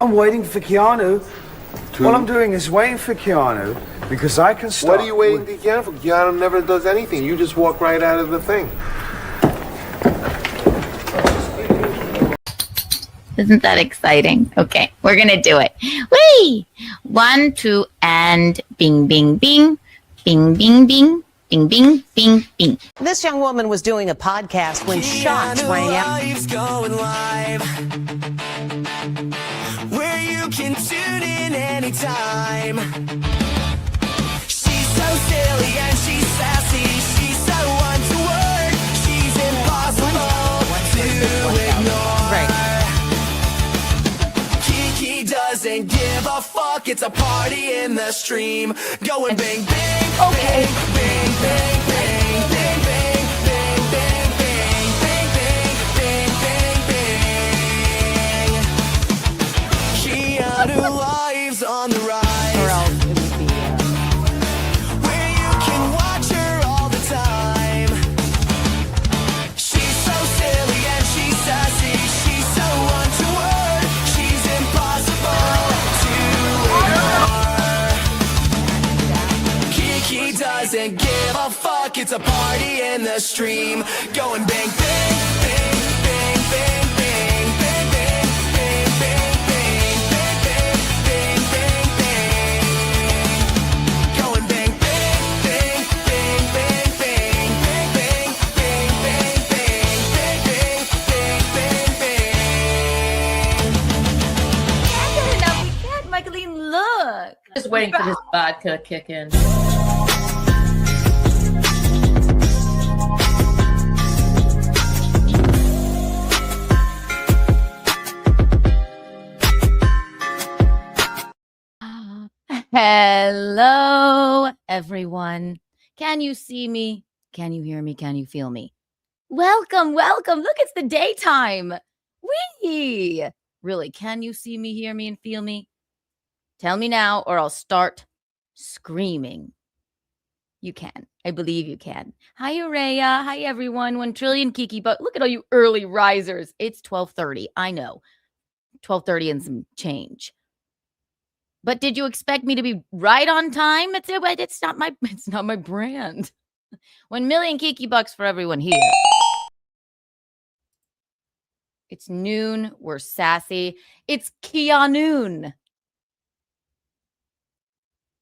I'm waiting for Keanu. What I'm doing is waiting for Keanu because I can start. What are you waiting for Keanu for? Keanu never does anything. You just walk right out of the thing. Isn't that exciting? Okay, we're gonna do it. Whee! 1, 2, and bing, bing, bing, bing, bing, bing, bing, bing, bing, bing. This young woman was doing a podcast when shots rang out. Going live, where you can tune in anytime. She's so silly and she's sassy. She's so one to work. She's impossible to ignore. Doesn't give a fuck, it's a party in the stream. Going bang, bang, okay. Bang, bang, bang, bang, bang, bang, bang, bang, bang, bang, bang, bang, bang. Keanu lives on the rise. Where you can watch her all the time. She's so silly and she's sassy. She's so one to word. She's impossible to ignore. Kiki doesn't give a fuck. It's a party in the stream. Going bang, bang, bang, bang, bang, bang, bang, bang, bang, bang, bang, bang, bang, bang, bang. Going bang, bang, bang, bang, bang, bang, bang, bang, bang, bang, bang, bang, bang, bang, bang. Michaeline, look. Just waiting for this vodka to kick in. Hello, everyone. Can you see me? Can you hear me? Can you feel me? Welcome, welcome. Look, it's the daytime. Whee! Really, can you see me, hear me, and feel me? Tell me now, or I'll start screaming. You can. I believe you can. Hi, Araya. Hi, everyone. 1 trillion Kiki, but look at all you early risers. It's 12:30. I know. 12:30 and some change. But did you expect me to be right on time? It's not my brand. 1 million Kiki bucks for everyone here. It's noon. We're sassy. It's KeaNOON.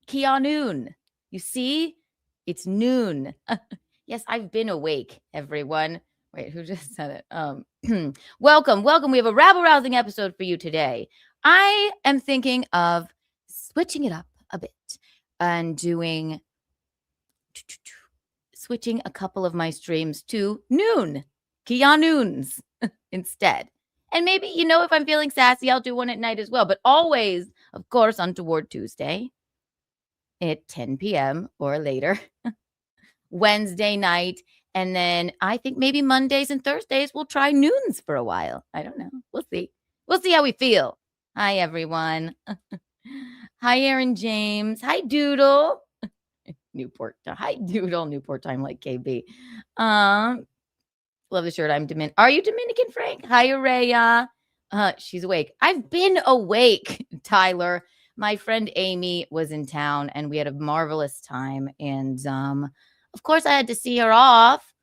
KeaNOON. You see? It's noon. Yes, I've been awake, everyone. Wait, who just said it? Welcome, welcome. We have a rabble-rousing episode for you today. I am thinking of switching it up a bit and switching a couple of my streams to noon, KeaNOONs instead. And maybe, if I'm feeling sassy, I'll do one at night as well. But always, of course, on Toward Tuesday at 10 p.m. or later, Wednesday night. And then I think maybe Mondays and Thursdays we'll try noons for a while. I don't know. We'll see. We'll see how we feel. Hi, everyone. Hi, Aaron James. Hi, Doodle. Newport. Hi, Doodle. Newport time like KB. Love the shirt. Are you Dominican, Frank? Hi, Araya. She's awake. I've been awake, Tyler. My friend Amy was in town and we had a marvelous time. And of course I had to see her off.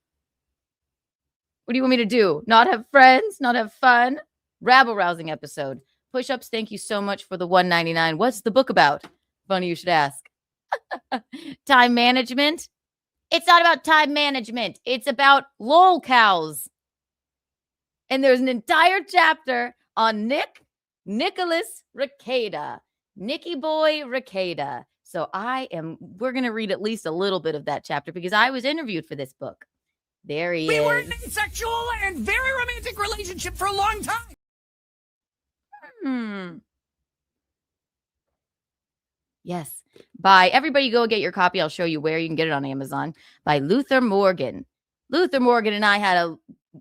What do you want me to do? Not have friends? Not have fun? Rabble-rousing episode. Push-ups, thank you so much for the $1.99. What's the book about? Funny you should ask. Time management? It's not about time management. It's about lol cows. And there's an entire chapter on Nicholas Rekieta. Nicky Boy Rekieta. So we're going to read at least a little bit of that chapter because I was interviewed for this book. There he is. We were in a sexual and very romantic relationship for a long time. Yes. By everybody go get your copy. I'll show you where you can get it on Amazon. By Luther Morgan. Luther Morgan and I had a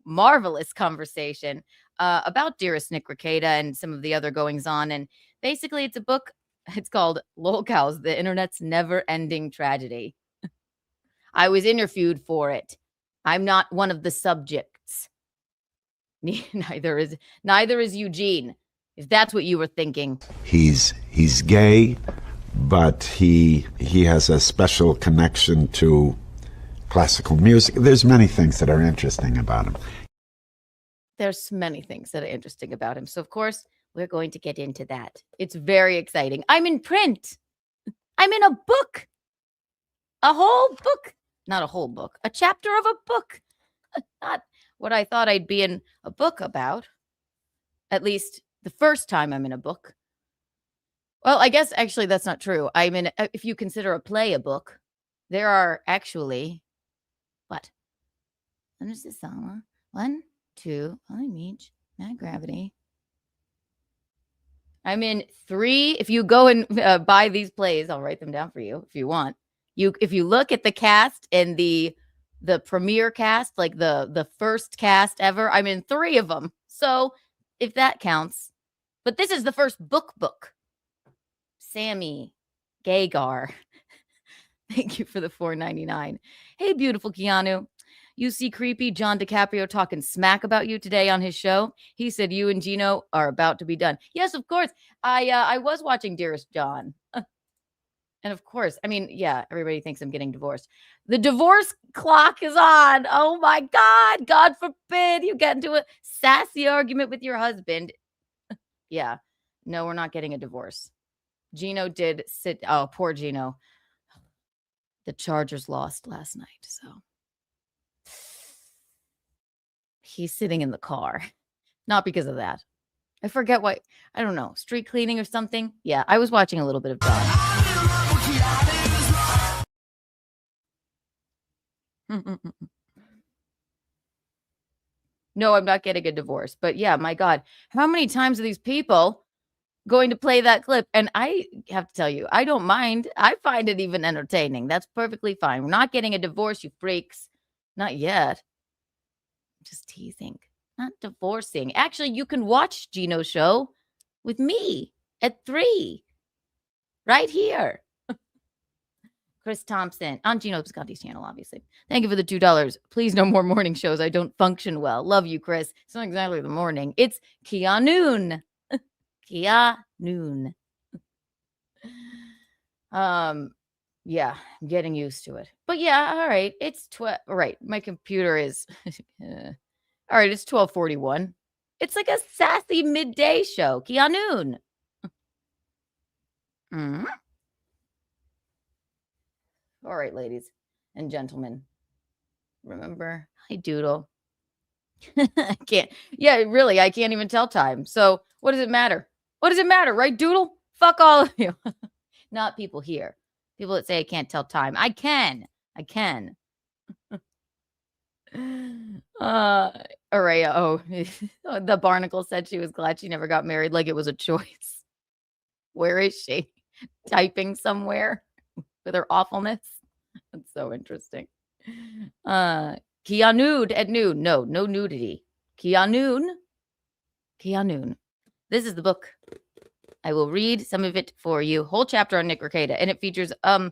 marvelous conversation about Dearest Nick Rekieta and some of the other goings on. And basically it's a book. It's called Lol Cows, the Internet's Never-Ending Tragedy. I was interviewed for it. I'm not one of the subjects. Neither is Eugene. If that's what you were thinking. He's gay, but he has a special connection to classical music. There's many things that are interesting about him. There's many things that are interesting about him. So, of course, we're going to get into that. It's very exciting. I'm in print. I'm in a book. A whole book. Not a whole book. A chapter of a book. Not what I thought I'd be in a book about. At least the first time I'm in a book. Well, I guess actually that's not true. I'm in, if you consider a play a book, there are actually, what? When is this song? 1, 2, only meet, not gravity. I'm in 3. If you go and buy these plays, I'll write them down for you if you want. If you look at the cast and the premiere cast, like the first cast ever, I'm in 3 of them. So if that counts. But this is the first book. Sammy Gagar. Thank you for the $4.99. Hey, beautiful Keanu. You see creepy John DiCaprio talking smack about you today on his show. He said you and Gino are about to be done. Yes, of course. I was watching Dearest John. And of course, I mean, yeah, everybody thinks I'm getting divorced. The divorce clock is on. Oh my God. God forbid you get into a sassy argument with your husband. Yeah. No, we're not getting a divorce. Gino did sit. Oh, poor Gino. The Chargers lost last night, so he's sitting in the car. Not because of that. I forget what. I don't know. Street cleaning or something. Yeah, I was watching a little bit of John. No, I'm not getting a divorce. But yeah, my God. How many times are these people going to play that clip? And I have to tell you, I don't mind. I find it even entertaining. That's perfectly fine. We're not getting a divorce, you freaks. Not yet. Just teasing. Not divorcing. Actually, you can watch Gino's show with me at 3. Right here. Chris Thompson on Gino Pisconti's channel, obviously. Thank you for the $2. Please, no more morning shows. I don't function well. Love you, Chris. It's not exactly the morning. It's KeaNOON. KeaNOON. Yeah, I'm getting used to it. But yeah, all right. It's 12. Right. My computer is all right, it's 12:41. It's like a sassy midday show. KeaNOON. Mm-hmm. All right, ladies and gentlemen. Remember, hi Doodle. I can't. Yeah, really, I can't even tell time. So what does it matter? What does it matter, right, Doodle? Fuck all of you. Not people here. People that say I can't tell time. I can. Araya, oh, the barnacle said she was glad she never got married, like it was a choice. Where is she? Typing somewhere with her awfulness. That's so interesting. KeaNOON at noon. No nudity. KeaNOON. This is the book. I will read some of it for you. Whole chapter on Nick Rekieta, and it features a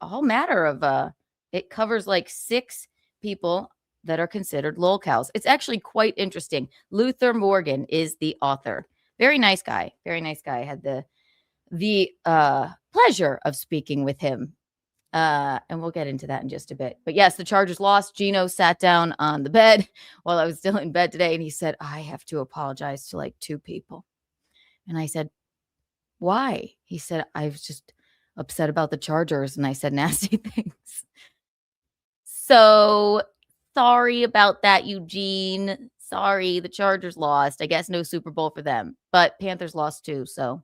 whole matter of it covers like 6 people that are considered lolcows. It's actually quite interesting. Luther Morgan is the author. Very nice guy. I had the pleasure of speaking with him. And we'll get into that in just a bit. But yes, the Chargers lost. Gino sat down on the bed while I was still in bed today, and he said, I have to apologize to like 2 people. And I said, why? He said, I was just upset about the Chargers, and I said nasty things. So sorry about that, Eugene. Sorry, the Chargers lost. I guess no Super Bowl for them, but Panthers lost too. So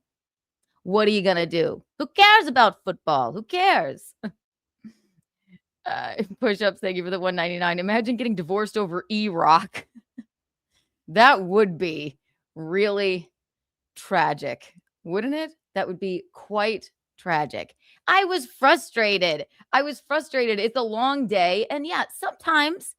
what are you going to do? Who cares about football? Who cares? Push-ups, thank you for the $1.99. Imagine getting divorced over E-Rock. That would be really tragic, wouldn't it? That would be quite tragic. I was frustrated. It's a long day. And yeah, sometimes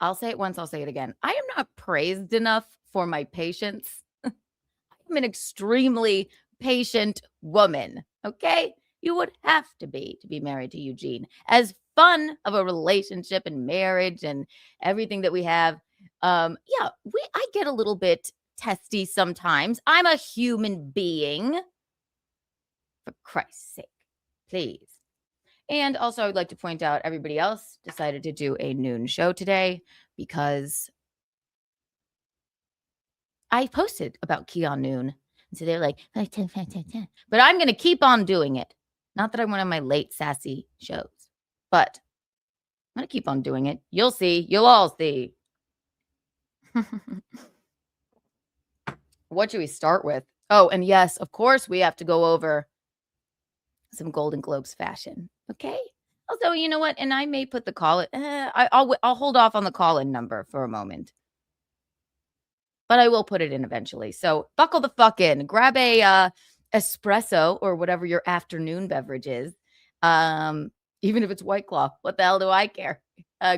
I'll say it once, I'll say it again. I am not praised enough for my patience. I'm an extremely patient woman. Okay? You would have to be married to Eugene. As fun of a relationship and marriage and everything that we have, Yeah, I get a little bit testy sometimes. I'm a human being. For Christ's sake, please. And also, I would like to point out everybody else decided to do a noon show today because I posted about KeaNOON. And so they're like, but I'm going to keep on doing it. Not that I'm one of my late sassy shows, but I'm going to keep on doing it. You'll see. You'll all see. What should we start with? Oh, and yes, of course, we have to go over some Golden Globes fashion. Okay. Also, you know what? And I may put the call it. I'll hold off on the call-in number for a moment, but I will put it in eventually. So buckle the fuck in. Grab a espresso or whatever your afternoon beverage is. Even if it's White Claw, what the hell do I care?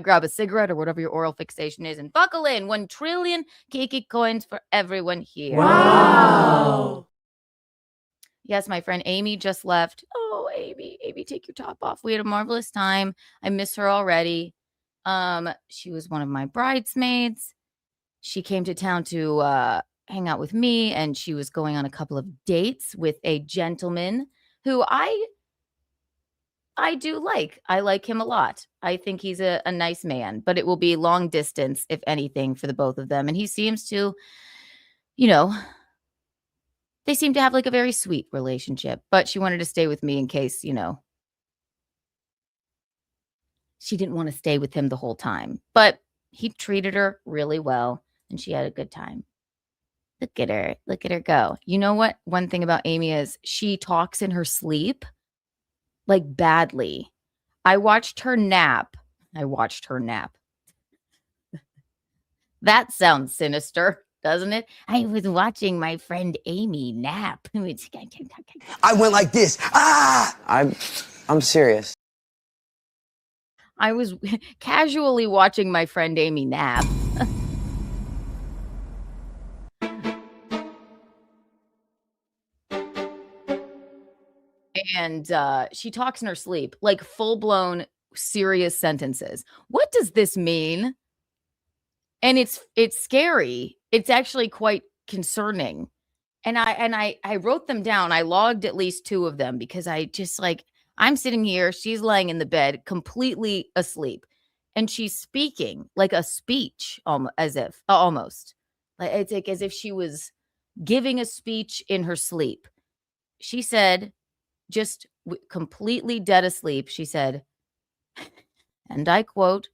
Grab a cigarette or whatever your oral fixation is and buckle in. 1 trillion Kiki coins for everyone here. Wow. Yes, my friend Amy just left. Oh, Amy, take your top off. We had a marvelous time. I miss her already. She was one of my bridesmaids. She came to town to hang out with me, and she was going on a couple of dates with a gentleman who I do like. I like him a lot. I think he's a nice man, but it will be long distance, if anything, for the both of them. And he seems to, they seem to have like a very sweet relationship, but she wanted to stay with me in case, she didn't want to stay with him the whole time. But he treated her really well, and she had a good time. Look at her go. You know what? One thing about Amy is she talks in her sleep, like badly. I watched her nap. That sounds sinister, doesn't it? I was watching my friend Amy nap. I went like this. Ah! I'm serious. I was casually watching my friend Amy nap. And she talks in her sleep, like full-blown serious sentences. What does this mean? And it's scary. It's actually quite concerning. And I wrote them down. I logged at least 2 of them because I just I'm sitting here, she's laying in the bed completely asleep, and she's speaking like a speech, almost like it's like as if she was giving a speech in her sleep. She said, just completely dead asleep, she said, and I quote,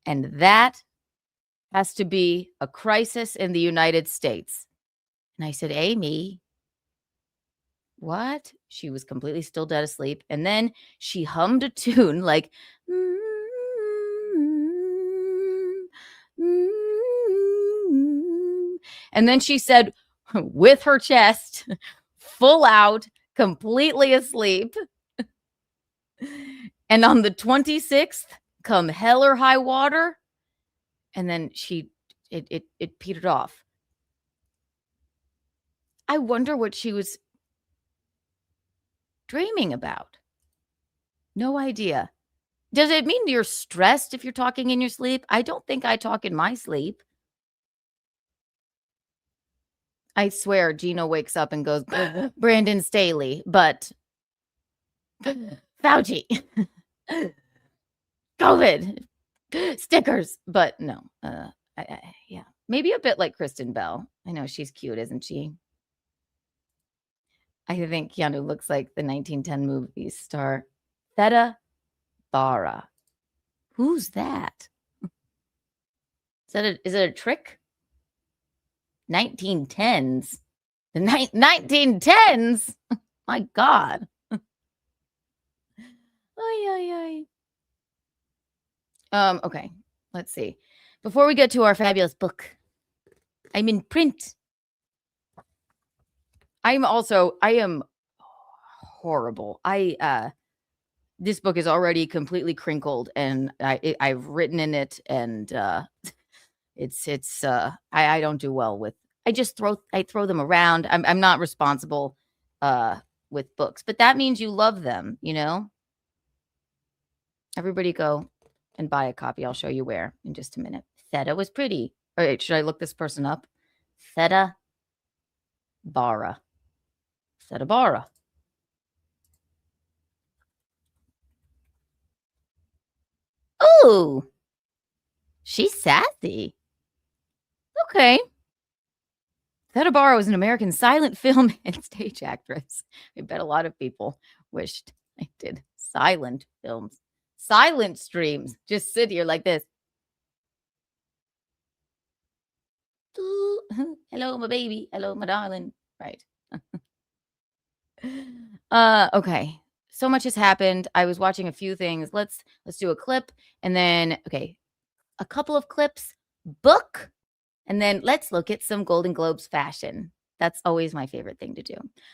"And that has to be a crisis in the United States." And I said, Amy, what? She was completely still dead asleep. And then she hummed a tune like, and then she said, with her chest full out, completely asleep, and on the 26th, come hell or high water, and then it petered off. I wonder what she was dreaming about. No idea. Does it mean you're stressed if you're talking in your sleep? I don't think I talk in my sleep. I swear Gino wakes up and goes, Brandon Staley, but Fauci, COVID, stickers, but no. Yeah, maybe a bit like Kristen Bell. I know she's cute, isn't she? I think Keanu looks like the 1910 movie star Theta Bara. Who's that? Is it a trick? 1910s. The 1910s? My God. Okay, let's see. Before we get to our fabulous book, I'm in print. I am horrible. This book is already completely crinkled, and I've written in it, and I don't do well with. I throw them around. I'm not responsible with books, but that means you love them, Everybody go and buy a copy. I'll show you where in just a minute. Theta was pretty. All right, should I look this person up? Theta Bara. Theta Bara. Oh, she's sassy. Okay. Theta Bara was an American silent film and stage actress. I bet a lot of people wished I did silent films. Silent streams. Just sit here like this. Hello, my baby. Hello, my darling. Right. Okay. So much has happened. I was watching a few things. Let's do a clip and then a couple of clips, book, and then let's look at some Golden Globes fashion. That's always my favorite thing to do.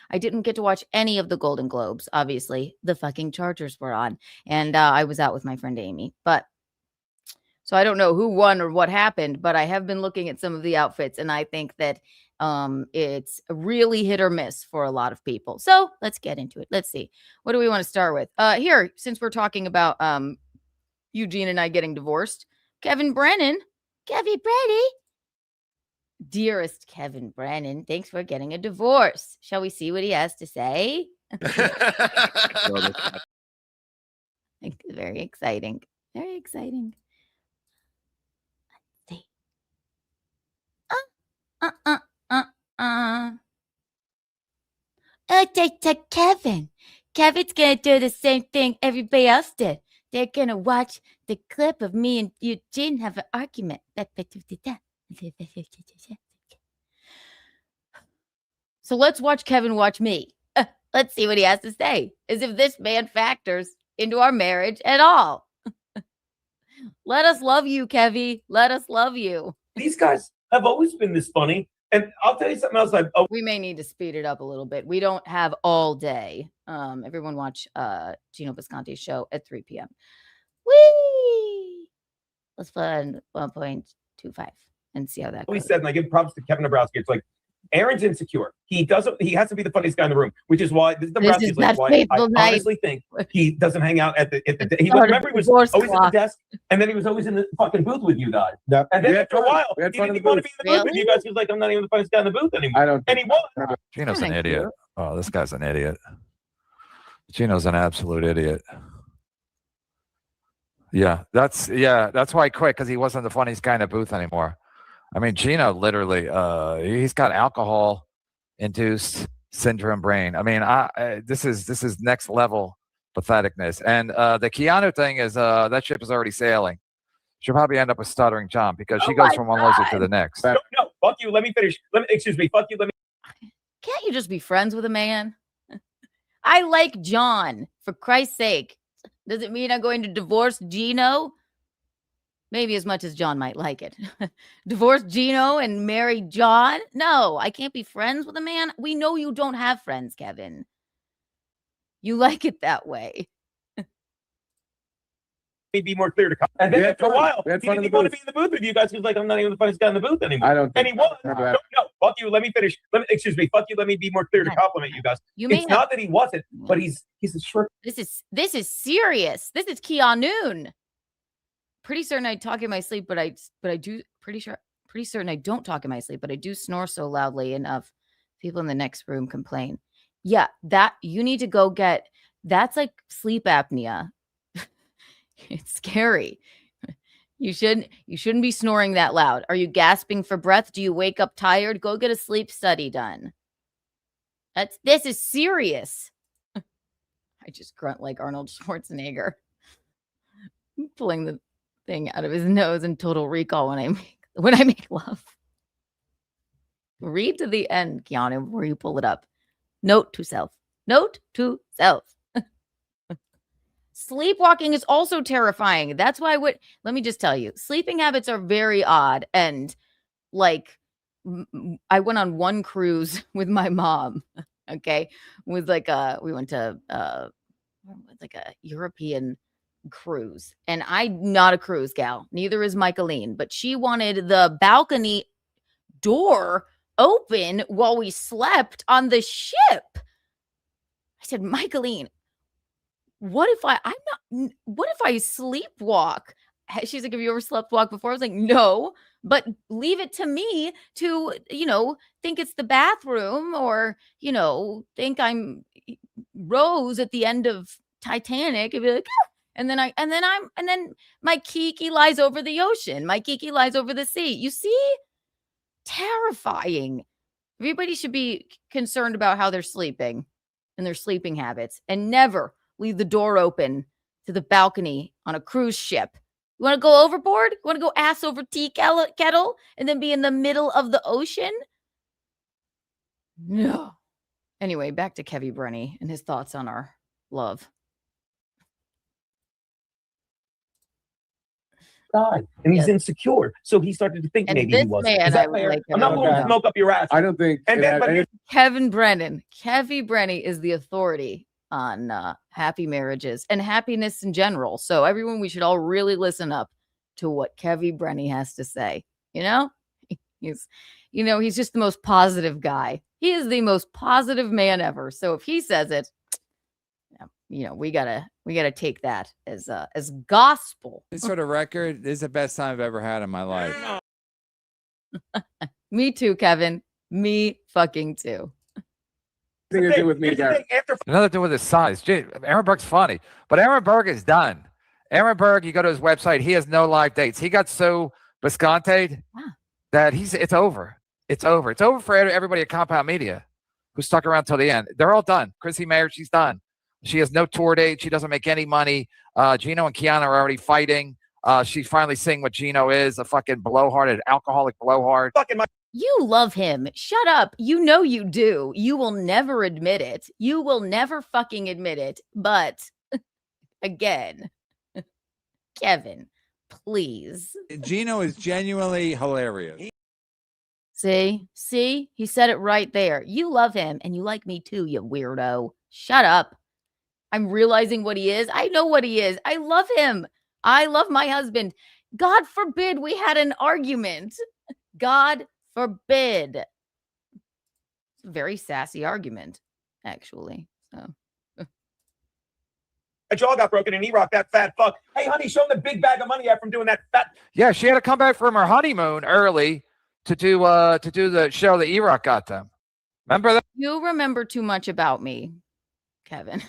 I didn't get to watch any of the Golden Globes. Obviously, the fucking Chargers were on, and I was out with my friend Amy. But so I don't know who won or what happened, but I have been looking at some of the outfits, and I think that it's really hit or miss for a lot of people. So let's get into it. Let's see. What do we want to start with? Here, since we're talking about Eugene and I getting divorced, Kevin Brennan. Dearest Kevin Brennan, thanks for getting a divorce. Shall we see what he has to say? Very exciting. Very exciting. Let's see. Kevin. Kevin's gonna do the same thing everybody else did. They're gonna watch the clip of me and Eugene have an argument. So let's watch Kevin watch me. Let's see what he has to say. As if this man factors into our marriage at all. Let us love you, Kevy. Let us love you. These guys have always been this funny. And I'll tell you something else. We may need to speed it up a little bit. We don't have all day. Everyone watch Gino Bisconti's show at 3 p.m. Whee! Let's put 1.25 and see how that goes. We said, and I give props to Kevin Dabrowski. It's like Aaron's insecure. He has to be the funniest guy in the room, which is why Dabrowski's like why I honestly think he doesn't hang out at the he was always at the desk, and then he was always in the fucking booth with you guys. Yep. And then after a while, he didn't want to be in the booth with you guys. He was like, I'm not even the funniest guy in the booth anymore. And he was. Gino's an idiot. Oh, this guy's an idiot. Gino's an absolute idiot. Yeah, that's why I quit, because he wasn't the funniest guy in the booth anymore. I mean, Gino literally, he's got alcohol-induced syndrome brain. I mean, this is next level patheticness. And the Keanu thing is that ship is already sailing. She'll probably end up with Stuttering John, because she goes from one loser to the next. No, fuck you. Let me finish. Excuse me. Fuck you. Let me. Can't you just be friends with a man? I like John, for Christ's sake. Does it mean I'm going to divorce Gino? Maybe as much as John might like it. Divorce Gino and marry John? No, I can't be friends with a man. We know you don't have friends, Kevin. You like it that way. Be more clear to come. And then after a while, he didn't want to be in the booth with you guys. He was like, I'm not even the funniest guy in the booth anymore. And he was. No, fuck you. Let me finish. Excuse me. Fuck you. Let me be more clear to compliment you guys. It's not that he wasn't, but he's a short. This is serious. This is KeaNOON. Pretty certain I talk in my sleep, but I do pretty certain I don't talk in my sleep, but I do snore so loudly enough. People in the next room complain. Yeah, that you need to go get. That's like sleep apnea. It's scary. You shouldn't be snoring that loud. Are you gasping for breath? Do you wake up tired? Go get a sleep study done. This is serious. I just grunt like Arnold Schwarzenegger. I'm pulling the thing out of his nose in Total Recall when I make love. Read to the end, Keanu, before you pull it up. Note to self. Note to self. Sleepwalking is also terrifying. That's why let me just tell you, sleeping habits are very odd. And like, I went on one cruise with my mom. Okay. With we went to, like a European cruise, and I'm not a cruise gal. Neither is Michaeline, but she wanted the balcony door open while we slept on the ship. I said, Michaeline, what if I sleepwalk? she's like, have you ever slept walk before? I was like, no, but leave it to me to, think it's the bathroom or, think I'm Rose at the end of Titanic and be like, ah! and then my Kiki lies over the ocean. My Kiki lies over the sea. You see? Terrifying. Everybody should be concerned about how they're sleeping and their sleeping habits and never leave the door open to the balcony on a cruise ship. You want to go overboard? You want to go ass over tea kettle and then be in the middle of the ocean? No. Anyway, back to Kevy Brenny and his thoughts on our love. God, and he's insecure, so he started to think And maybe this he wasn't. man, Is that I would fair? like to I'm not know blowing about. smoke up your ass. I don't think. Kevin Brennan. Kevy Brenny is the authority on happy marriages and happiness in general. So everyone, we should all really listen up to what Kevy Brenny has to say. He's just the most positive guy. He is the most positive man ever. So if he says it, we gotta take that as gospel. This sort of record this is the best time I've ever had in my life. Me too, Kevin. Me fucking too. Nothing to do with me, Gary. Another thing with his size. Gee, Aaron Burke's funny, but Aaron Burke is done. Aaron Burke, you go to his website, he has no live dates. He got so bisconted that it's over. It's over. It's over for everybody at Compound Media who stuck around till the end. They're all done. Chrissy Mayer, she's done. She has no tour date. She doesn't make any money. Gino and Keanu are already fighting. She's finally seeing what Gino is, a fucking blowhard, an alcoholic blowhard. You love him. Shut up. You know you do. You will never admit it. You will never fucking admit it. But again, Kevin, please. Gino is genuinely hilarious. See? He said it right there. You love him and you like me too, you weirdo. Shut up. I'm realizing what he is. I know what he is. I love him. I love my husband. God forbid we had an argument. God forbid. It's a very sassy argument, actually. So. A jaw got broken in Iraq, that fat fuck. Hey, honey, show him the big bag of money I have from doing that fat. Yeah, she had to come back from her honeymoon early to do the show that Iraq got them. Remember that? You remember too much about me, Kevin.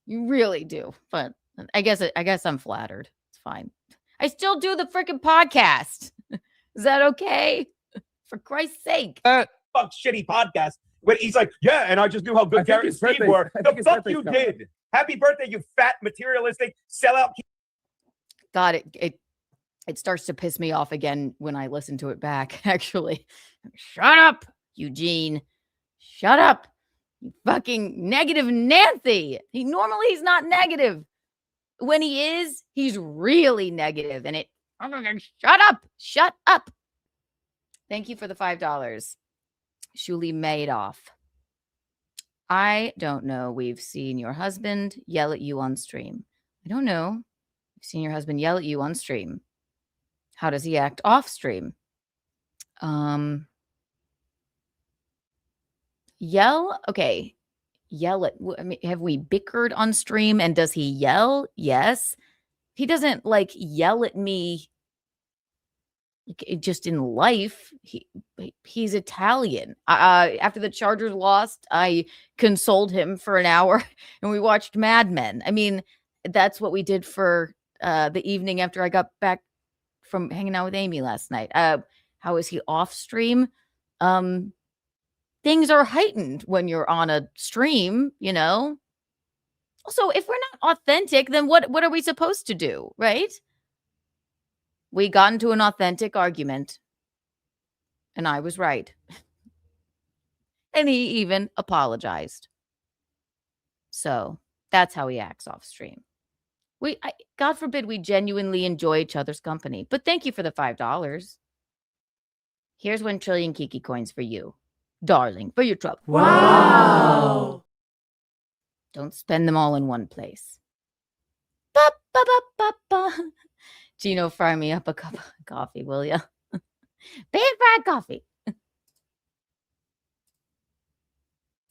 You really do. But I guess I'm flattered. It's fine. I still do the freaking podcast. Is that okay? For Christ's sake. Fuck shitty podcast. But he's like, yeah, and I just knew how good Gary and Steve were. The fuck you did. Happy birthday, you fat, materialistic, sellout. God, it starts to piss me off again when I listen to it back, actually. Shut up, Eugene. Shut up. You fucking negative Nancy. He's not negative. When he is, he's really negative. And shut up. Thank you for the $5. Shuli Madoff. I don't know. We've seen your husband yell at you on stream. I don't know. We've seen your husband yell at you on stream. How does he act off stream? Yell? Okay. Yell at, have we bickered on stream and does he yell? Yes. He doesn't yell at me just in life. He's Italian. After the Chargers lost, I consoled him for an hour and we watched Mad Men. I mean, that's what we did for the evening after I got back from hanging out with Amy last night. How is he off stream? Things are heightened when you're on a stream, Also, if we're not authentic, then what are we supposed to do, right? We got into an authentic argument, and I was right. And he even apologized. So that's how he acts off stream. God forbid we genuinely enjoy each other's company. But thank you for the $5. Here's 1 trillion Kiki coins for you, darling, for your trouble. Wow. Don't spend them all in one place. Ba, ba, ba, ba, ba. Gino, fry me up a cup of coffee, will ya? Bad fried coffee.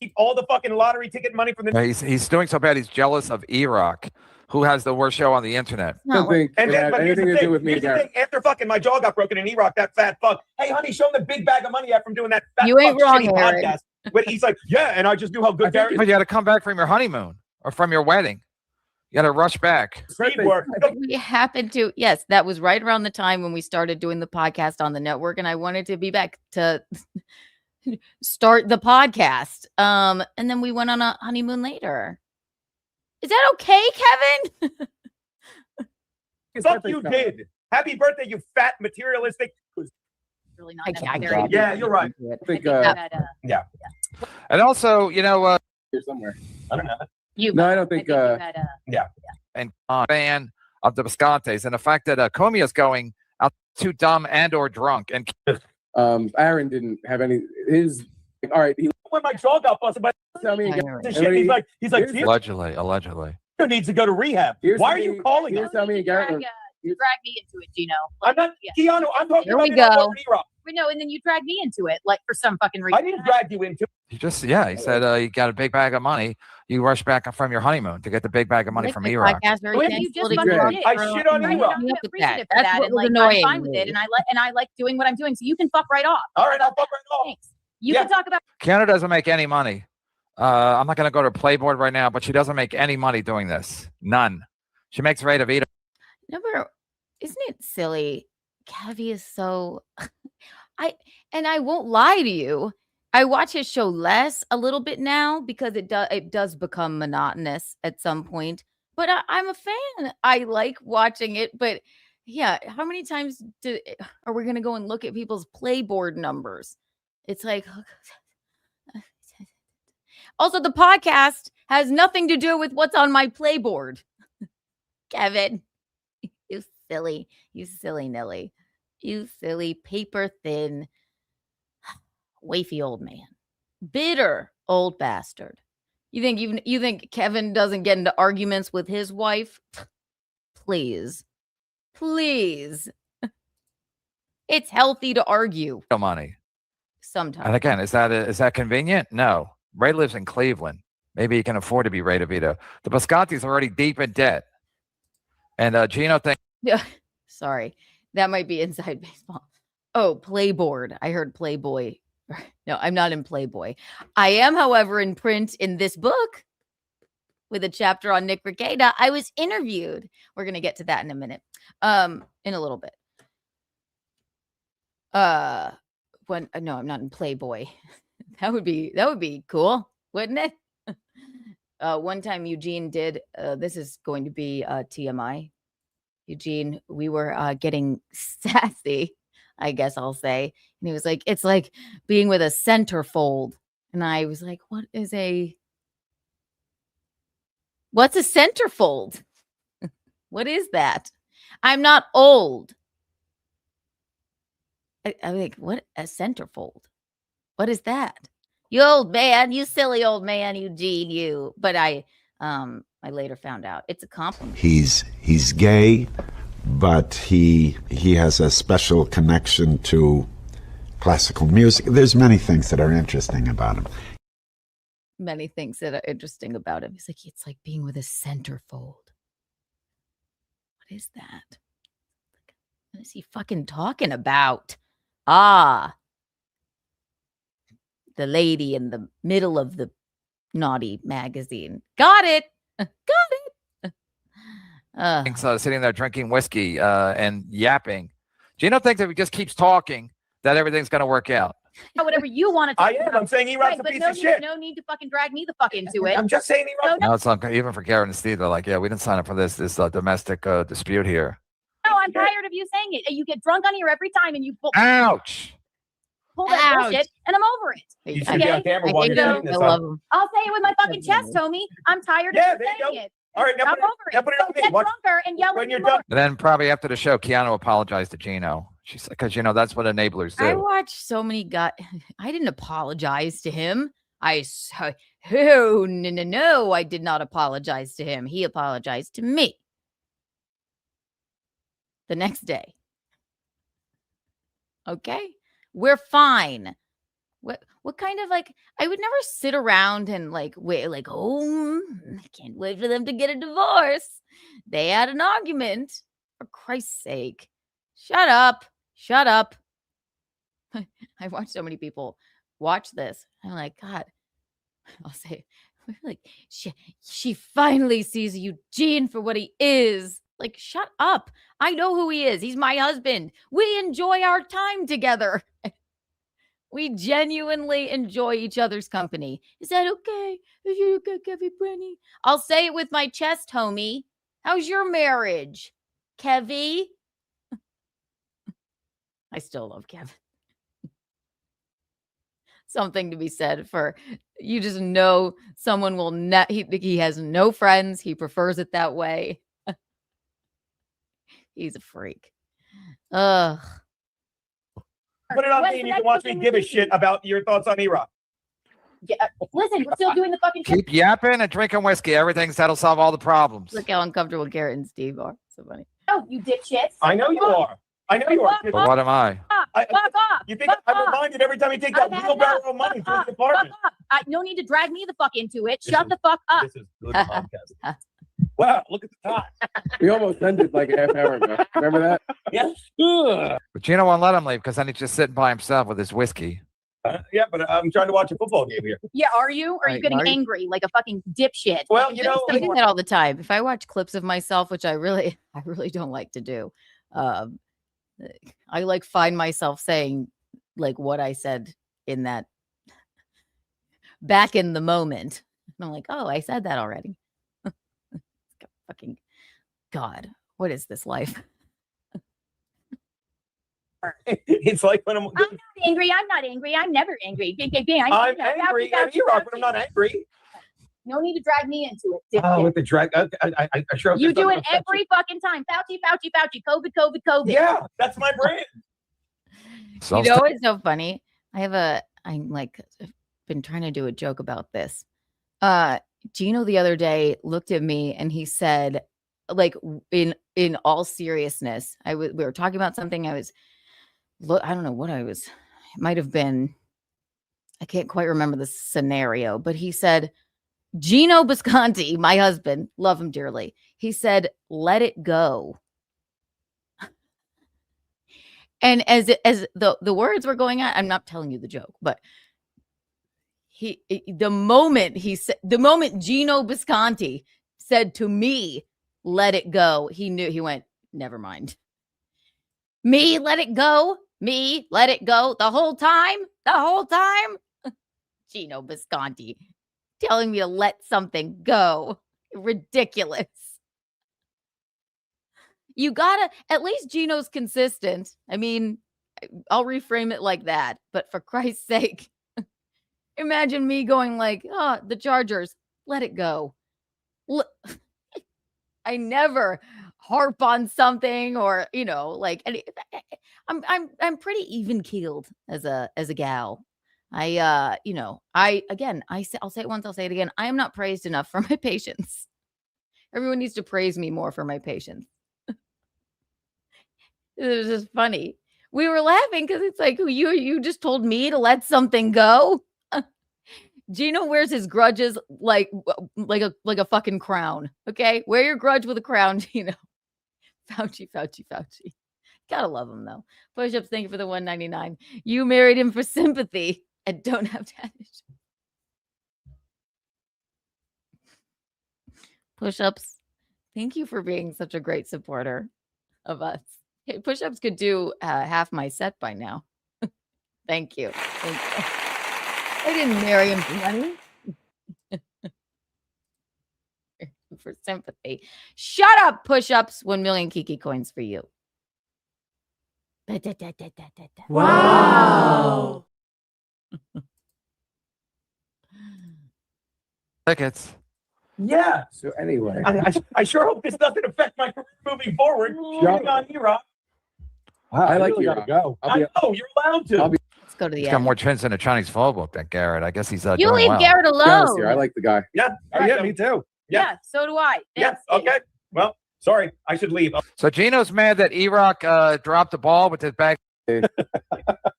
Keep all the fucking lottery ticket money from the. He's doing so bad. He's jealous of Iraq who has the worst show on the internet. And then, but here's the thing. Here's the thing. After fucking my jaw got broken and E-Rock, that fat fuck. Hey, honey, show him the big bag of money I have from doing that fat You ain't fuck wrong, shitty Aaron. podcast. But he's like, yeah, and I just knew how good Gary. But you got to come back from your honeymoon or from your wedding. You got to rush back. We happened to, yes, that was right around the time when we started doing the podcast on the network, and I wanted to be back to start the podcast. And then we went on a honeymoon later. Is that okay, Kevin? Fuck you did. Happy birthday, you fat materialistic. Really not necessary. Yeah, you're right. I think, yeah. And also, you know, here somewhere. I don't know. No, I don't think. Yeah. And fan of the Biscontes, and the fact that Comia's going out too dumb and or drunk, and Aaron didn't have any. His all right. When my jaw got busted, but he's like, allegedly, he needs to go to rehab. Why are you calling Here's us? how me and Garrett. You drag me into it, Gino. I'm not Keanu. I'm talking Here about we go. No, and then you drag me into it, like for some fucking reason. I didn't drag you into it. he said you got a big bag of money. You rush back from your honeymoon to get the big bag of money from E-Rock. I shit on E-Rock. That's That, what and was like annoying I'm fine with me. it, and I like doing what I'm doing. So you can fuck right off. All right, I'll fuck right off. Thanks. You can talk about. Keanu doesn't make any money. I'm not going to go to Playboard right now, but she doesn't make any money doing this. None. She makes Ray DeVito. Number, isn't it silly? Cavi is so. I won't lie to you. I watch his show less a little bit now because it does become monotonous at some point. But I'm a fan. I like watching it. But yeah, how many times are we going to go and look at people's Playboard numbers? It's like. Also, the podcast has nothing to do with what's on my Playboard. Kevin, you silly Nelly. You silly, paper thin, wafy old man. Bitter old bastard. You think Kevin doesn't get into arguments with his wife? Please. It's healthy to argue. No money. Sometimes. And again, is that convenient? No. Ray lives in Cleveland. Maybe he can afford to be Ray DeVito. The Biscontis are already deep in debt. And Gino thinks. Yeah, sorry. That might be inside baseball. Oh, Playboard. I heard Playboy. No, I'm not in Playboy. I am, however, in print in this book with a chapter on Nick Rekieta. I was interviewed. We're going to get to that in a minute. In a little bit. No, I'm not in Playboy. That would be cool, wouldn't it? One time Eugene did, this is going to be TMI. Eugene, we were getting sassy, I guess I'll say. And he was like, it's like being with a centerfold. And I was like, what's a centerfold? What is that? I'm not old. I'm like, what? A centerfold? What is that? You old man, you silly old man, Eugene, you. But I later found out it's a compliment. He's gay, but he has a special connection to classical music. There's many things that are interesting about him. Many things that are interesting about him. He's like, it's like being with a centerfold. What is that? What is he fucking talking about? The lady in the middle of the naughty magazine. Got it. Sitting there drinking whiskey and yapping. Gino thinks if he just keeps talking, that everything's going to work out. Whatever you want to talk about. I'm saying E-Rock's a piece of shit. No need to fucking drag me the fuck into it. I'm just saying E-Rock. No, it's not, even for Garrett and Steve. They're like, yeah, we didn't sign up for this domestic dispute here. No, I'm tired of you saying it. You get drunk on here every time and you pull that bullshit, and I'm over it. You should be on camera while you're saying this. love him. I'll say it with my fucking chest, homie. I'm tired of you saying it. All right, now I'm over it. put it on me. Get drunker and yell when at you're me. done. And then probably after the show, Keanu apologized to Gino. She's because that's what enablers do. I watched so many guys. I didn't apologize to him. No, I did not apologize to him. He apologized to me. The next day. Okay? We're fine. What kind of like I would never sit around and like wait like I can't wait for them to get a divorce. They had an argument. For Christ's sake. Shut up. Shut up. I've watched so many people watch this. I'm like, God, I'll say like she finally sees Eugene for what he is. Like, shut up. I know who he is. He's my husband. We enjoy our time together. We genuinely enjoy each other's company. Is that okay? Is you okay, Kevy Brenny? I'll say it with my chest, homie. How's your marriage, Kevy? I still love Kevin. Something to be said for you just know someone will he has no friends. He prefers it that way. He's a freak. Ugh. Put it on me and you can watch me give a shit about your thoughts on E-Rock. Yeah, listen, we're still doing the fucking show. Keep yapping and drinking whiskey. That'll solve all the problems. Look how uncomfortable Garrett and Steve are. So funny. Oh, you dipshits. I know you are. I know you are. But what am I? Fuck off. You think I'm reminded every time you take that wheelbarrow of money to the apartment? No need to drag me the fuck into it. Shut the fuck up. This is good podcast. Wow, look at the time. We almost ended like a half hour ago. Remember that? Yes. But Gino won't let him leave because then he's just sitting by himself with his whiskey. Yeah, but I'm trying to watch a football game here. Yeah, are you? Or are you getting angry like a fucking dipshit? Well, you know, I do that all the time. If I watch clips of myself, which I really don't like to do, I like find myself saying like what I said in that back in the moment. And I'm like, oh, I said that already. Fucking God, what is this life? It's like when I'm not angry. I'm not angry. I'm never angry. I'm angry at E-Rock, but I'm not angry. No need to drag me into it. Oh, with the drag. I sure hope You this do doesn't it affect every fucking time. Fauci. COVID. Yeah, that's my brand. So You know, it's so funny. I'm like, I've been trying to do a joke about this. Gino the other day looked at me and he said, like, in all seriousness, we were talking about something. I don't know what it might have been. I can't quite remember the scenario, but he said, Gino Bisconti, my husband, love him dearly. He said, let it go. And as the words were going on, I'm not telling you the joke, but the moment Gino Bisconti said to me, let it go, he knew. He went, never mind. Me let it go. The whole time. Gino Bisconti telling me to let something go. Ridiculous. You gotta, at least Gino's consistent. I mean, I'll reframe it like that. But for Christ's sake, imagine me going like, oh, the Chargers, let it go. I never harp on something or, like, I'm pretty even keeled as a gal. I'll say it once, I'll say it again. I am not praised enough for my patience. Everyone needs to praise me more for my patience. It was just funny. We were laughing because it's like, you just told me to let something go. Gino wears his grudges like a fucking crown. Okay, wear your grudge with a crown, Gino. Fauci. Gotta love him though. Push-ups, thank you for the $1.99. You married him for sympathy and don't have damage. Push-ups, thank you for being such a great supporter of us. Hey, Push-ups could do half my set by now. Thank you. I didn't marry him for money. For sympathy. Shut up, Push-ups. 1 million Kiki coins for you. Wow. Tickets. Yeah. So anyway, I sure hope this doesn't affect my career moving forward. Shooting on E-Rock. I like really you. gotta go. I know you're allowed to. Let's go to the He's end. got more chins in a Chinese photo book than Garrett. I guess he's You doing leave well. Garrett alone. I like the guy. Yeah. Yeah, me too. Yeah, so do I. Yes. Okay. Well, sorry. I should leave. So Gino's mad that E-Rock dropped the ball with his bag.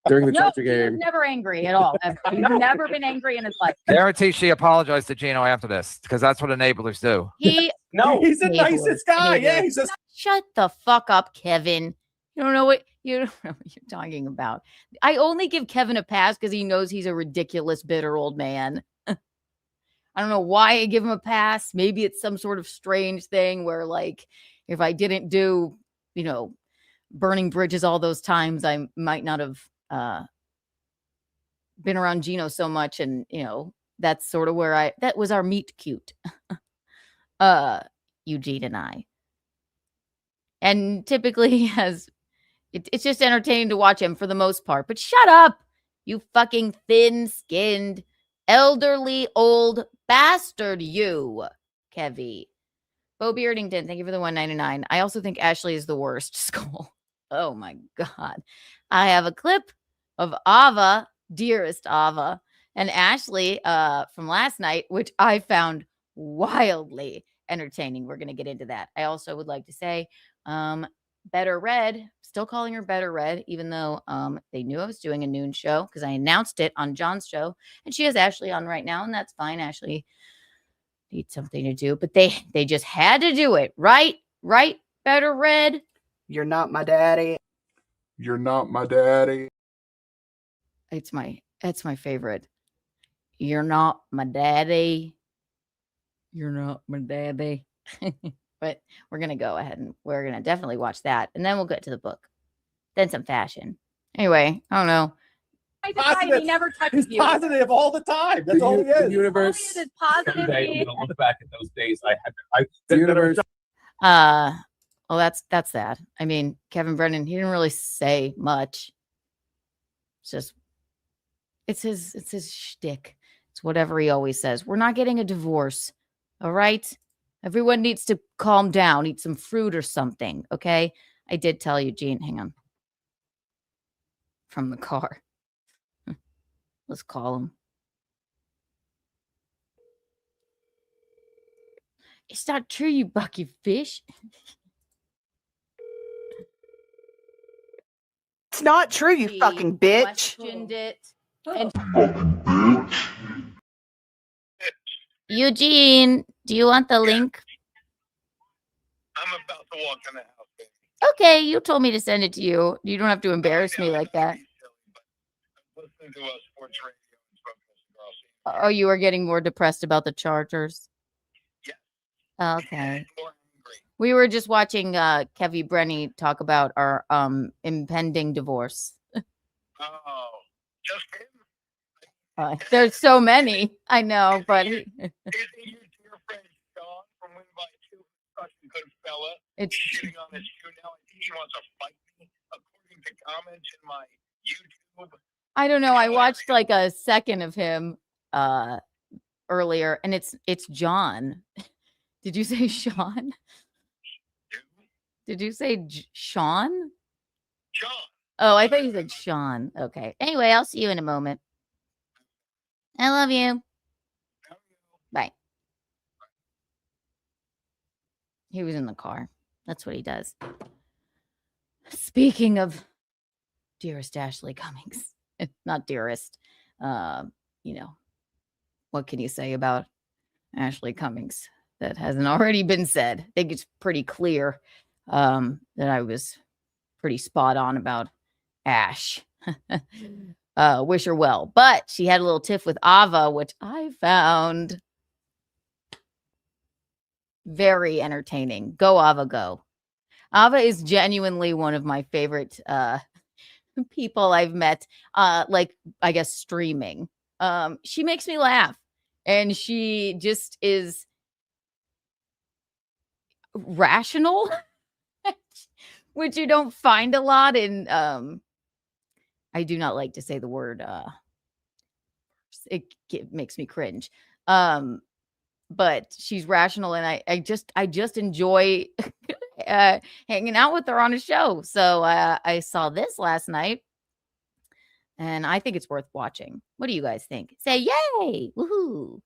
during the No, Charger he was game. never angry at all. He's never been angry in his life. Guarantee she apologized to Gino after this because that's what enablers do. No, he's the Enablers, nicest guy. Yeah, enablers. he's just. Shut the fuck up, Kevin. You don't know what you're talking about. I only give Kevin a pass because he knows he's a ridiculous, bitter old man. I don't know why I give him a pass. Maybe it's some sort of strange thing where, like, if I didn't do, burning bridges all those times, I might not have been around Gino so much. And, that's sort of where that was our meet cute. Eugene and I. And typically it's just entertaining to watch him for the most part. But shut up, you fucking thin-skinned, elderly, old bastard, you, Kevy. Bo Beardington, thank you for the $1.99. I also think Ashley is the worst. Skull. Oh my God. I have a clip of Ava, dearest Ava, and Ashley from last night, which I found wildly entertaining. We're going to get into that. I also would like to say, Better Red, still calling her Better Red, even though they knew I was doing a noon show because I announced it on John's show, and she has Ashley on right now, and that's fine. Ashley needs something to do, but they just had to do it, right? Right, Better Red? You're not my daddy. You're not my daddy. It's my favorite. You're not my daddy. You're not my daddy. But we're going to go ahead and we're going to definitely watch that. And then we'll get to the book. Then some fashion. Anyway, I don't know. He never touches He's you. positive all the time. That's all he is. Universe. All he is positive. Someday, look back at those days. The universe. Well, that's that. I mean, Kevin Brennan, he didn't really say much. It's his shtick. It's whatever he always says. We're not getting a divorce. All right? Everyone needs to calm down, eat some fruit or something, okay? I did tell you, Gene. Hang on. From the car. Let's call him. It's not true, you bucky fish. It's not true, you fucking bitch. Questioned it. And Eugene, do you want the link? I'm about to walk in the house. Okay, you told me to send it to you. You don't have to embarrass me like that. Listening to sports radio and smoking a cigar. Oh, you are getting more depressed about the Chargers? Yeah. Okay. We were just watching Kevy Brenny talk about our impending divorce. Oh, just him? There's so many. I know, but Isn't your dear friend Sean from Win by Two such a good fella? It's shitting on his shoe now. I think he wants to fight me according to comments in my YouTube. I don't know. I watched like a second of him earlier, and it's John. Did you say Sean? Did you say Sean? Sean. Oh, I thought you said Sean. Okay. Anyway, I'll see you in a moment. I love you. Bye. He was in the car. That's what he does. Speaking of dearest Ashley Cummings, not dearest, what can you say about Ashley Cummings that hasn't already been said? I think it's pretty clear that I was pretty spot on about Ash. Wish her well. But she had a little tiff with Ava, which I found very entertaining. Go, Ava, go. Ava is genuinely one of my favorite people I've met, I guess, streaming. She makes me laugh. And she just is rational, which you don't find a lot in... I do not like to say the word. It makes me cringe. But she's rational, and I just enjoy hanging out with her on a show. So I saw this last night, and I think it's worth watching. What do you guys think? Say yay! Woohoo!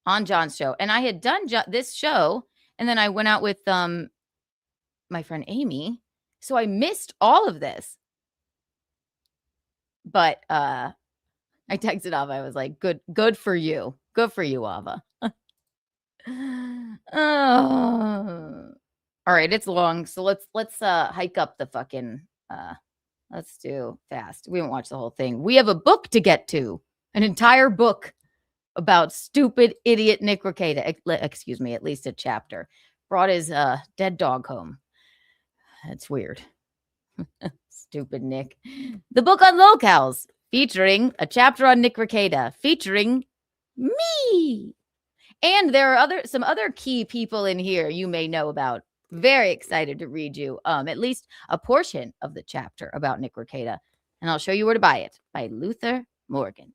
On John's show, and I had done this show, and then I went out with my friend Amy, so I missed all of this. But I texted Ava. I was like, good for you. Good for you, Ava. Oh. All right, it's long. So let's hike up the fucking let's do fast. We won't watch the whole thing. We have a book to get to. An entire book about stupid idiot Nick Rekieta. Excuse me, at least a chapter. Brought his dead dog home. That's weird. Stupid Nick. The book on locales, featuring a chapter on Nick Rekieta, featuring me. And there are some other key people in here you may know about. Very excited to read you at least a portion of the chapter about Nick Rekieta. And I'll show you where to buy it. By Luther Morgan.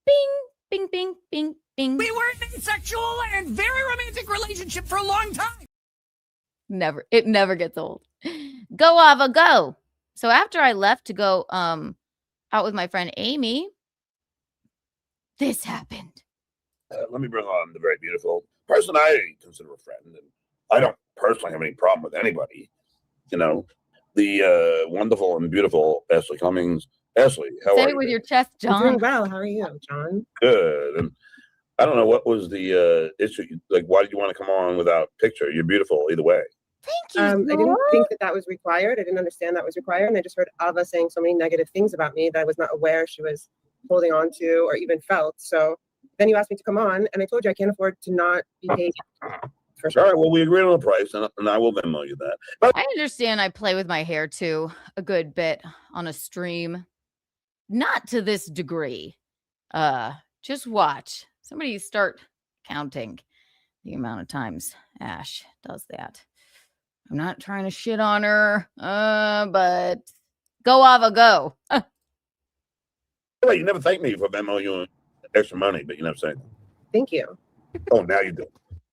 Bing, bing, bing, bing, bing. We were in a sexual and very romantic relationship for a long time. It never gets old. Go, Ava, go. So after I left to go out with my friend Amy, this happened. Let me bring on the very beautiful person I consider a friend, and I don't personally have any problem with anybody. You know, the wonderful and beautiful Ashley Cummings. Ashley, how are you? Say it with your chest, John. I'm doing well. How are you, John? Good. And I don't know what was the issue. Like, why did you want to come on without picture? You're beautiful either way. Thank you. I didn't think that was required. I didn't understand that was required, and I just heard Ava saying so many negative things about me that I was not aware she was holding on to or even felt. So then you asked me to come on, and I told you I can't afford to not be paid. For sure. All right. Well, we agreed on the price, and I will Venmo you that. But I understand I play with my hair too a good bit on a stream. Not to this degree. Just watch. Somebody start counting the amount of times Ash does that. I'm not trying to shit on her, but go, Ava, go. Wait, you never thanked me for Venmo you extra money, but you never said. Thank you. Oh, now you do.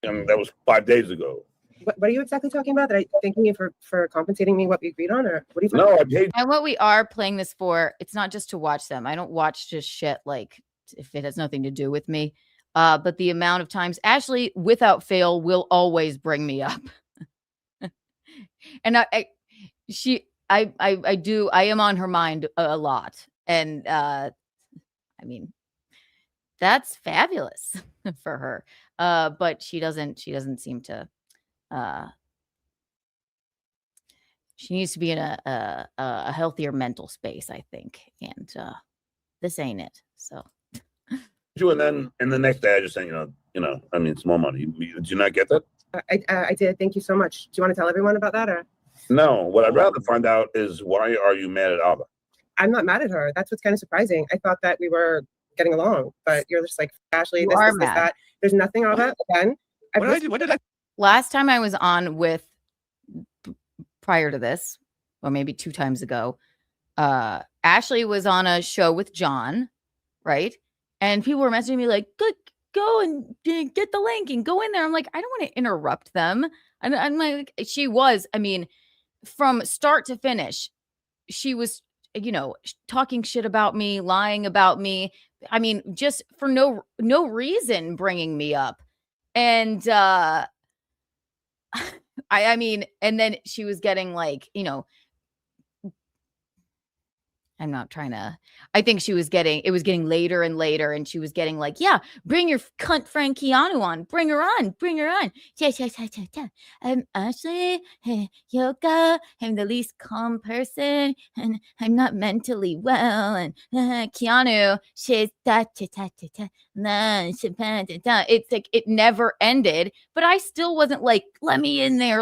And that was 5 days ago. What are you exactly talking about? That I thanking you for compensating me what we agreed on, or what are you talking No, about? I paid. And what we are playing this for, it's not just to watch them. I don't watch just shit like if it has nothing to do with me. But the amount of times Ashley, without fail, will always bring me up. And I am on her mind a lot. And I mean, that's fabulous for her. But she doesn't seem to she needs to be in a healthier mental space, I think. And this ain't it. So And then the next day I just sent I mean, small money. Did you not get that? I did. Thank you so much. Do you want to tell everyone about that, or? No. What I'd rather find out is, why are you mad at Ava? I'm not mad at her. That's what's kind of surprising. I thought that we were getting along, but you're just like, Ashley, this, that. There's nothing, Ava. Again, What did I? Last time I was on with, prior to this, or maybe 2 times ago, Ashley was on a show with John, right? And people were messaging me like, go and get the link and go in there. I'm like, I don't want to interrupt them. And I'm like, she was, I mean, from start to finish, she was, talking shit about me, lying about me. I mean, just for no reason bringing me up. And I mean, and then she was getting like, I'm not trying to, I think it was getting later and later, and she was getting like, yeah, bring your cunt friend Keanu on, bring her on. I'm Ashley, yoga, I'm the least calm person, and I'm not mentally well, and Keanu, she's it's like, it never ended, but I still wasn't like, let me in there.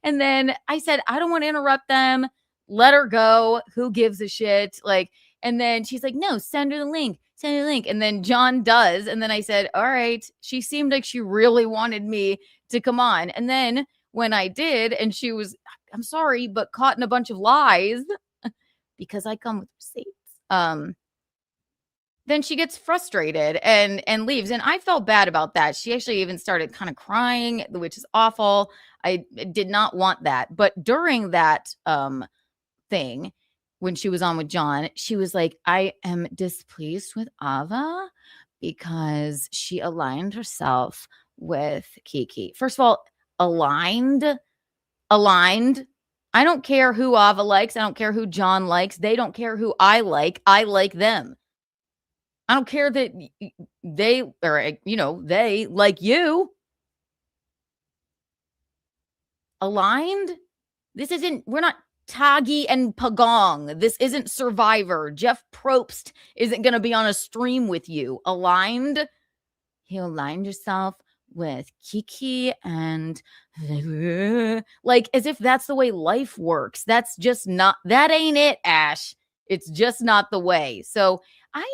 And then I said, I don't want to interrupt them. Let her go. Who gives a shit? Like, and then she's like, no, send her the link. And then John does. And then I said, all right. She seemed like she really wanted me to come on. And then when I did, and she was, I'm sorry, but caught in a bunch of lies because I come with receipts. Then she gets frustrated and leaves. And I felt bad about that. She actually even started kind of crying, which is awful. I did not want that. But during that, thing, when she was on with John, she was like, I am displeased with Ava because she aligned herself with Kiki. First of all, aligned. I'm I don't care who Ava likes. I don't care who John likes. They don't care who I like. I like them. I don't care that they, or, you know, they like you. Aligned? This isn't, we're not Taggy and Pagong. This isn't Survivor. Jeff Probst isn't going to be on a stream with you. Aligned? You aligned yourself with Kiki and like as if that's the way life works. That's just not, that ain't it, Ash. It's just not the way. So I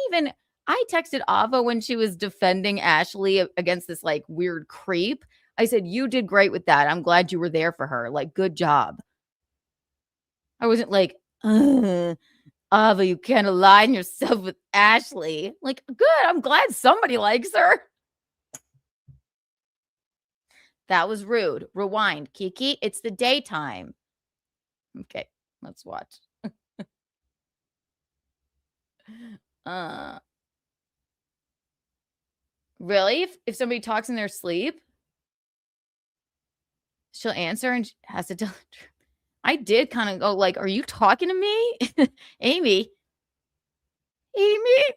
texted Ava when she was defending Ashley against this like weird creep. I said, you did great with that. I'm glad you were there for her. Like, good job. I wasn't like, Ava, you can't align yourself with Ashley. Like, good. I'm glad somebody likes her. That was rude. Rewind. Kiki, it's the daytime. Okay, let's watch. Really? If somebody talks in their sleep, she'll answer and she has to tell the truth. I did kind of go like, are you talking to me? Amy? It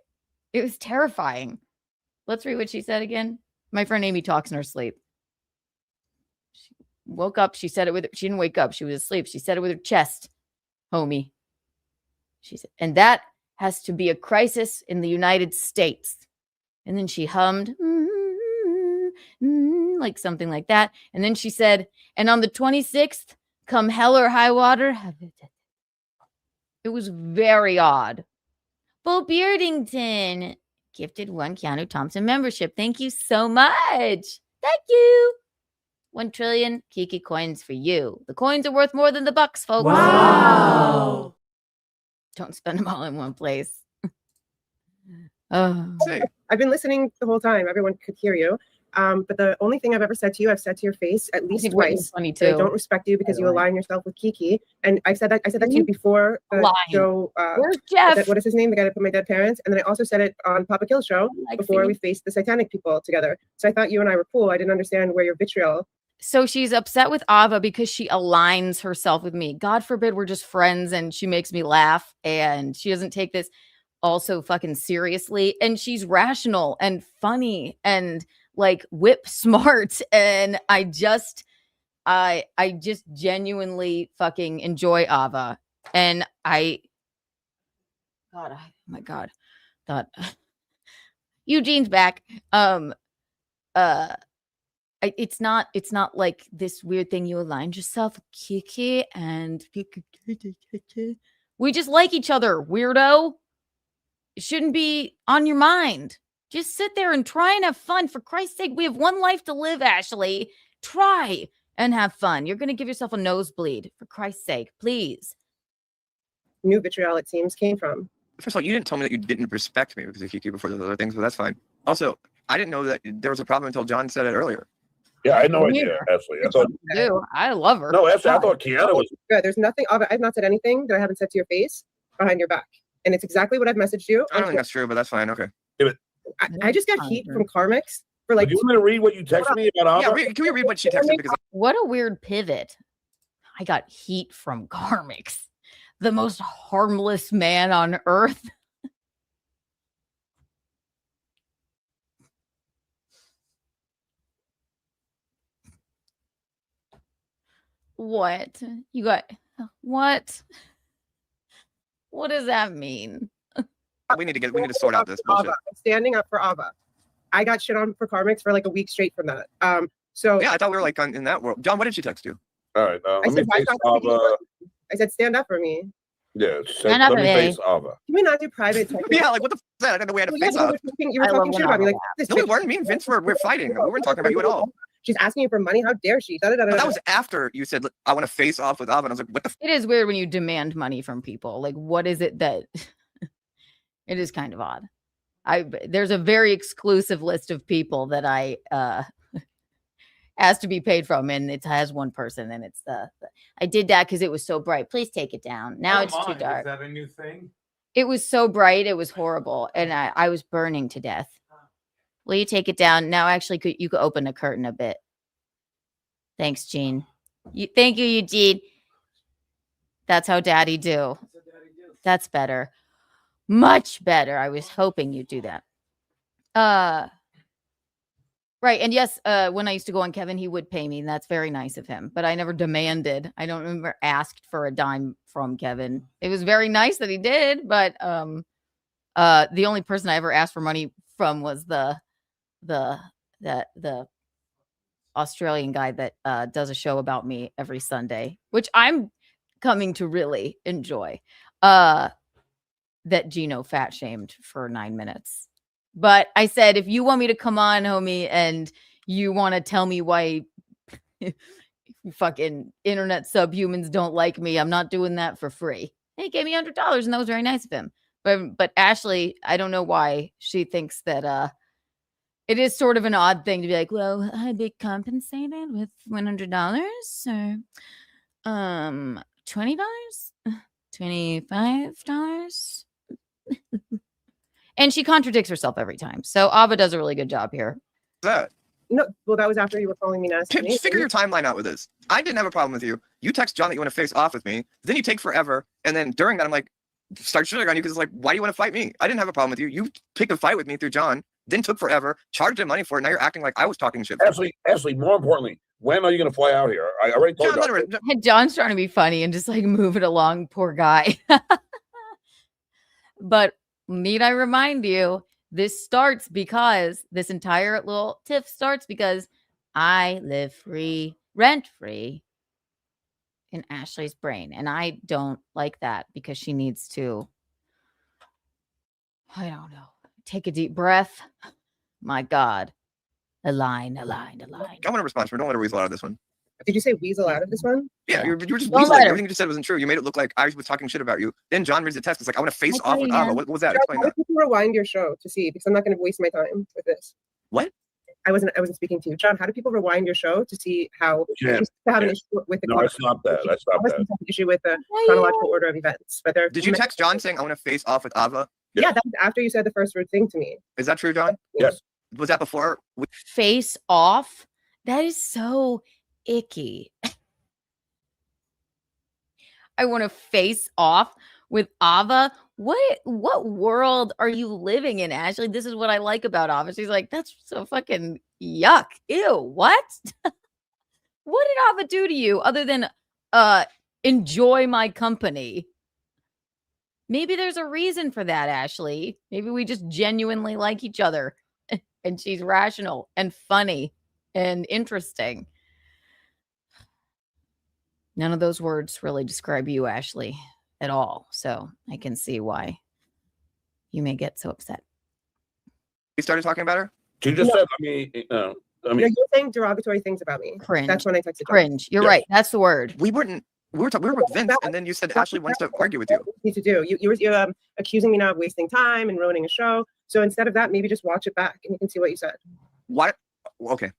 was terrifying. Let's read what she said again. My friend Amy talks in her sleep. She woke up. She said it with, she didn't wake up. She was asleep. She said it with her chest, homie. She said, and that has to be a crisis in the United States. And then she hummed, like something like that. And then she said, and on the 26th, come hell or high water. It was very odd. Bo Beardington gifted 1 Keanu Thompson membership. Thank you so much. Thank you. 1 trillion Kiki coins for you. The coins are worth more than the bucks, folks. Wow. Don't spend them all in one place. Oh. I've been listening the whole time. Everyone could hear you. But the only thing I've ever said to you, I've said to your face at least twice. Funny that too. I don't respect you because you align yourself with Kiki. And I said that to you before the show. Where's Jeff? What is his name? The guy that put my dead parents. And then I also said it on Papa Kill show before we faced the Satanic people together. So I thought you and I were cool. I didn't understand where your vitriol. So she's upset with Ava because she aligns herself with me. God forbid we're just friends and she makes me laugh and she doesn't take this also fucking seriously. And she's rational and funny and like whip smart. And I just genuinely fucking enjoy Ava. And oh my God, thought Eugene's back. It's not like this weird thing you aligned yourself with Kiki and we just like each other, weirdo. It shouldn't be on your mind. Just sit there and try and have fun. For Christ's sake, we have one life to live, Ashley. Try and have fun. You're going to give yourself a nosebleed. For Christ's sake, please. New vitriol, it seems, came from. First of all, you didn't tell me that you didn't respect me because of Kiki before those other things, but that's fine. Also, I didn't know that there was a problem until John said it earlier. Yeah, I had no idea, Ashley. I love her. No, Ashley, I thought Keanu was good. There's nothing. I've not said anything that I haven't said to your face behind your back. And it's exactly what I've messaged you. I don't think that's true, but that's fine. Okay. I just got heat from Karmix for like. Do you want me to read what you texted me about Ava? Yeah, can we read what she texted? Because what a weird pivot. I got heat from Karmix, the most harmless man on earth. What? You got what? What does that mean? we need to sort out this bullshit. I'm standing up for Ava. I got shit on for Karmix for like a week straight from that. So yeah, I thought we were like in that world. John, what did she text you? All right, let me face Ava. I said stand up for me. Yeah, let me face Ava. Can we not do private? Yeah, like what the f is that? I didn't know we had a face off. You were talking shit about me. Like, no, we weren't. Me and Vince we're fighting. We weren't talking about you at all. She's asking you for money. How dare she? But that was after you said, I want to face off with Ava. And I was like, what the f? It is weird when you demand money from people. Like, what is it that... It is kind of odd. There's a very exclusive list of people that I asked to be paid from, and it has one person, and it's I did that because it was so bright. Please take it down. Now it's too dark. Is that a new thing? It was so bright, it was horrible, and I was burning to death. Will you take it down? Now, actually, you could open the curtain a bit. Thanks, Gene. Thank you, Eugene. That's how daddy do. That's better. Much better. I was hoping you'd do that. Right. And yes, when I used to go on Kevin, he would pay me. And that's very nice of him. But I never demanded. I don't remember asked for a dime from Kevin. It was very nice that he did. But the only person I ever asked for money from was the Australian guy that does a show about me every Sunday, which I'm coming to really enjoy. That Gino fat shamed for 9 minutes. But I said, if you want me to come on, homie, and you want to tell me why fucking internet subhumans don't like me, I'm not doing that for free. And he gave me $100, and that was very nice of him. But Ashley, I don't know why she thinks that it is sort of an odd thing to be like, well, I'd be compensated with $100 or $20, $25. And she contradicts herself every time. So Ava does a really good job here. That No, well, that was after you were calling me nasty. figure your timeline out with this. I didn't have a problem with you. You text John that you want to face off with me. Then you take forever. And then during that, I'm like, start shooting on you because it's like, why do you want to fight me? I didn't have a problem with you. You picked a fight with me through John. Then took forever. Charged him money for it. Now you're acting like I was talking shit. Ashley, more importantly, when are you going to fly out here? I already told you. John's trying to be funny and just like move it along, poor guy. But need I remind you, this starts because this entire little tiff starts because I live free, rent free in Ashley's brain. And I don't like that because she needs to, I don't know, take a deep breath. My God. Align. I want to respond. Don't let her weasel out of this one. Did you say weasel out of this one? Yeah, you were just weaseling. Everything you just said wasn't true. You made it look like I was talking shit about you. Then John reads the text. It's like, I want to face off with Ava. What was that? Explain How that. do people rewind your show to see? Because I'm not going to waste my time with this. What? I wasn't speaking to you, John. How do people rewind your show to see how you have an issue with the? No, I stopped that. I stopped that. An issue with the chronological order of events. But Did you text John saying I want to face off with Ava? Yeah, that was after you said the first rude thing to me. Is that true, John? Yes. Was that before? Face off? That is so icky. I want to face off with Ava. What world are you living in, Ashley? This is what I like about Ava. She's like, that's so fucking yuck. Ew, what? What did Ava do to you other than enjoy my company? Maybe there's a reason for that, Ashley. Maybe we just genuinely like each other and she's rational and funny and interesting. None of those words really describe you, Ashley, at all. So I can see why you may get so upset. You started talking about her? She just said, you're saying derogatory things about me. Cringe. That's when I texted. Cringe. You're right. That's the word. We were with Vince, and then you said Ashley wants to argue with you. Need to do. You're accusing me now of wasting time and ruining a show. So instead of that, maybe just watch it back and you can see what you said. What? Okay.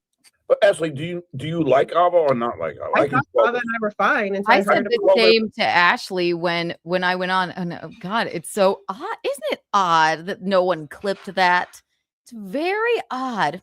But Ashley, do you like Ava or not like Ava? I thought Ava and I were fine. And I said the same to Ashley when I went on. And oh God, it's so odd. Isn't it odd that no one clipped that? It's very odd.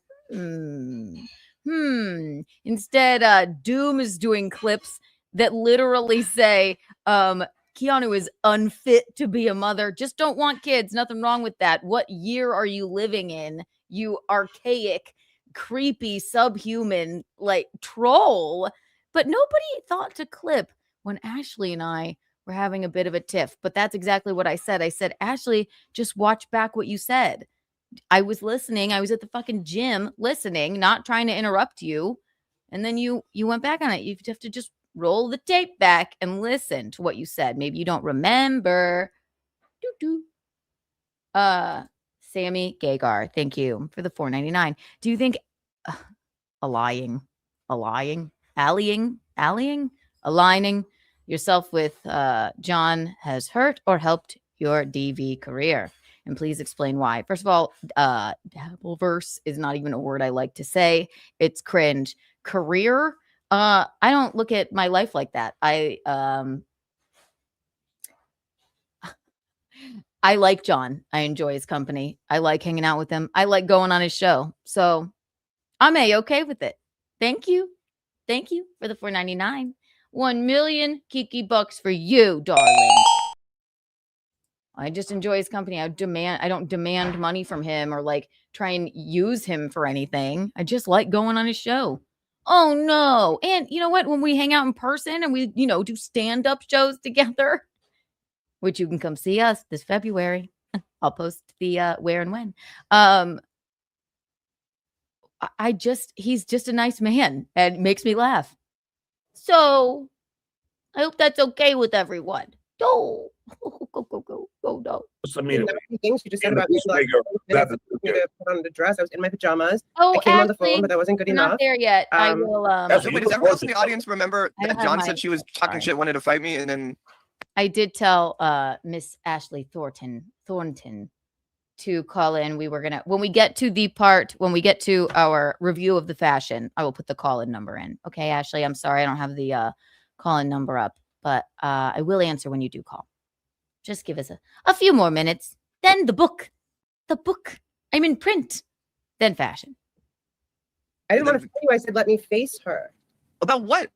Instead, Doom is doing clips that literally say, Keanu is unfit to be a mother. Just don't want kids. Nothing wrong with that. What year are you living in? You archaic, creepy, subhuman, like troll. But nobody thought to clip when Ashley and I were having a bit of a tiff. But that's exactly what I said. I said, Ashley, just watch back what you said. I was listening. I was at the fucking gym listening, not trying to interrupt you. And then you went back on it. You have to just roll the tape back and listen to what you said. Maybe you don't remember. Sammy Gagar, thank you for the $4.99. Do you think aligning yourself with John has hurt or helped your DV career? And please explain why. First of all, Dabbleverse is not even a word I like to say. It's cringe. Career? I don't look at my life like that. I like John. I enjoy his company. I like hanging out with him. I like going on his show. So I'm okay with it. Thank you. Thank you for the $4.99. 1 million Kiki bucks for you, darling. I just enjoy his company. I don't demand money from him or like try and use him for anything. I just like going on his show. Oh no. And you know what? When we hang out in person and we, do stand-up shows together, which you can come see us this February. I'll post the where and when. He's just a nice man and makes me laugh. So I hope that's okay with everyone. Go. Go, no. Things you just said about me. To put on the dress. I was in my pajamas. Oh, I came on the phone, but that wasn't good enough. Not there yet. I will. Wait, does everyone else in the audience remember that John said she was talking shit, wanted to fight me, and then I did tell Miss Ashley Thornton to call in. We were gonna when we get to our review of the fashion, I will put the call-in number in. Okay, Ashley, I'm sorry I don't have the call-in number up, but I will answer when you do call. Just give us a few more minutes. Then the book. I'm in print. Then fashion. I didn't want to tell you. I said, let me face her. About what?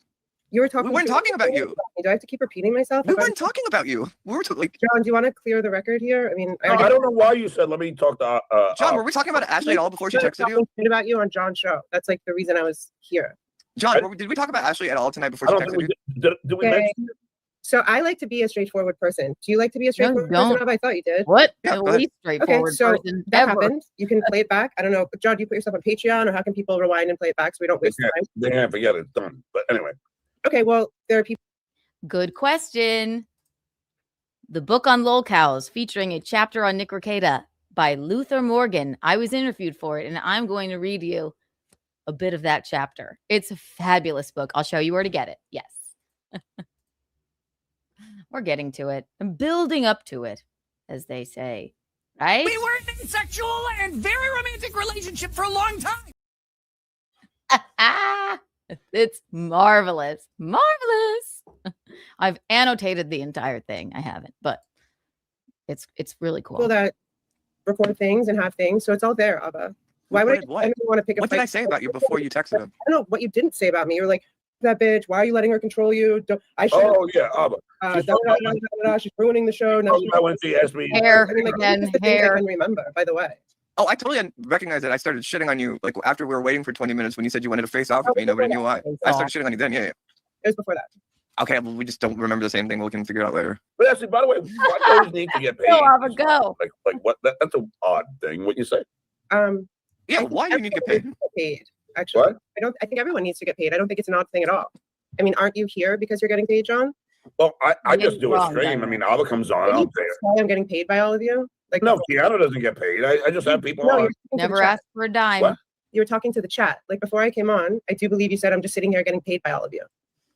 You were talking. We weren't talking about you. Do I have to keep repeating myself? We weren't talking about you. We were like. John, do you want to clear the record here? I mean, I don't know why you said, let me talk to. John, were we talking about Ashley at all before she texted you? About you on John's show. That's like the reason I was here. John, did we talk about Ashley at all tonight before she texted you? Did we mention it? So I like to be a straightforward person. Do you like to be a straightforward person? I thought you did. What? Yeah, the least straightforward person that ever. happened. You can play it back. I don't know. John, do you put yourself on Patreon, or how can people rewind and play it back so we don't waste time? They can't forget it's done. But anyway. Okay, well, there are people. Good question. The book on lol cows featuring a chapter on Nick Rekieta by Luther Morgan. I was interviewed for it, and I'm going to read you a bit of that chapter. It's a fabulous book. I'll show you where to get it. Yes. We're getting to it. I'm building up to it, as they say. Right? We were in a sexual and very romantic relationship for a long time. It's marvelous. Marvelous. I've annotated the entire thing. I haven't, but it's really cool. People that record things and have things, so it's all there, Abba. Why would I want to pick a What fight? did I say about you before you texted him? I don't know what you didn't say about me. You were like, that bitch, why are you letting her control you? I should. Oh yeah, Abba. She's ruining the show. Now when she asked me. Hair I mean, like, again. this is the things Hair. I can remember, by the way. Oh, I totally recognized that. I started shitting on you like after we were waiting for 20 minutes when you said you wanted to face off with me. Nobody knew why. I started shitting on you then. Yeah. It was before that. Okay, well, we just don't remember the same thing. We can figure it out later. But actually, by the way, why do you always need to get paid? Go, Abba, go. Like what? That's an odd thing. What you say? Yeah, why do you need to get paid? Paid. Actually, What? I think everyone needs to get paid. I don't think it's an odd thing at all. I mean, aren't you here because you're getting paid, John? Well, I You're just do a wrong, stream. Daniel. I mean, Abba comes on. I'll pay it. Why I'm getting paid by all of you? Like, No, Keanu doesn't get paid. I just have people No, on. you're talking to the Never chat. asked for a dime. What? You were talking to the chat. Like before I came on, I do believe you said I'm just sitting here getting paid by all of you,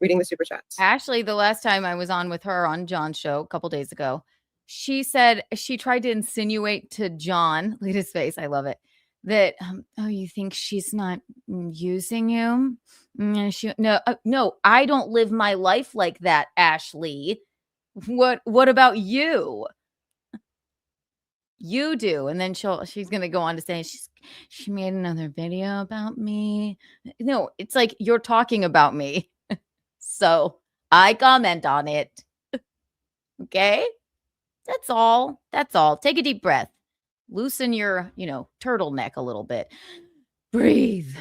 reading the super chats. Actually, the last time I was on with her on John's show a couple days ago, she said she tried to insinuate to John, look at his face, I love it, that oh, you think she's not using you? No, I don't live my life like that, Ashley. What about you? You do. And then she's gonna go on to say she made another video about me. No, it's like you're talking about me. So I comment on it. Okay? That's all. Take a deep breath. Loosen your, turtleneck a little bit. Breathe.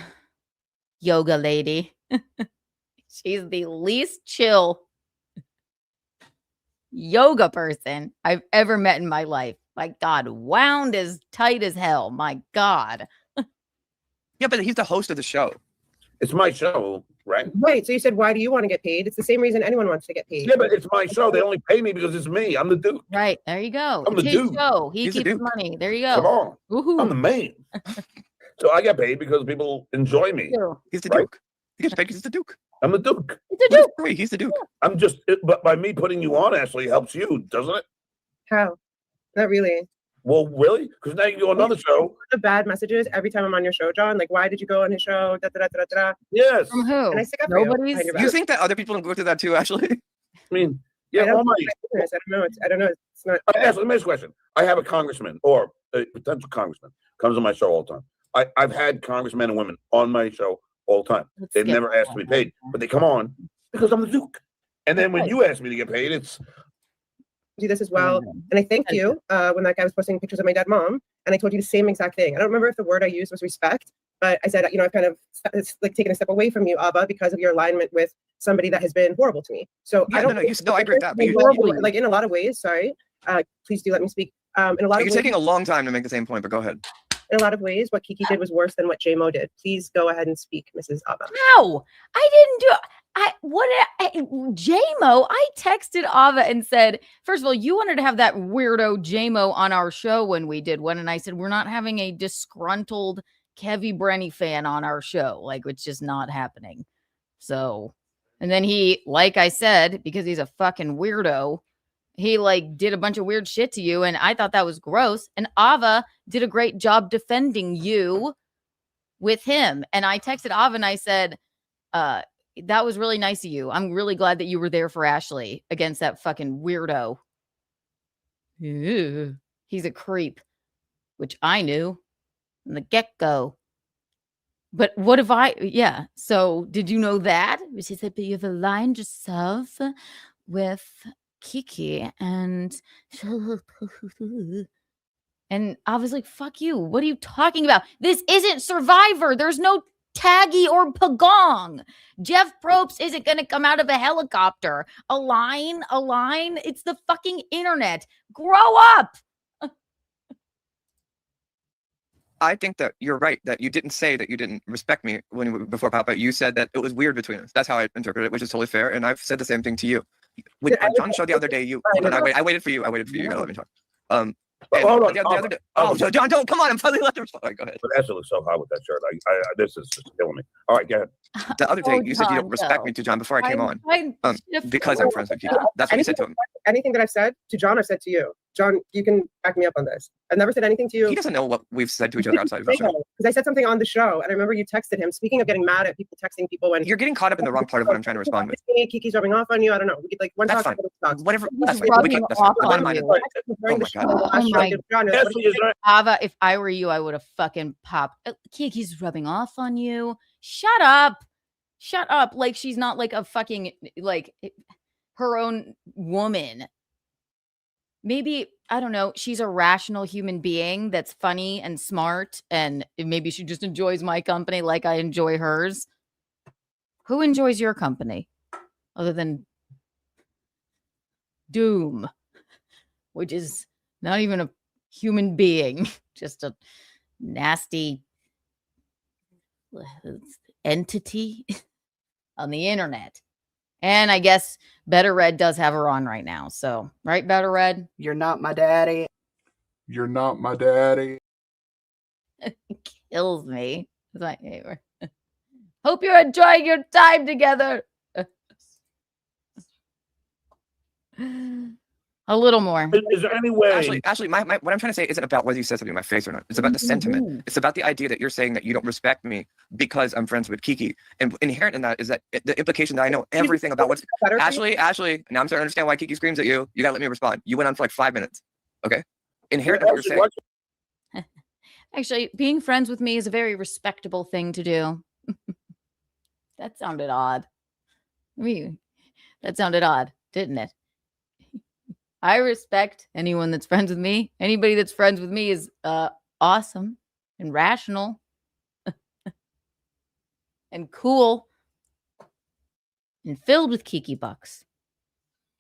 Yoga lady. She's the least chill yoga person I've ever met in my life. My God, wound as tight as hell. My God. Yeah, but he's the host of the show. It's my show, right? Right. So you said, why do you want to get paid? It's the same reason anyone wants to get paid. Yeah, but it's my show. They only pay me because it's me. I'm the dude. Right. There you go. I'm the It's his dude. show. He He's the keeps dude. money. There you go. Come on. Woohoo. I'm the man. So I get paid because people enjoy me. He's the Right. Duke. He gets paid because he's the Duke. I'm the duke. It's a dude. Wait, he's the Duke. I'm just, but by me putting you on, Ashley, helps you, doesn't it? How? Not really. Well, really? Because now you go on another show. The bad messages every time I'm on your show, John. Like, why did you go on his show? Da, da, da, da, da, da. Yes. From who? And I stick up for you Nobody's. behind your You back. think that other people don't go through that too, Ashley? I mean, I yeah, don't all my. know. I don't know. It's not. Ashley, let me ask you a question. I have a congressman or a potential congressman comes on my show all the time. I've had congressmen and women on my show all the time. Let's They've skip never asked to be paid, but they come on because I'm the Duke. And then when you ask me to get paid, it's do this as well. And I thanked you when that guy was posting pictures of my dead mom, and I told you the same exact thing. I don't remember if the word I used was respect, but I said, I've kind of like taken a step away from you, Abba, because of your alignment with somebody that has been horrible to me. So yeah, I don't. No, I agree with that. But horrible, like in a lot of ways. Sorry, please do let me speak. In a lot of you're ways, taking a long time to make the same point, but go ahead. In a lot of ways, what Kiki did was worse than what J-Mo did. Please go ahead and speak, Mrs. Abba. No, I didn't do. J-Mo, I texted Ava and said, first of all, you wanted to have that weirdo J-Mo on our show when we did one. And I said, we're not having a disgruntled Kevy Brenny fan on our show. Like, it's just not happening. So, and then he, like I said, because he's a fucking weirdo, he like did a bunch of weird shit to you. And I thought that was gross. And Ava did a great job defending you with him. And I texted Ava and I said, that was really nice of you. I'm really glad that you were there for Ashley against that fucking weirdo. Ew. He's a creep, which I knew from the get-go. But what if yeah. So did you know that? She said, but you've aligned yourself with Kiki and I was like, fuck you. What are you talking about? This isn't Survivor. There's no Taggy or Pagong. Jeff Probst isn't going to come out of a helicopter. A line. It's the fucking internet. Grow up. I think that you're right, that you didn't say that you didn't respect me before Papa. You said that it was weird between us. That's how I interpret it, which is totally fair. And I've said the same thing to you. With John's show the other day, I waited for you. You gotta let me talk. hold on. The other day, so John, don't come on. I'm finally let them respond. All right, go ahead. But Ashley looks so hot with that shirt. This is just killing me. All right, go ahead. The other day, you said you don't respect me to John before I came on. Because I'm friends with Kiki. That's what you said to him. Anything that I've said to John, I've said to you. John, you can back me up on this. I've never said anything to you. He doesn't know what we've said to each other outside of the show. Because I said something on the show, and I remember you texted him. Speaking of getting mad at people texting people when you're getting caught up in the wrong part of what I'm trying to respond with. Kiki's rubbing off on you. I don't know. We could like one that's talk. Fine. Whatever. That's fine. That's fine. Oh my God. Ava, if I were you, I would have fucking popped. Kiki's rubbing off on you. Shut up. Like she's not like a fucking like her own woman. Maybe, I don't know, she's a rational human being that's funny and smart, and maybe she just enjoys my company like I enjoy hers. Who enjoys your company other than Doom, which is not even a human being, just a nasty entity on the internet. And I guess Better Red does have her on right now. So, right, Better Red? You're not my daddy. You're not my daddy. Kills me. It's like, hey, hope you're enjoying your time together. A little more. Is there any way? Ashley, what I'm trying to say isn't about whether you said something in my face or not. It's about the sentiment. It's about the idea that you're saying that you don't respect me because I'm friends with Kiki. And inherent in that is that the implication that I know everything about what's Ashley, now I'm starting to understand why Kiki screams at you. You gotta let me respond. You went on for like 5 minutes. Okay? Inherent in what you're saying. Actually, being friends with me is a very respectable thing to do. That sounded odd. That sounded odd, didn't it? I respect anyone that's friends with me. Anybody that's friends with me is awesome and rational and cool and filled with Kiki bucks.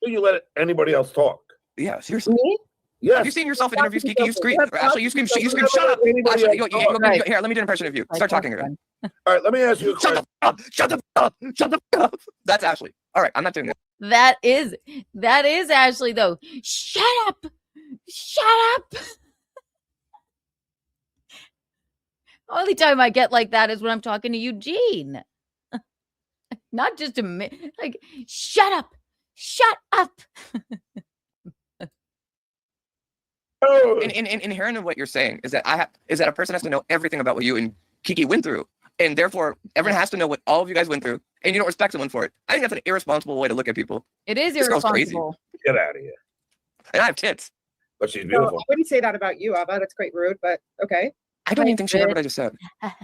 Do you let anybody else talk? Yeah, seriously. Me? Yes. Have you seen yourself in interviews, Kiki? You scream. Ashley, you scream. Shut up. Ashley, here, let me do an impression of you. Start talking again. All right, let me ask you a question. Shut the up. That's Ashley. All right, I'm not doing that. That is Ashley, though. Shut up. Only time I get like that is when I'm talking to Eugene. Not just a like, shut up. Inherent in what you're saying is that a person has to know everything about what you and Kiki went through. And therefore, everyone has to know what all of you guys went through, and you don't respect someone for it. I think that's an irresponsible way to look at people. It is This girl's irresponsible. crazy. Get out of here. And I have tits. But she's beautiful. I wouldn't say that about you, Abba. That's quite rude, but okay. I don't even think she heard what I just said.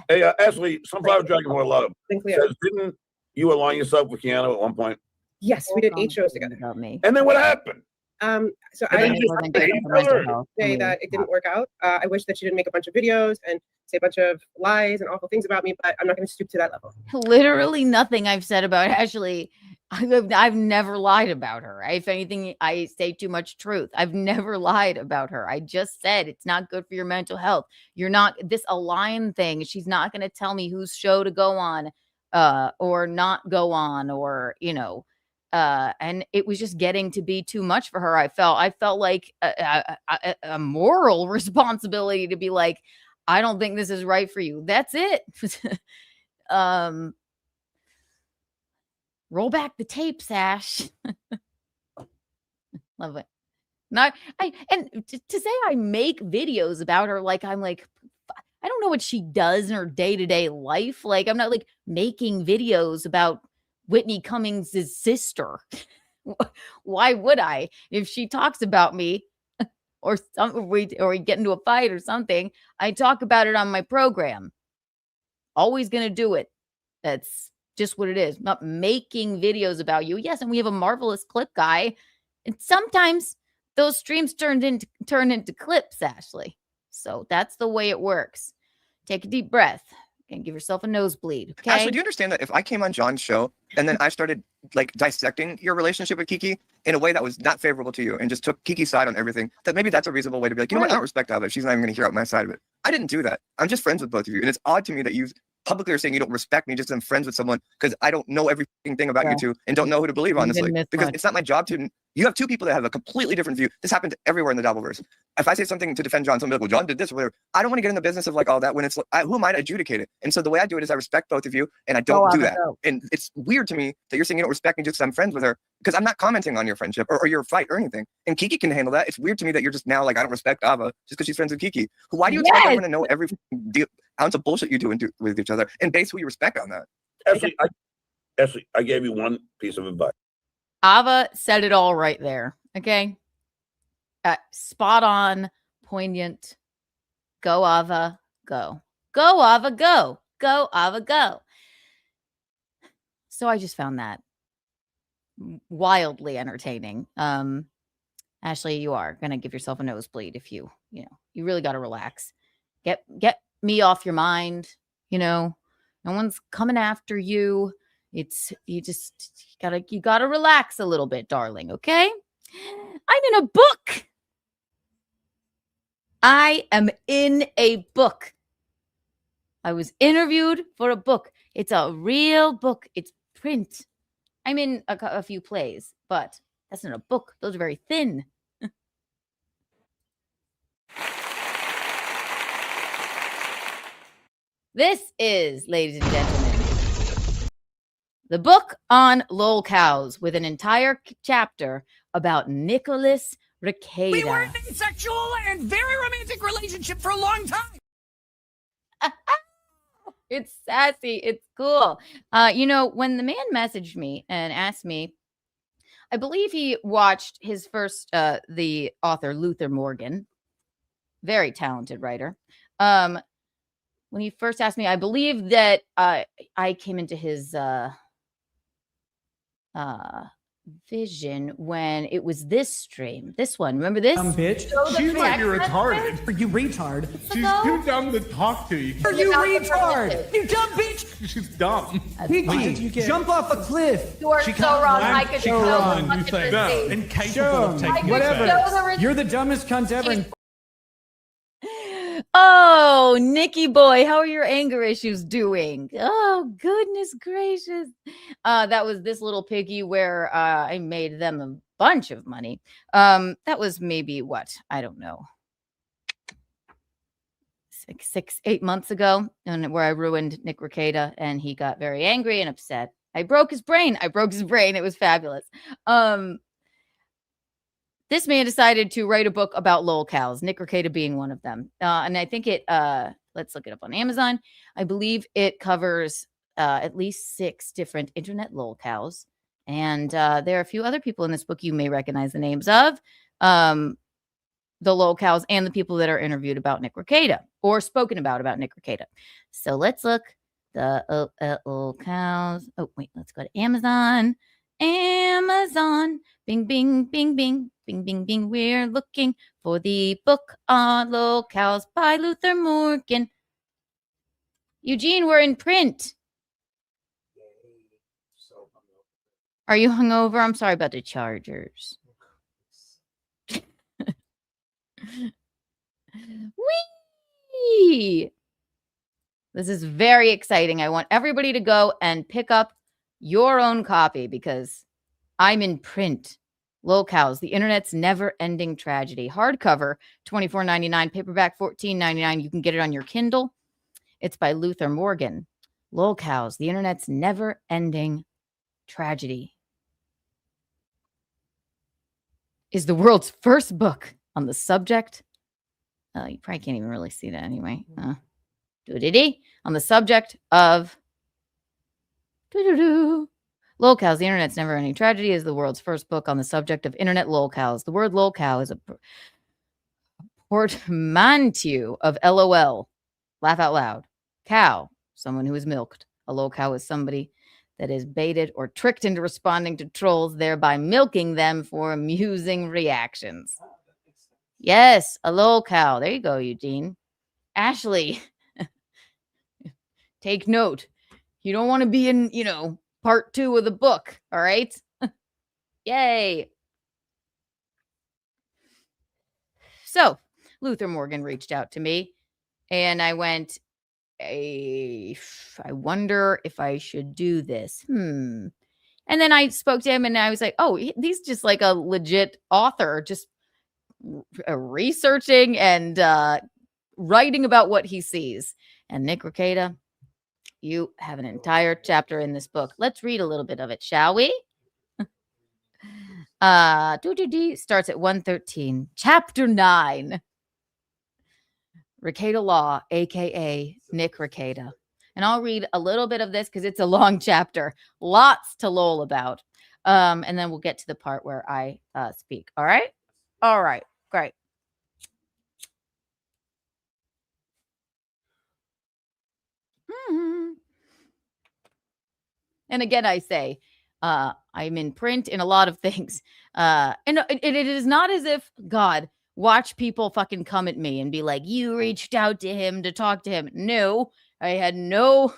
Hey, Ashley, Sunflower Dragon More Love says, didn't you align yourself with Keanu at one point? Yes, we did 8 shows together. About me. And then what happened? So And I then you just just say that it didn't work out. I wish that she didn't make a bunch of videos and say a bunch of lies and awful things about me, but I'm not going to stoop to that level. Literally nothing I've said about Ashley. I've never lied about her. If anything, I say too much truth. I've never lied about her. I just said it's not good for your mental health. You're not this Align thing. She's not going to tell me whose show to go on or not go on, or and it was just getting to be too much for her. I felt like a moral responsibility to be like, I don't think this is right for you. That's it. Roll back the tape, Sash. Love it. To say I make videos about her, like I'm like, I don't know what she does in her day-to-day life. Like I'm not like making videos about Whitney Cummings' sister. Why would I? If she talks about me or we get into a fight or something, I talk about it on my program. Always going to do it. That's just what it is. I'm not making videos about you. Yes, and we have a marvelous clip guy. And sometimes those streams turn into clips, Ashley. So that's the way it works. Take a deep breath and give yourself a nosebleed. Okay. Ashley, do you understand that if I came on John's show and then I started like dissecting your relationship with Kiki in a way that was not favorable to you and just took Kiki's side on everything, that maybe that's a reasonable way to be like, you know what, I don't respect Ava. She's not even going to hear out my side of it. I didn't do that. I'm just friends with both of you. And it's odd to me that you publicly are saying you don't respect me just as I'm friends with someone because I don't know everything about you two and don't know who to believe, honestly. Because it's not my job to. You have two people that have a completely different view. This happened everywhere in the Dabbleverse. If I say something to defend John, somebody will be like, well, John did this or whatever. I don't want to get in the business of like all that when it's like, who am I to adjudicate it? And so the way I do it is I respect both of you and I don't do that. And it's weird to me that you're saying you don't respect me just because I'm friends with her, because I'm not commenting on your friendship or your fight or anything. And Kiki can handle that. It's weird to me that you're just now like, I don't respect Ava just because she's friends with Kiki. Why do you expect everyone to know every ounce of bullshit you do with each other and base who you respect on that? Ashley, I gave you one piece of advice. Ava said it all right there. Okay. Spot on, poignant. Go, Ava, go. Go, Ava, go. Go, Ava, go. So I just found that wildly entertaining. Ashley, you are going to give yourself a nosebleed if you really got to relax. Get me off your mind. No one's coming after you. You gotta relax a little bit, darling. Okay. I'm in a book. I am in a book. I was interviewed for a book. It's a real book. It's print. I'm in a few plays, but that's not a book. Those are very thin. This is, ladies and gentlemen, the book on lol cows with an entire chapter about Nicholas Rekieta. We were in a sexual and very romantic relationship for a long time. It's sassy. It's cool. When the man messaged me and asked me, I believe he watched his first, the author Luther Morgan, very talented writer. When he first asked me, I believe that I came into his vision when it was this stream. This one. Remember this? Bitch. She might be retarded. You retard. She's too dumb to talk to you. You retard. You dumb bitch. She's dumb. Kiki, jump off a cliff. You are so wrong. I could show you think. No, incapable of taking whatever. You're the dumbest cunt ever. Oh, Nikki boy, how are your anger issues doing? Oh, goodness gracious. That was this little piggy where I made them a bunch of money. That was maybe what? I don't know. 8 months ago, and where I ruined Nick Rekieta and he got very angry and upset. I broke his brain. It was fabulous. This man decided to write a book about lol cows, Nick Rekieta being one of them. And I think let's look it up on Amazon. I believe it covers at least 6 different internet lol cows. And there are a few other people in this book you may recognize the names of, the lol cows and the people that are interviewed about Nick Rekieta or spoken about Nick Rekieta. So let's look. The lol cows. Oh, wait, let's go to Amazon. Amazon. Bing, bing, bing, bing, bing, bing, bing. We're looking for the book on locales by Luther Morgan. Eugene, we're in print. Are you hungover? I'm sorry about the Chargers. Whee! This is very exciting. I want everybody to go and pick up your own copy because I'm in print. Locales, the internet's never-ending tragedy. Hardcover, $24.99. Paperback, $14.99. You can get it on your Kindle. It's by Luther Morgan. Locales, the internet's never-ending tragedy, is the world's first book on the subject. You probably can't even really see that anyway. On the subject of locales, the internet's never-ending tragedy, is the world's first book on the subject of internet locales. The word locale is a portmanteau of LOL, laugh out loud. Cow, someone who is milked. A locale is somebody that is baited or tricked into responding to trolls, thereby milking them for amusing reactions. Yes, a locale. There you go, Eugene. Ashley, take note. You don't want to be in, part 2 of the book, all right? Yay. So, Luther Morgan reached out to me, and I went, I wonder if I should do this. And then I spoke to him, and I was like, oh, he's just like a legit author, just researching and writing about what he sees. And Nick Rekieta, you have an entire chapter in this book. Let's read a little bit of it, shall we? Starts at 113. Chapter 9. Rekieta Law, a.k.a. Nick Rekieta. And I'll read a little bit of this because it's a long chapter. Lots to lol about. And then we'll get to the part where I speak. All right? All right. Great. And again, I say, I'm in print in a lot of things. And it is not as if, God, watch people fucking come at me and be like, you reached out to him to talk to him. No, I had no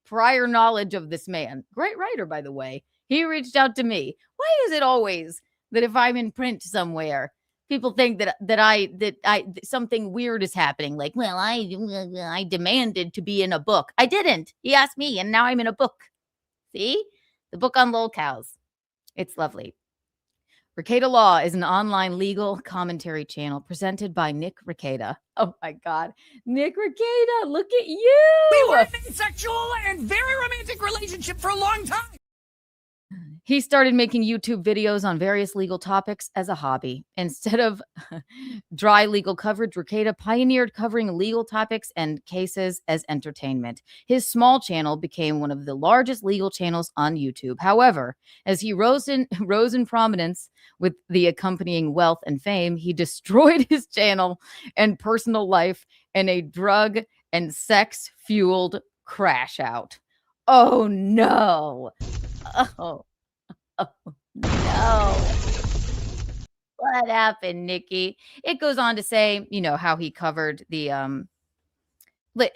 prior knowledge of this man. Great writer, by the way. He reached out to me. Why is it always that if I'm in print somewhere, people think that something weird is happening? Like, well, I demanded to be in a book. I didn't. He asked me, and now I'm in a book. See? The book on locales. It's lovely. Rekieta Law is an online legal commentary channel presented by Nick Rekieta. Oh my God. Nick Rekieta, look at you. We were in a sexual and very romantic relationship for a long time. He started making YouTube videos on various legal topics as a hobby. Instead of dry legal coverage, Rekieta pioneered covering legal topics and cases as entertainment. His small channel became one of the largest legal channels on YouTube. However, as he rose in prominence with the accompanying wealth and fame, he destroyed his channel and personal life in a drug and sex-fueled crash out. Oh, no. Oh no. What happened, Nikki? It goes on to say, how he covered the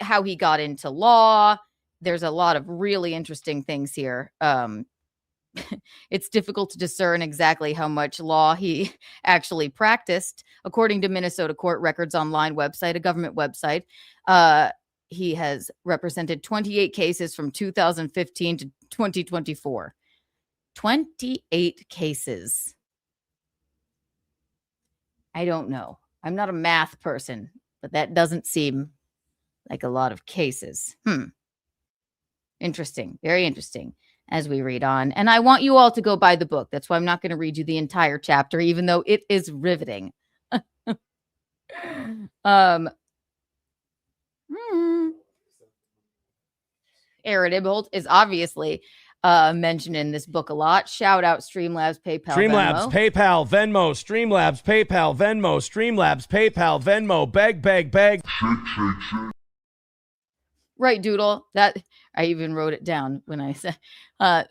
how he got into law. There's a lot of really interesting things here. It's difficult to discern exactly how much law he actually practiced. According to Minnesota Court Records Online website, a government website, he has represented 28 cases from 2015 to 2024. 28 cases. I don't know. I'm not a math person, but that doesn't seem like a lot of cases. Interesting. Very interesting as we read on. And I want you all to go buy the book. That's why I'm not going to read you the entire chapter, even though it is riveting. Aaron Ibholt is obviously mentioned in this book a lot. Shout out Streamlabs, PayPal, Streamlabs, Venmo. PayPal, Venmo, Streamlabs, PayPal, Venmo, Streamlabs, PayPal, Venmo, beg. Right, Doodle. That I even wrote it down when I said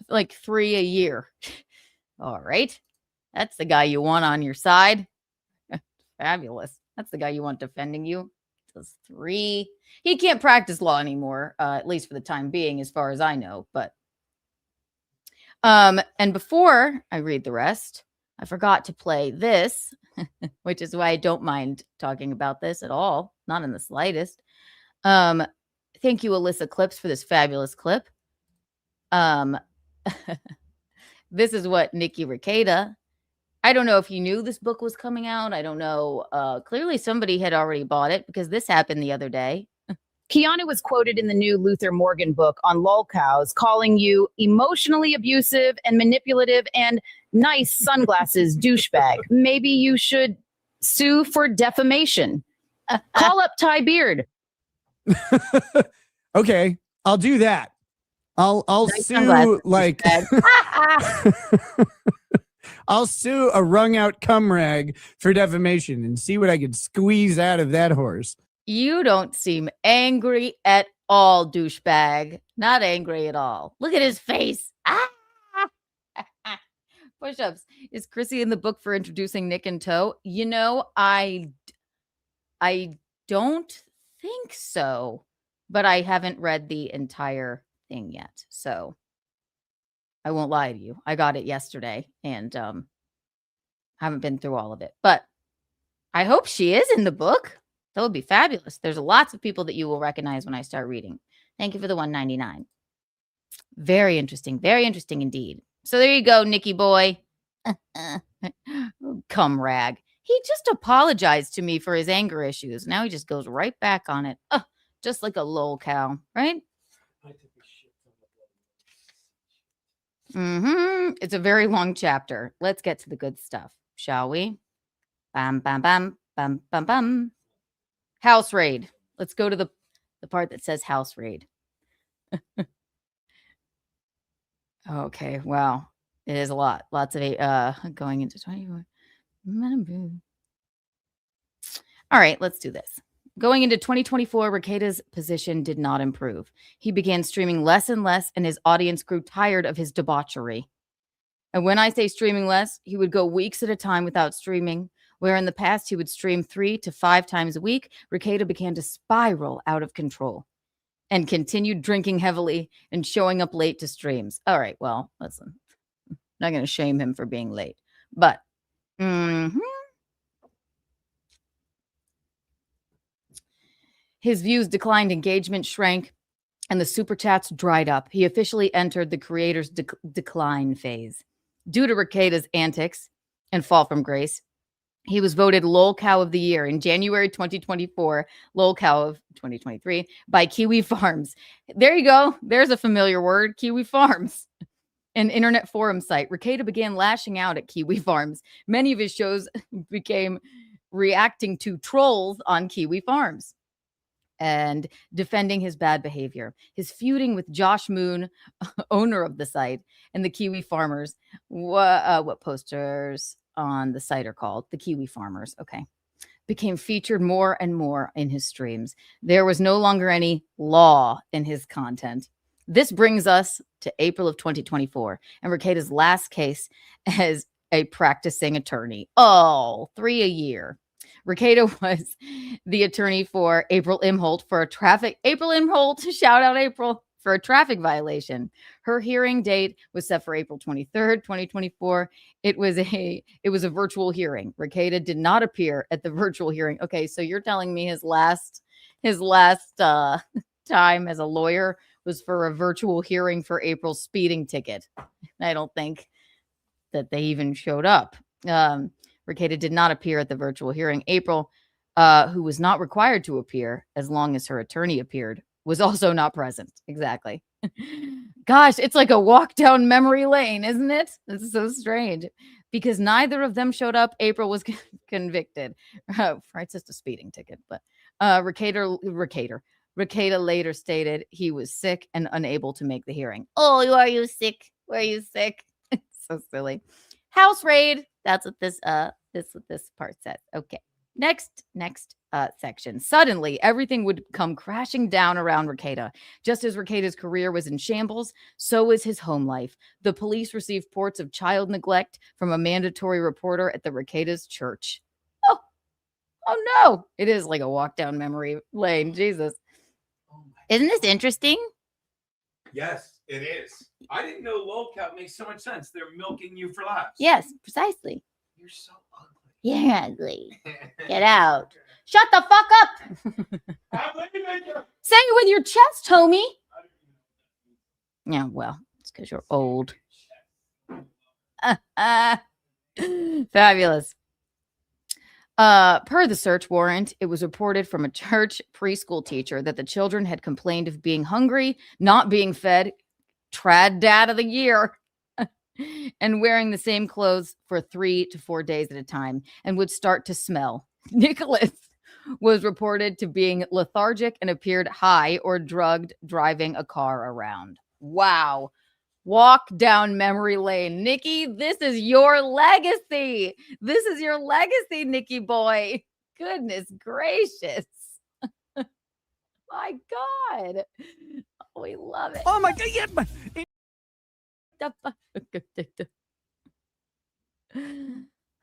like 3 a year. All right. That's the guy you want on your side. Fabulous. That's the guy you want defending you. Does 3. He can't practice law anymore, at least for the time being, as far as I know. But and before I read the rest, I forgot to play this, which is why I don't mind talking about this at all, not in the slightest. Thank you, Alyssa Clips, for this fabulous clip. This is what Nick Rekieta. I don't know if you knew this book was coming out. I don't know. Clearly, somebody had already bought it because this happened the other day. Keanu was quoted in the new Luther Morgan book on lolcows, calling you emotionally abusive and manipulative and nice sunglasses douchebag. Maybe you should sue for defamation. Call up Ty Beard. Okay, I'll do that. I'll Nice sue sunglasses, like I'll sue a wrung out cum rag for defamation and see what I can squeeze out of that horse. You don't seem angry at all, douchebag. Not angry at all. Look at his face. Push-ups. Is Chrissy in the book for introducing Nick in tow? You know, I don't think so, but I haven't read the entire thing yet. So I won't lie to you. I got it yesterday and haven't been through all of it. But I hope she is in the book. That would be fabulous. There's lots of people that you will recognize when I start reading. Thank you for the $1.99. Very interesting. Very interesting indeed. So there you go, Nicky boy. Cum rag. He just apologized to me for his anger issues. Now he just goes right back on it. Just like a lol cow, right? It's a very long chapter. Let's get to the good stuff, shall we? Bam, bam, bam, bam, bam, bam. House raid. Let's go to the part that says house raid. Okay, wow. It is a lot. Lots of going into 24. All right, let's do this. Going into 2024, Rekieta's position did not improve. He began streaming less and less, and his audience grew tired of his debauchery. And when I say streaming less, he would go weeks at a time without streaming, where in the past he would stream 3 to 5 times a week. Rekieta began to spiral out of control and continued drinking heavily and showing up late to streams. All right, well, listen, I'm not going to shame him for being late, but his views declined, engagement shrank, and the super chats dried up. He officially entered the creator's decline phase. Due to Rekieta's antics and fall from grace, he was voted Lol Cow of the Year in January 2024, Lol Cow of 2023 by Kiwi Farms. There you go. There's a familiar word, Kiwi Farms. An internet forum site. Rekieta began lashing out at Kiwi Farms. Many of his shows became reacting to trolls on Kiwi Farms and defending his bad behavior. His feuding with Josh Moon, owner of the site, and the Kiwi farmers. What posters on the site are called? The Kiwi farmers. Okay. Became featured more and more in his streams. There was no longer any law in his content. This brings us to April of 2024 and Rekieta's last case as a practicing attorney. 3 a year. Rekieta was the attorney for April Imholt for a traffic. April Imholt, shout out April, for a traffic violation. Her hearing date was set for April 23rd, 2024. It was a virtual hearing. Rekieta did not appear at the virtual hearing. Okay, so you're telling me his last time as a lawyer was for a virtual hearing for April's speeding ticket. I don't think that they even showed up. Rekieta did not appear at the virtual hearing. April, who was not required to appear as long as her attorney appeared, was also not present. Exactly. Gosh, it's like a walk down memory lane, isn't it? This is so strange. Because neither of them showed up, April was convicted. It's just a speeding ticket. But Rekieta later stated he was sick and unable to make the hearing. Oh, are you sick? Were you sick? So silly. House raid. That's what this part says. Okay. Next. section. Suddenly, everything would come crashing down around Rekieta. Just as Rekieta's career was in shambles, so was his home life. The police received reports of child neglect from a mandatory reporter at the Rekieta's church. Oh no! It is like a walk down memory lane. Jesus. Isn't this interesting? Yes, it is. I didn't know lolcow makes so much sense. They're milking you for laughs. Yes, precisely. You're so ugly. You're ugly. Get out. Shut the fuck up. Say it with your chest, homie. Yeah, well, it's because you're old. Fabulous. Per the search warrant, it was reported from a church preschool teacher that the children had complained of being hungry, not being fed, trad dad of the year, and wearing the same clothes for 3 to 4 days at a time, and would start to smell. Nicholas was reported to being lethargic and appeared high or drugged driving a car around. Wow. Walk down memory lane. Nikki, this is your legacy. This is your legacy, Nikki boy. Goodness gracious. My God. Oh, we love it. Oh, my God.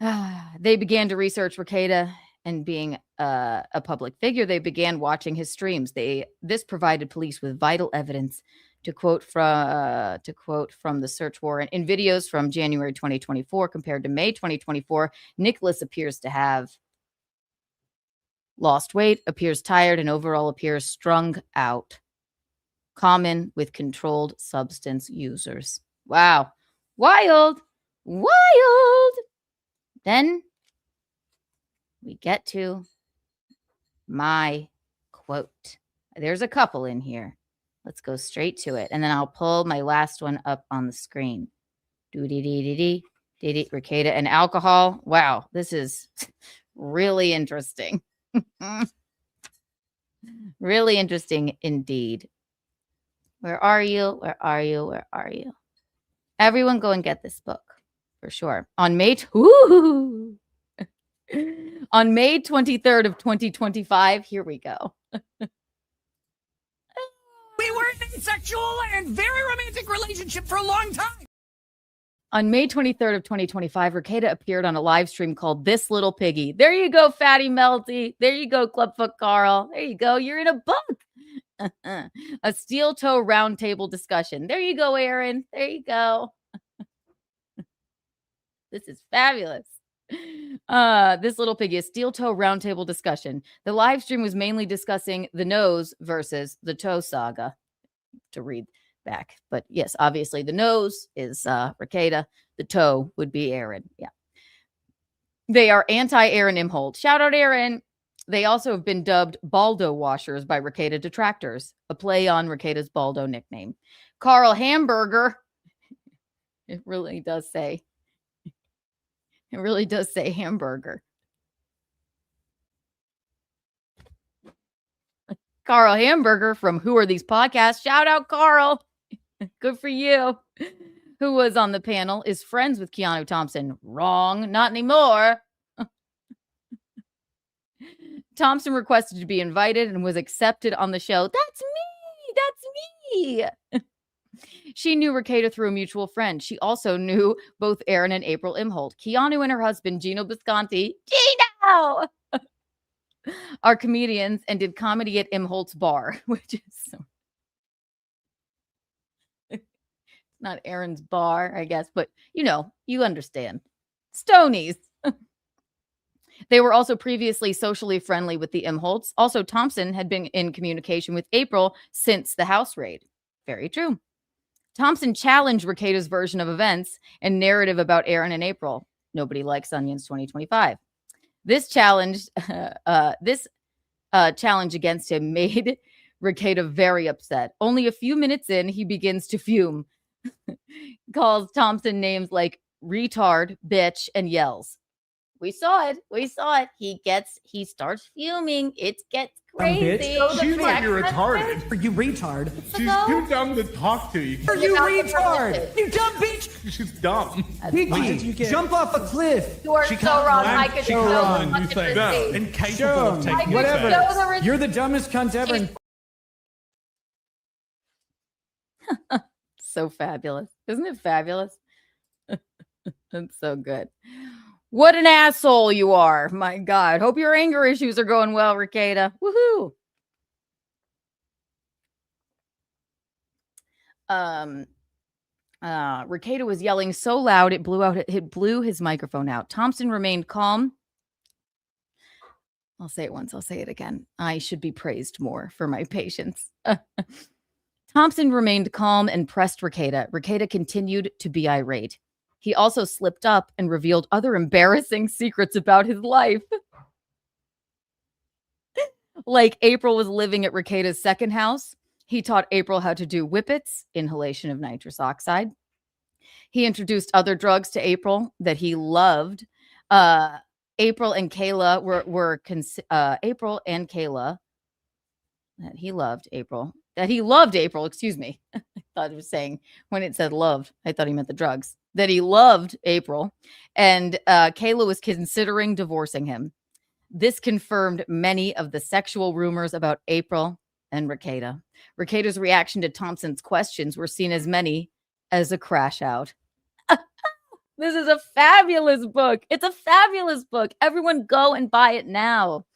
Yeah. They began to research Rekieta, and being a public figure, they began watching his streams. This provided police with vital evidence. To quote from the search warrant, in videos from January 2024 compared to May 2024, Nicholas appears to have lost weight, appears tired, and overall appears strung out. Common with controlled substance users. Wow. Wild. Wild. Then we get to my quote. There's a couple in here. Let's go straight to it. And then I'll pull my last one up on the screen. Dee-dee-dee-dee-dee. Rekieta and alcohol. Wow, this is really interesting. Really interesting indeed. Where are you? Where are you? Where are you? Everyone go and get this book for sure. On May 23rd of 2025, here we go. We were in a sexual and very romantic relationship for a long time. On May 23rd of 2025, Rekieta appeared on a live stream called This Little Piggy. There you go, Fatty Melty. There you go, Clubfoot Carl. There you go. You're in a book. A steel toe roundtable discussion. There you go, Aaron. There you go. This is fabulous. This Little Piggy, a steel toe roundtable discussion. The live stream was mainly discussing the nose versus the toe saga. To read back, but yes, obviously the nose is Rekieta. The toe would be Aaron. Yeah, they are anti-Aaron Imholt. Shout out Aaron. They also have been dubbed Baldo washers by Rekieta detractors, a play on Rekieta's Baldo nickname. Carl Hamburger. It really does say. It really does say hamburger. Carl Hamburger from Who Are These Podcasts? Shout out, Carl. Good for you. Who was on the panel, is friends with Keanu Thompson. Wrong. Not anymore. Thompson requested to be invited and was accepted on the show. That's me. That's me. She knew Rekieta through a mutual friend. She also knew both Aaron and April Imholt. Keanu and her husband, Gino Bisconti. Gino! Are comedians and did comedy at Imholt's bar, which is so... not Aaron's bar, I guess, but you understand. Stonies. They were also previously socially friendly with the Imholts. Also, Thompson had been in communication with April since the house raid. Very true. Thompson challenged Rekieta's version of events and narrative about Aaron and April. Nobody Likes Onions 2025. This challenge against him made Rekieta very upset. Only a few minutes in, he begins to fume. Calls Thompson names like retard, bitch, and yells. We saw it. He starts fuming. It gets crazy. She might be retarded. Are you retard? She's too dumb to talk to you. Are you retard? You dumb bitch. She's dumb. Vicky, jump off a cliff. You are so wrong. I could She so wrong. You fucking think receive. incapable of taking I could whatever. show the You're the dumbest cunt ever. So fabulous. Isn't it fabulous? That's so good. What an asshole you are. My God. Hope your anger issues are going well, Rekieta. Woohoo. Rekieta was yelling so loud it blew his microphone out. Thompson remained calm. I'll say it once, I'll say it again. I should be praised more for my patience. Thompson remained calm and pressed Rekieta. Rekieta continued to be irate. He also slipped up and revealed other embarrassing secrets about his life. Like April was living at Rekieta's second house. He taught April how to do whippets, inhalation of nitrous oxide. He introduced other drugs to April that he loved. April and Kayla April and Kayla that he loved April. That he loved April, excuse me. I thought it was saying when it said loved, I thought he meant the drugs. That he loved April. And Kayla was considering divorcing him. This confirmed many of the sexual rumors about April and Rekieta. Rekieta's reaction to Thompson's questions were seen as many as a crash out. This is a fabulous book. It's a fabulous book. Everyone go and buy it now.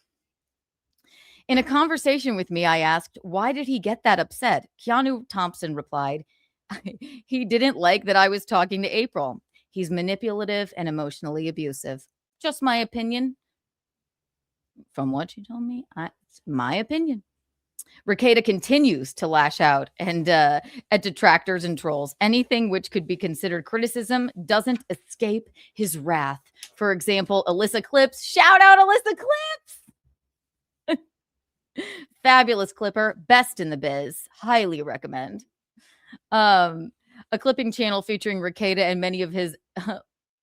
In a conversation with me, I asked, why did he get that upset? Keanu Thompson replied, he didn't like that I was talking to April. He's manipulative and emotionally abusive. Just my opinion. From what you told me, it's my opinion. Rekieta continues to lash out and at detractors and trolls. Anything which could be considered criticism doesn't escape his wrath. For example, Alyssa Clips. Shout out Alyssa Clips. Fabulous clipper. Best in the biz. Highly recommend. A clipping channel featuring Rekieta and many of his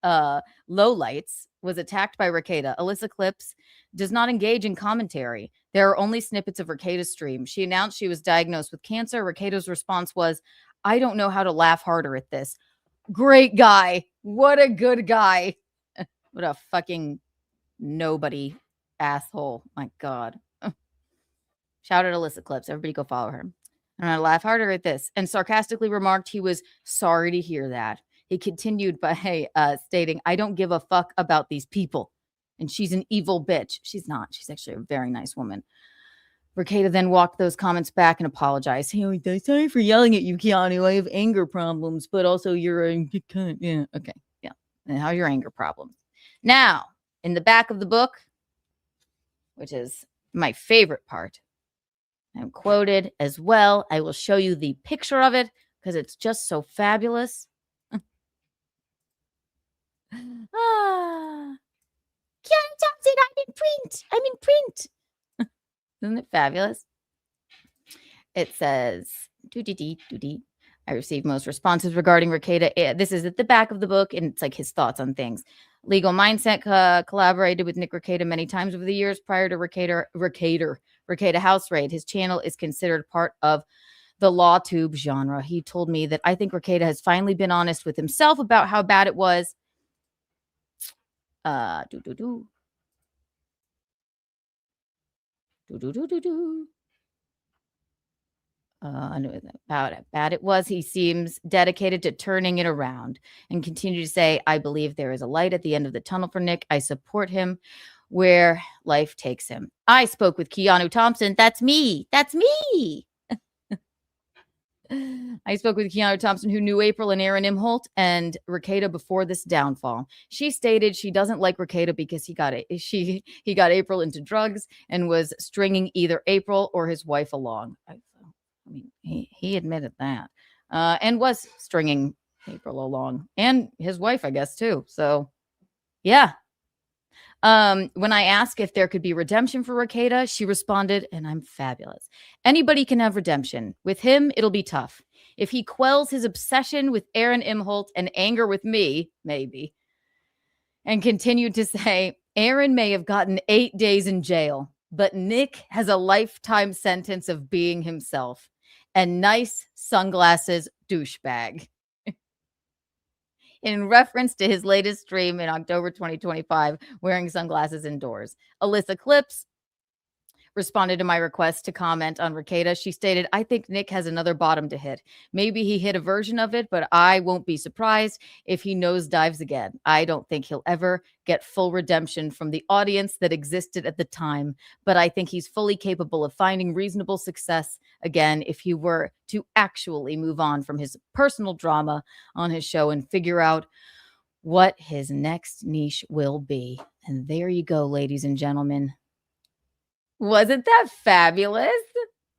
lowlights was attacked by Rekieta. Alyssa Clips does not engage in commentary. There are only snippets of Rekieta's stream. She announced she was diagnosed with cancer. Rekieta's response was, I don't know how to laugh harder at this. Great guy. What a good guy. What a fucking nobody asshole. My God. Shout out Alyssa Clips. Everybody go follow her. And I laugh harder at this. And sarcastically remarked he was sorry to hear that. He continued by stating, I don't give a fuck about these people. And she's an evil bitch. She's not. She's actually a very nice woman. Rekieta then walked those comments back and apologized. Hey, sorry for yelling at you, Keanu. I have anger problems, but also you're a cunt. Yeah, okay. Yeah. And how are your anger problems? Now, in the back of the book, which is my favorite part, I'm quoted as well. I will show you the picture of it because it's just so fabulous. Keanu Thompson, I'm in print. Isn't it fabulous? It says, I received most responses regarding Rekieta. This is at the back of the book, and it's like his thoughts on things. Legal Mindset collaborated with Nick Rekieta many times over the years prior to Rekieta House Raid. His channel is considered part of the law tube genre. He told me that I think Rekieta has finally been honest with himself about how bad it was. About how bad it was. He seems dedicated to turning it around and continue to say, I believe there is a light at the end of the tunnel for Nick. I support him where life takes him. I spoke with Keanu Thompson. That's me. That's me. I spoke with Keanu Thompson, who knew April and Aaron Imholt and Rekieta before this downfall. She stated she doesn't like Rekieta because he got April into drugs and was stringing either April or his wife along. I mean, he admitted that, and was stringing April along and his wife, I guess, too. So, yeah. When I asked if there could be redemption for Rekieta, she responded, and I'm fabulous. Anybody can have redemption. With him, it'll be tough. If he quells his obsession with Aaron Imholt and anger with me, maybe. And continued to say, Aaron may have gotten 8 days in jail, but Nick has a lifetime sentence of being himself and nice sunglasses douchebag. In reference to his latest stream in October 2025, wearing sunglasses indoors. Alyssa Clips responded to my request to comment on Rekieta. She stated, I think Nick has another bottom to hit. Maybe he hit a version of it, but I won't be surprised if he nosedives again. I don't think he'll ever get full redemption from the audience that existed at the time, but I think he's fully capable of finding reasonable success again if he were to actually move on from his personal drama on his show and figure out what his next niche will be. And there you go, ladies and gentlemen. Wasn't that fabulous?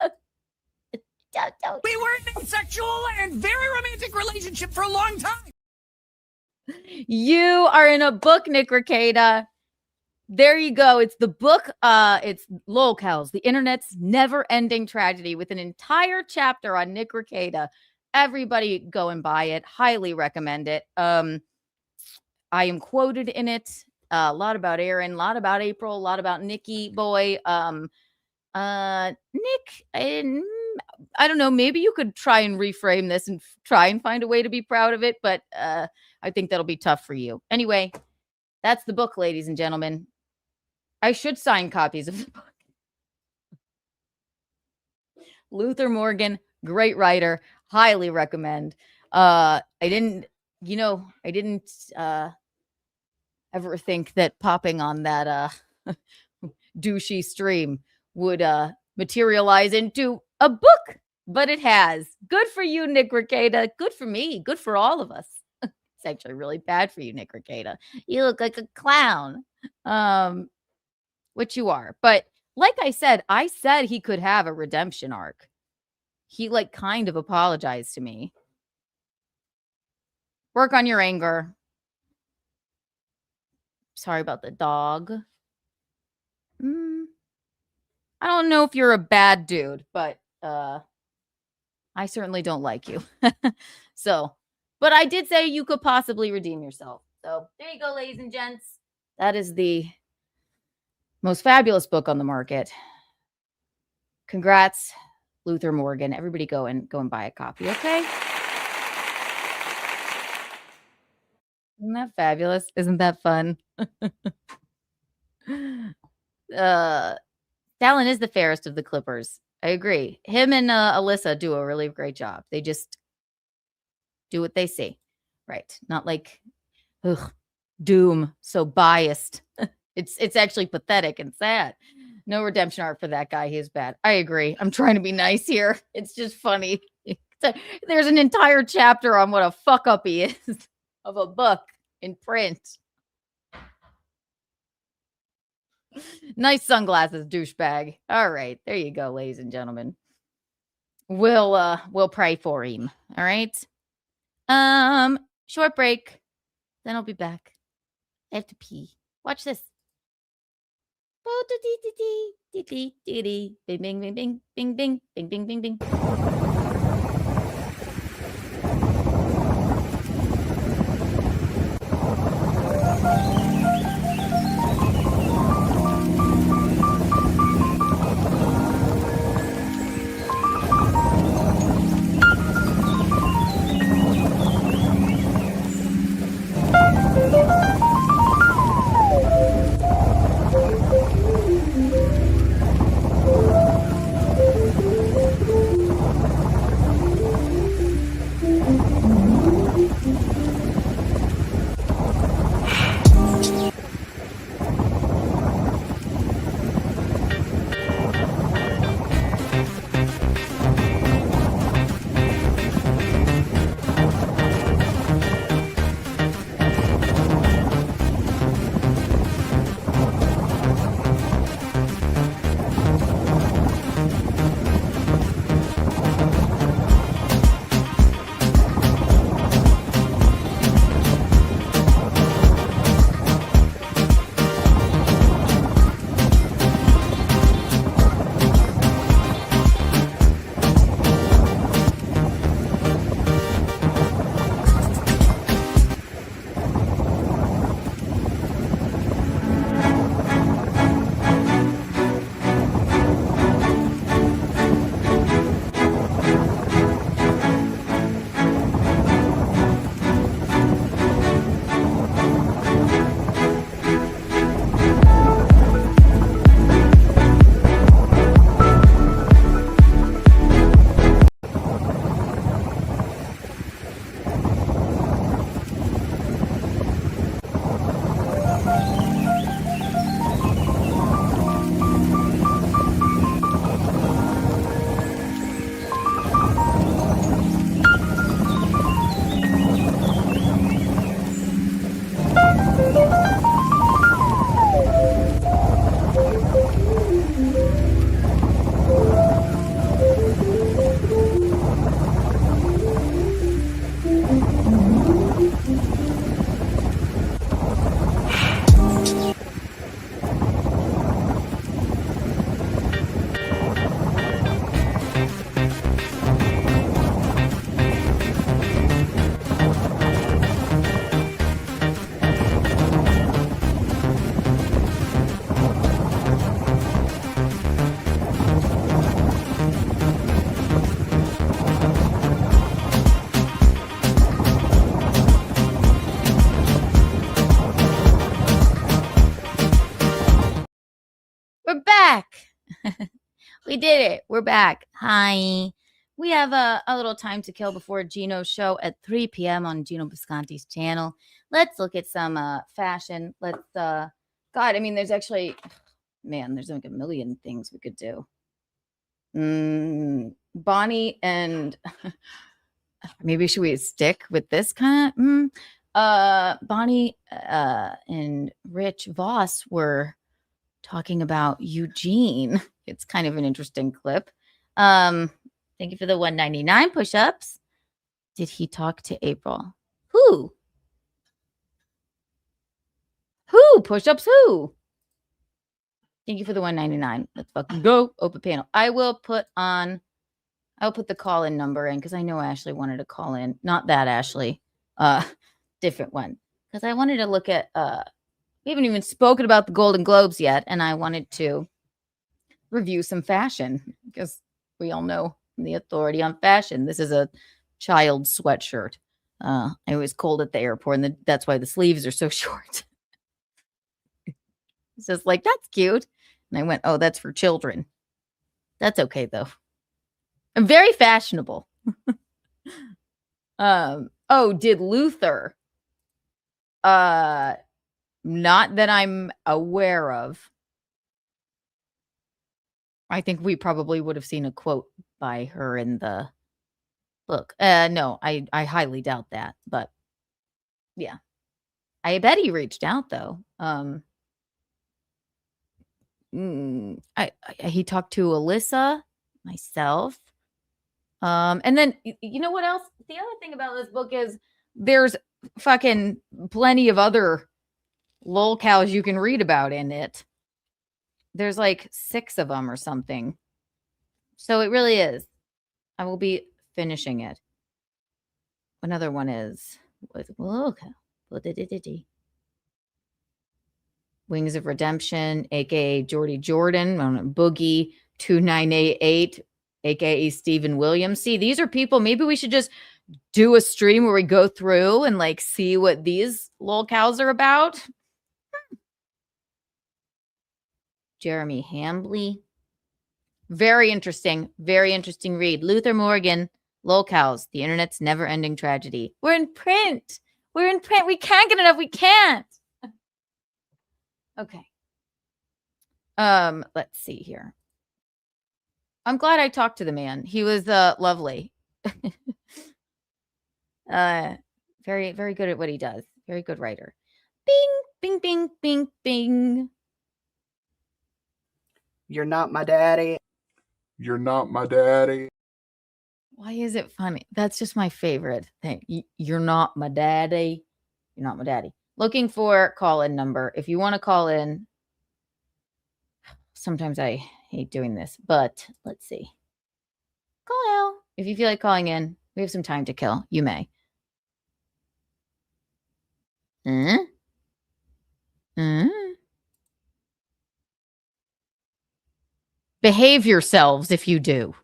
We were in a sexual and very romantic relationship for a long time. You are in a book, Nick Rekieta. There you go. It's the book. It's Lolcows, the internet's never-ending tragedy, with an entire chapter on Nick Rekieta. Everybody go and buy it. Highly recommend it. I am quoted in it. A lot about Aaron, a lot about April, a lot about Nikki boy. Nick, I don't know. Maybe you could try and reframe this and try and find a way to be proud of it, but I think that'll be tough for you. Anyway, that's the book, ladies and gentlemen. I should sign copies of the book. Luther Morgan, great writer, highly recommend. I didn't ever think that popping on that douchey stream would materialize into a book, but it has. Good for you, Nick Rekieta. Good for me. Good for all of us. It's actually really bad for you, Nick Rekieta. You look like a clown, which you are. But like I said he could have a redemption arc. He kind of apologized to me. Work on your anger. Sorry about the dog. I don't know if you're a bad dude, but I certainly don't like you. But I did say you could possibly redeem yourself. So there you go, ladies and gents. That is the most fabulous book on the market. Congrats, Luther Morgan. Everybody go and buy a copy, okay? Isn't that fabulous? Isn't that fun? Dallin is the fairest of the Clippers. I agree. Him and Alyssa do a really great job. They just do what they see. Right. Not like, Doom, so biased. It's actually pathetic and sad. No redemption arc for that guy. He is bad. I agree. I'm trying to be nice here. It's just funny. There's an entire chapter on what a fuck up he is. Of a book in print. Nice sunglasses, douchebag. All right, there you go, ladies and gentlemen. We'll pray for him. All right. Short break. Then I'll be back. I have to pee. Watch this. Bing bing bing bing bing bing bing bing bing bing. back. We did it. We're back. Hi. We have a little time to kill before Gino's show at 3 p.m. on Gino Bisconti's channel. Let's look at some fashion. Let's, God, I mean, there's actually, man, there's like a million things we could do. Bonnie and maybe should we stick with this kind of? Bonnie and Rich Voss were talking about Eugene. It's kind of an interesting clip. Thank you for the 199 push-ups. Did he talk to April? Who? Who? Push-ups who? Thank you for the 199. Let's fucking go. Open panel. I'll put the call-in number in because I know Ashley wanted to call in. Not that Ashley. Different one. Because I wanted to look at we haven't even spoken about the Golden Globes yet, and I wanted to review some fashion because we all know I'm the authority on fashion. This is a child sweatshirt. I was cold at the airport, and that's why the sleeves are so short. It's just like, that's cute. And I went, oh, that's for children. That's okay, though. I'm very fashionable. Oh, did Luther? Not that I'm aware of. I think we probably would have seen a quote by her in the book. No, I highly doubt that. But yeah, I bet he reached out though. He talked to Alyssa, myself. And then you know what else? The other thing about this book is there's fucking plenty of other lolcows you can read about in it. There's like 6 of them or something. So it really is. I will be finishing it. Another one is Wings of Redemption, aka Jordy Jordan, Boogie 2988, aka Stephen Williams. See, these are people. Maybe we should just do a stream where we go through and like see what these lolcows are about. Jeremy Hambley. Very interesting read. Luther Morgan, lolcows, the internet's never-ending tragedy. We're in print. We can't get enough. We can't. Okay. Let's see here. I'm glad I talked to the man. He was lovely. Very, very good at what he does. Very good writer. Bing, bing, bing, bing, bing. You're not my daddy. You're not my daddy. Why is it funny? That's just my favorite thing. You're not my daddy. You're not my daddy. Looking for call-in number. If you want to call in, sometimes I hate doing this, but let's see. Call out. If you feel like calling in, we have some time to kill. You may. Behave yourselves if you do.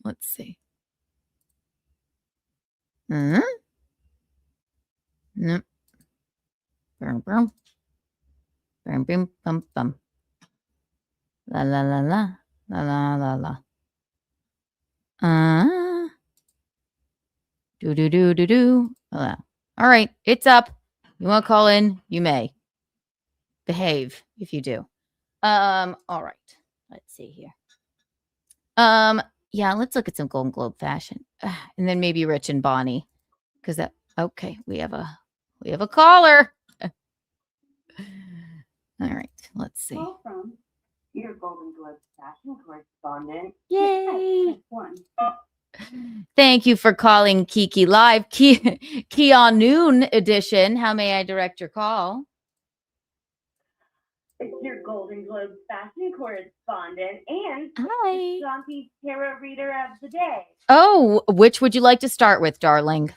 Let's see. Nope. Bum, bum. Bum, bum, bum, bum. La la la la. La la la la. Do do do do do. All right, it's up. You want to call in? You may. Behave if you do. All right. Let's see here. Yeah, let's look at some Golden Globe fashion. And then maybe Rich and Bonnie. Because that okay, we have a caller. All right, let's see. Call from your Golden Globe fashion correspondent. Yay! Thank you for calling Kiki Live, KeaNOON edition. How may I direct your call? It's your Golden Globe fashion correspondent and Hi. Shanti's tarot reader of the day. Oh, which would you like to start with, darling?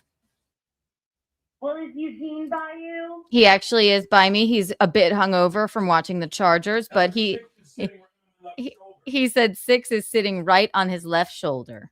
Well, is Eugene by you? He actually is by me. He's a bit hungover from watching the Chargers, but he said 6 is sitting right on his left shoulder.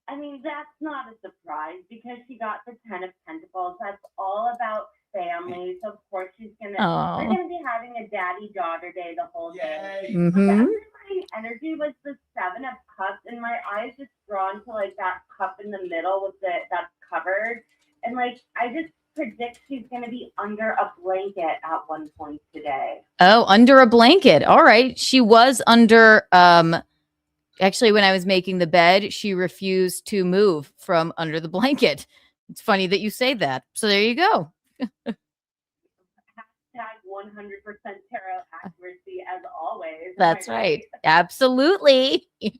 I mean, that's not a surprise because she got the 10 of Pentacles. That's all about family. So, of course, they're going to be having a daddy-daughter day the whole day. Mm-hmm. The underlying energy was the 7 of Cups, and my eyes just drawn to like that cup in the middle with that's covered, and like I just predict she's gonna be under a blanket at one point today. Oh, under a blanket. All right. She was under actually when I was making the bed, she refused to move from under the blanket. It's funny that you say that. So there you go. Hashtag 100% tarot accuracy as always. That's right. Absolutely. So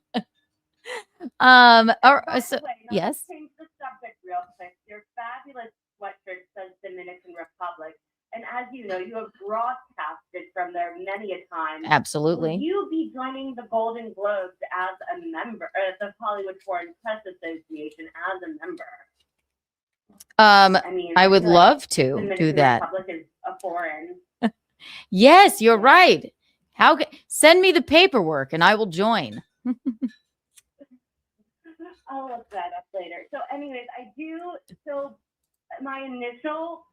yes. Change the subject real quick. Your fabulous sweatshirt says Dominican Republic, and as you know, you have broadcasted from there many a time. Absolutely. Will you be joining the Golden Globes as a member, the Hollywood Foreign Press Association as a member? I mean, I would love to Dominican do that. Republic is a foreign. Yes, you're right. Send me the paperwork and I will join. I'll look that up later. So anyways, my initial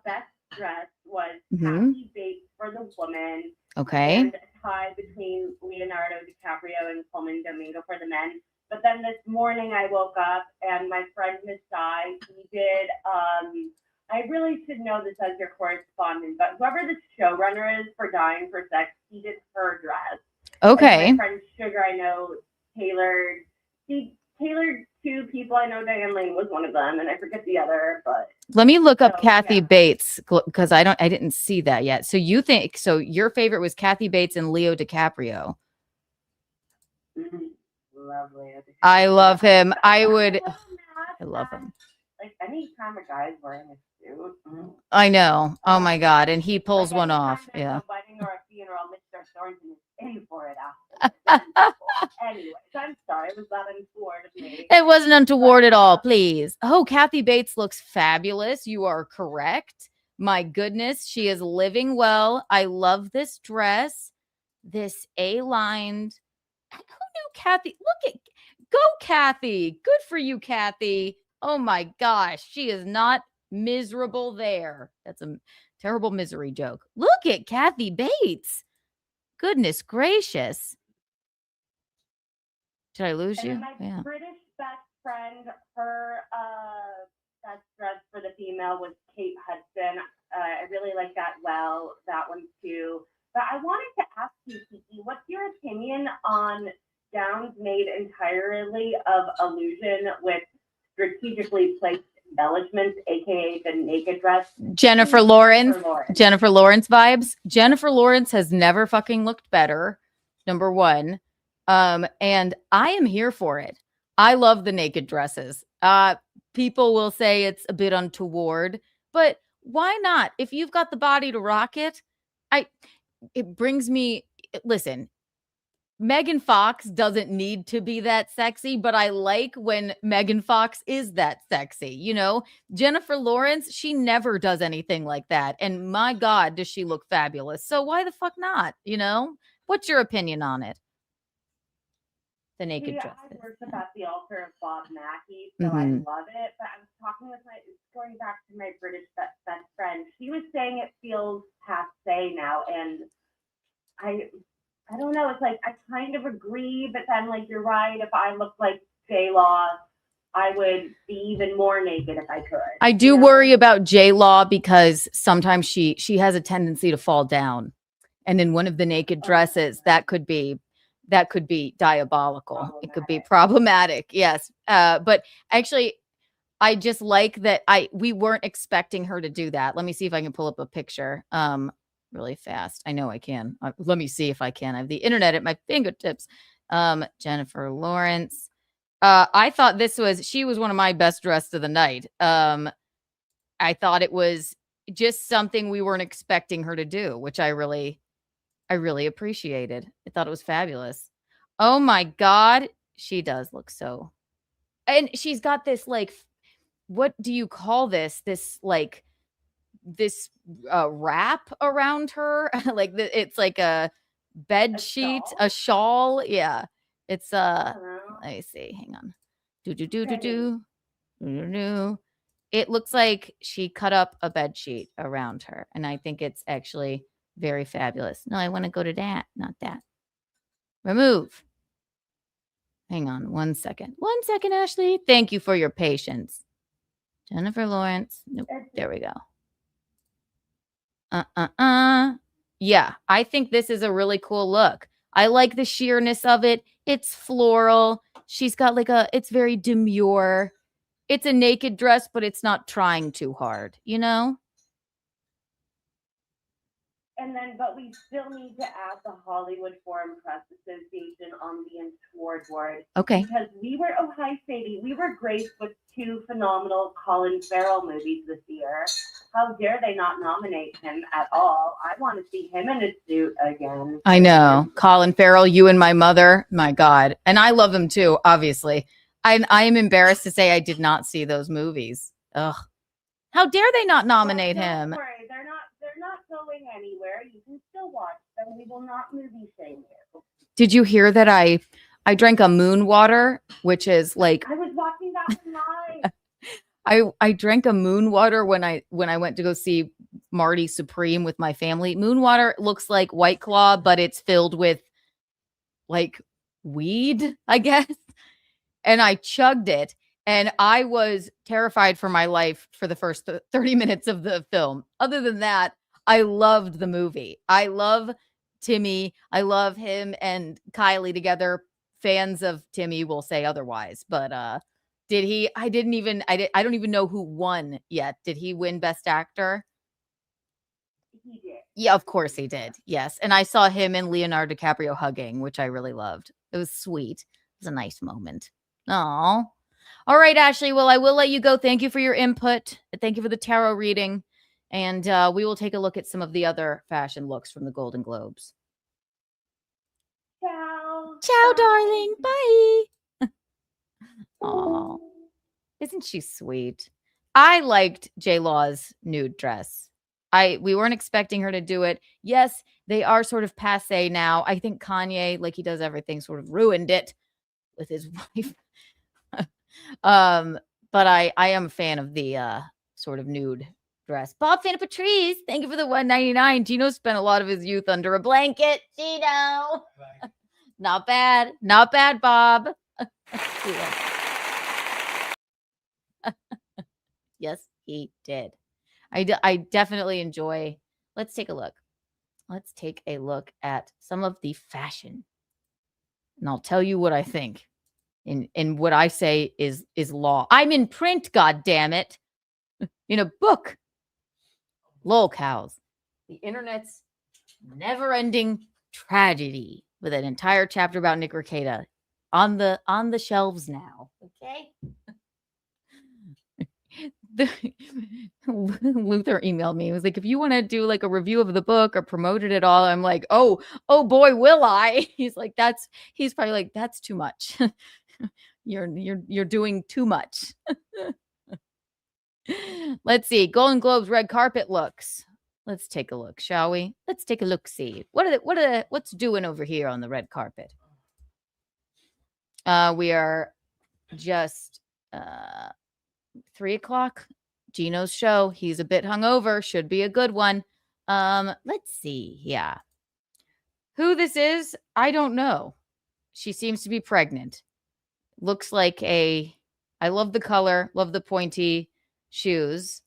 best dress was Kathy Bates for the woman. Okay. And a tie between Leonardo DiCaprio and Coleman Domingo for the men. But then this morning I woke up and my friend Miss Di, he did, I really should know this as your correspondent, but whoever the showrunner is for Dying for Sex, he did her dress. Okay. And my friend Sugar, I know, tailored 2 people. I know Diane Lane was one of them, and I forget the other, but Let me look up Kathy Bates because I didn't see that yet. So your favorite was Kathy Bates and Leo DiCaprio. Lovely. I love him. I love him. Like any time a guy's wearing a suit. I know. Oh my God. And he pulls one off. Yeah. A wedding or a funeral, Mr. Thornton is in for it after. Anyway, so I'm sorry. Was that untoward of me? It wasn't untoward at all, please. Oh, Kathy Bates looks fabulous. You are correct. My goodness, she is living well. I love this dress. This A-lined. Who knew Kathy? Go, Kathy. Good for you, Kathy. Oh my gosh, she is not miserable there. That's a terrible misery joke. Look at Kathy Bates. Goodness gracious. Did I lose you? My British best friend, her best dress for the female was Kate Hudson. I really like that one too. But I wanted to ask you, Kiki, what's your opinion on gowns made entirely of illusion with strategically placed embellishments, aka the naked dress? Jennifer Lawrence vibes. Jennifer Lawrence has never fucking looked better. Number one. And I am here for it. I love the naked dresses. People will say it's a bit untoward, but why not? If you've got the body to rock it, listen, Megan Fox doesn't need to be that sexy, but I like when Megan Fox is that sexy. You know, Jennifer Lawrence, she never does anything like that. And my God, does she look fabulous. So why the fuck not? You know, what's your opinion on it? The naked dress. I worship at the altar of Bob Mackie, so I love it. But I was talking with going back to my British best friend. She was saying it feels passe now, and I don't know. It's like I kind of agree, but then like you're right. If I looked like J-Law, I would be even more naked if I could. I do worry about J-Law because sometimes she has a tendency to fall down, and in one of the naked dresses, that could be diabolical. It could be problematic. Yes. But actually, I just like that we weren't expecting her to do that. Let me see if I can pull up a picture really fast. I know I can. Let me see if I can. I have the internet at my fingertips. Jennifer Lawrence. I thought she was one of my best dressed of the night. I thought it was just something we weren't expecting her to do, which I really appreciated. I thought it was fabulous. Oh my God. She does look so. And she's got this like, what do you call this? This like, this wrap around her. Like it's like a bed sheet, a shawl. Yeah. It's let me see. Hang on. It looks like she cut up a bed sheet around her. And I think it's actually Very fabulous. No, I want to go to that, not that. Remove. Hang on 1 second. 1 second, Ashley. Thank you for your patience. Jennifer Lawrence. Nope. There we go. Yeah, I think this is a really cool look. I like the sheerness of it. It's floral. She's got like it's very demure. It's a naked dress, but it's not trying too hard, you know? And then, but we still need to add the Hollywood Foreign Press Association on the award board. Okay. Because hi, Sadie. We were graced with 2 phenomenal Colin Farrell movies this year. How dare they not nominate him at all? I want to see him in a suit again. I know. Colin Farrell, You and My Mother. My God. And I love him too, obviously. I am embarrassed to say I did not see those movies. Ugh. How dare they not nominate him? Don't worry, they're not going anywhere. You can still watch them. We will not movie shame you. Did you hear that I drank a moon water, which is like I was watching that live. I drank a moon water when I went to go see Marty Supreme with my family. Moon water looks like White Claw, but it's filled with like weed, I guess. And I chugged it, and I was terrified for my life for the first 30 minutes of the film. Other than that, I loved the movie. I love Timmy. I love him and Kylie together. Fans of Timmy will say otherwise, but did he? I don't even know who won yet. Did he win Best Actor? He did. Yeah, of course he did. Yes. And I saw him and Leonardo DiCaprio hugging, which I really loved. It was sweet. It was a nice moment. Oh, all right, Ashley. Well, I will let you go. Thank you for your input. Thank you for the tarot reading. And we will take a look at some of the other fashion looks from the Golden Globes. Ciao. Ciao, darling. Bye. Oh, isn't she sweet? I liked J-Law's nude dress. We weren't expecting her to do it. Yes, they are sort of passe now. I think Kanye, like he does everything, sort of ruined it with his wife. But I am a fan of the sort of nude dress. Bob Fanta Patrice, thank you for the $1.99. Gino spent a lot of his youth under a blanket. Gino. Not bad. Not bad, Bob. Yes, he did. I definitely enjoy. Let's take a look. Let's take a look at some of the fashion. And I'll tell you what I think. And what I say is law. I'm in print, god damn it. In a book. Lol cows. The internet's never-ending tragedy with an entire chapter about Nick Rekieta on the shelves now. Okay. Luther emailed me. He was like, if you want to do like a review of the book or promote it at all, I'm like, oh boy, will I? He's probably like, that's too much. You're doing too much. Let's see. Golden Globes red carpet looks. Let's take a look, shall we? Let's take a look. See what's doing over here on the red carpet. We are just 3 o'clock. Gino's show. He's a bit hungover. Should be a good one. Let's see. Yeah. Who this is, I don't know. She seems to be pregnant. Looks like I love the color. Love the pointy shoes.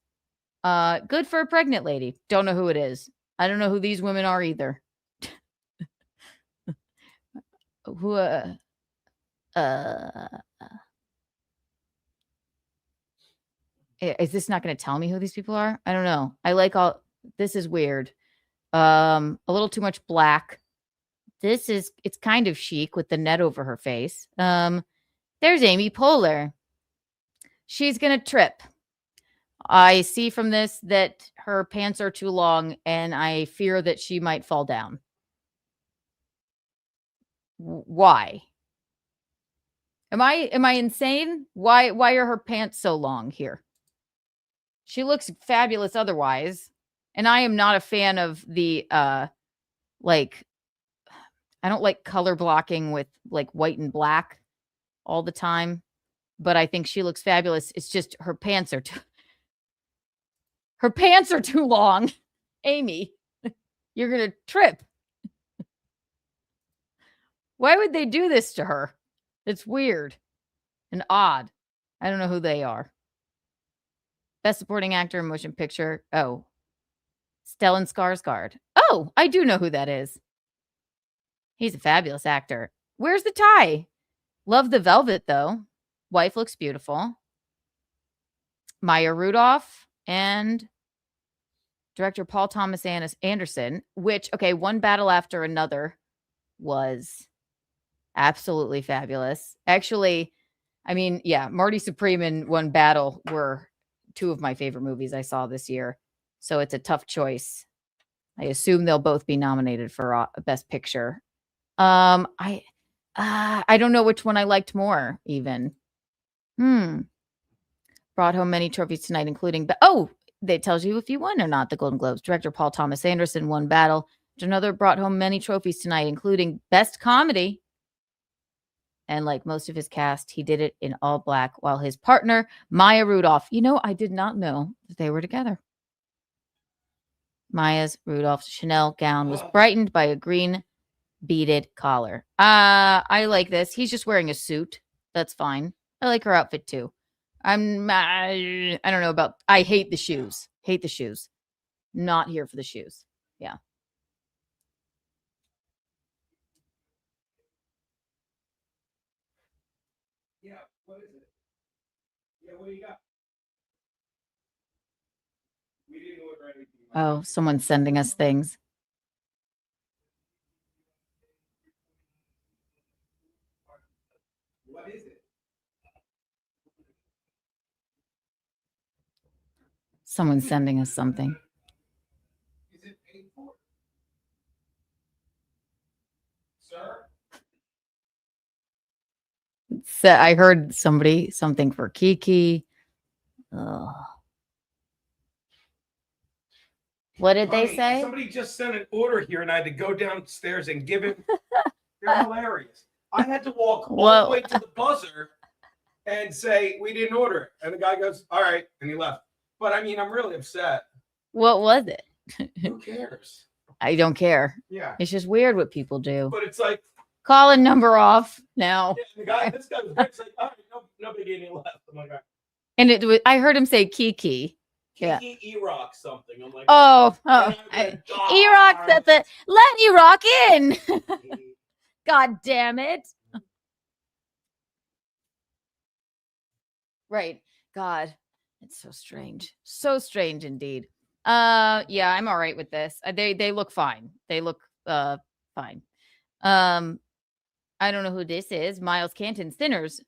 Good for a pregnant lady. Don't know who it is. I don't know who these women are either. Who is this not going to tell me who these people are? I don't know. This is weird. A little too much black. It's kind of chic with the net over her face. There's Amy Poehler. She's going to trip. I see from this that her pants are too long and I fear that she might fall down. Why? Am I insane? Why are her pants so long here? She looks fabulous otherwise. And I am not a fan of the I don't like color blocking with like white and black all the time, but I think she looks fabulous. It's just her pants are too long. Amy, You're going to trip. Why would they do this to her? It's weird and odd. I don't know who they are. Best supporting actor in motion picture. Oh, Stellan Skarsgård. Oh, I do know who that is. He's a fabulous actor. Where's the tie? Love the velvet, though. Wife looks beautiful. Maya Rudolph and director Paul Thomas Anderson, which, okay, One Battle After Another was absolutely fabulous. Actually, I mean, yeah, Marty Supreme and One Battle were two of my favorite movies I saw this year. So it's a tough choice. I assume they'll both be nominated for Best Picture. I don't know which one I liked more, even. Brought home many trophies tonight, including that tells you if you won or not. The Golden Globes. Director Paul Thomas Anderson won Battle. Another brought home many trophies tonight, including Best Comedy. And like most of his cast, he did it in all black, while his partner, Maya Rudolph, I did not know that they were together. Rudolph's Chanel gown was brightened by a green beaded collar. I like this. He's just wearing a suit. That's fine. I like her outfit too. I don't know about, I hate the shoes. Hate the shoes. Not here for the shoes. Yeah. Yeah, what is it? Yeah, what do you got? We didn't order anything. Oh, someone's sending us things. What is it? Someone's sending us something. Is it paid for? Sir? So I heard something for Kiki. Ugh. What did they say? Somebody just sent an order here and I had to go downstairs and give it. They're hilarious. I had to walk all the way to the buzzer and say, we didn't order it. And the guy goes, all right. And he left. But I mean, I'm really upset. What was it? Who cares? I don't care. Yeah. It's just weird what people do. But it's like, call a number off now. Yeah, this guy was great. It's like, all right, nobody gave me left. I'm like, all right. And it was, I heard him say Kiki. Yeah. E-Rock something. I'm like, E-Rock said that. Let E-Rock in. God damn it. Right. God, it's so strange. So strange indeed. Yeah, I'm all right with this. They look fine. They look fine. I don't know who this is. Miles Canton Sinners.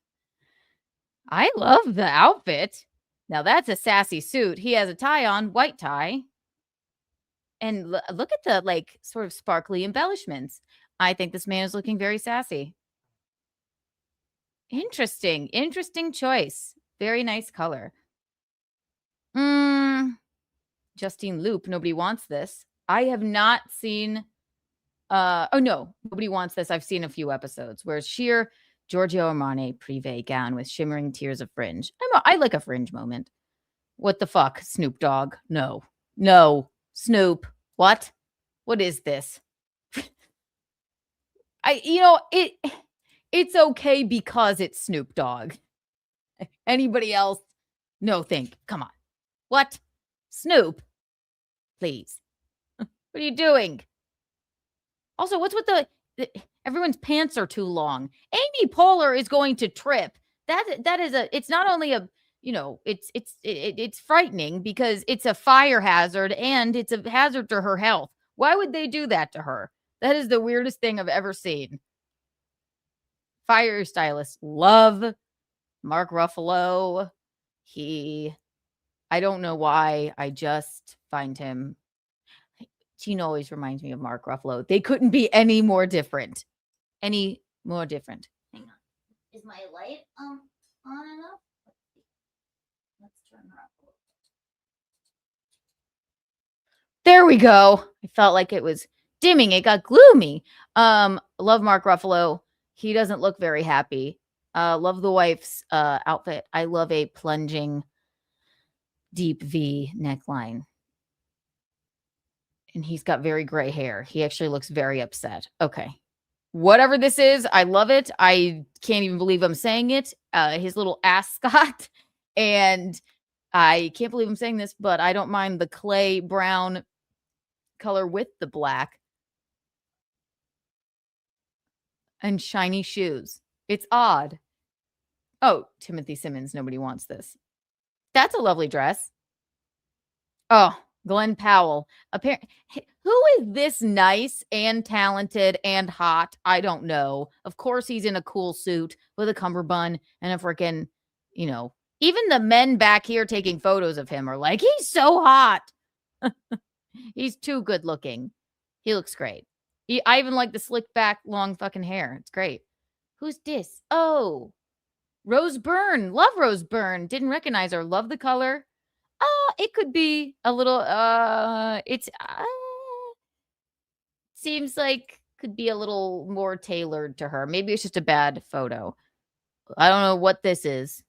I love the outfit. Now that's a sassy suit. He has a tie on, white tie. And look at the like sort of sparkly embellishments. I think this man is looking very sassy. Interesting choice. Very nice color. Justine Loop. Nobody wants this. I have not seen. Oh no, nobody wants this. I've seen a few episodes where sheer Giorgio Armani privé gown with shimmering tiers of fringe. I like a fringe moment. What the fuck, Snoop Dogg? No, Snoop. What is this? It's okay because it's Snoop Dogg. Anybody else? No, come on. What? Snoop? Please. What are you doing? Also, what's with everyone's pants are too long. Amy Poehler is going to trip. That is it's not only a, it's frightening because it's a fire hazard and it's a hazard to her health. Why would they do that to her? That is the weirdest thing I've ever seen. Fire stylists love Mark Ruffalo. I don't know why. I just find him. Gino always reminds me of Mark Ruffalo. They couldn't be any more different. Hang on. Is my light on enough? Let's turn her up. There we go. I felt like it was dimming. It got gloomy. Love Mark Ruffalo. He doesn't look very happy. Love the wife's outfit. I love a plunging deep V neckline. And he's got very gray hair. He actually looks very upset. Okay. Whatever this is, I love it. I can't even believe I'm saying it. His little ascot. And I can't believe I'm saying this, but I don't mind the clay brown color with the black. And shiny shoes. It's odd. Oh, Timothy Simmons. Nobody wants this. That's a lovely dress. Oh, Glenn Powell. Apparently, who is this nice and talented and hot? I don't know. Of course, he's in a cool suit with a cummerbund and a freaking, even the men back here taking photos of him are like, he's so hot. He's too good looking. He looks great. I even like the slick back, long fucking hair. It's great. Who's this? Oh, Rose Byrne. Love Rose Byrne. Didn't recognize her. Love the color. It could be a little, seems like could be a little more tailored to her. Maybe it's just a bad photo. I don't know what this is.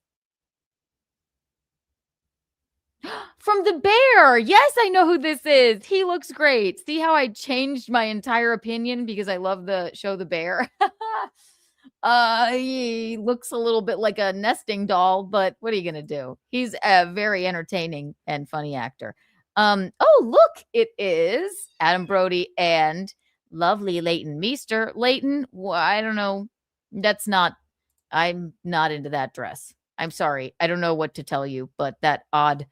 From The Bear. Yes, I know who this is. He looks great. See how I changed my entire opinion because I love the show The Bear? He looks a little bit like a nesting doll, but what are you going to do? He's a very entertaining and funny actor. Oh, look, it is Adam Brody and lovely Leighton Meester. Leighton, I don't know. I'm not into that dress. I'm sorry. I don't know what to tell you, but that odd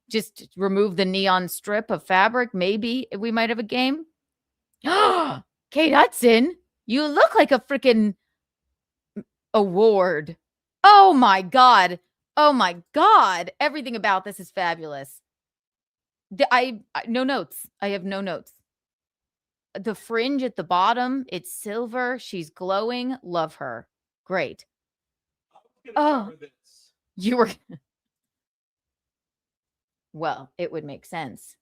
just remove the neon strip of fabric. Maybe we might have a game. Kate Hudson, you look like a freaking award. Oh my God. Oh my God. Everything about this is fabulous. No notes. I have no notes. The fringe at the bottom, it's silver. She's glowing. Love her. Great. Oh, you were. Well, it would make sense,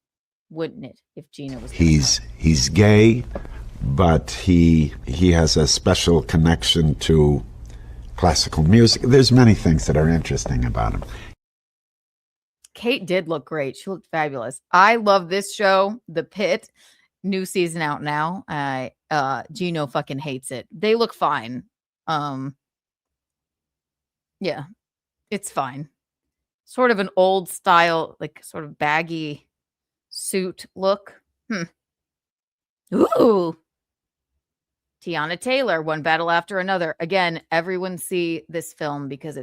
wouldn't it, if Gina was. He's gay, but he has a special connection to classical music. There's many things that are interesting about him. Kate did look great. She looked fabulous. I love this show, The Pit. New season out now. Gino fucking hates it. They look fine. Yeah, it's fine. Sort of an old style, like sort of baggy suit look. Ooh. Tiana Taylor, One Battle After Another. Again, everyone see this film because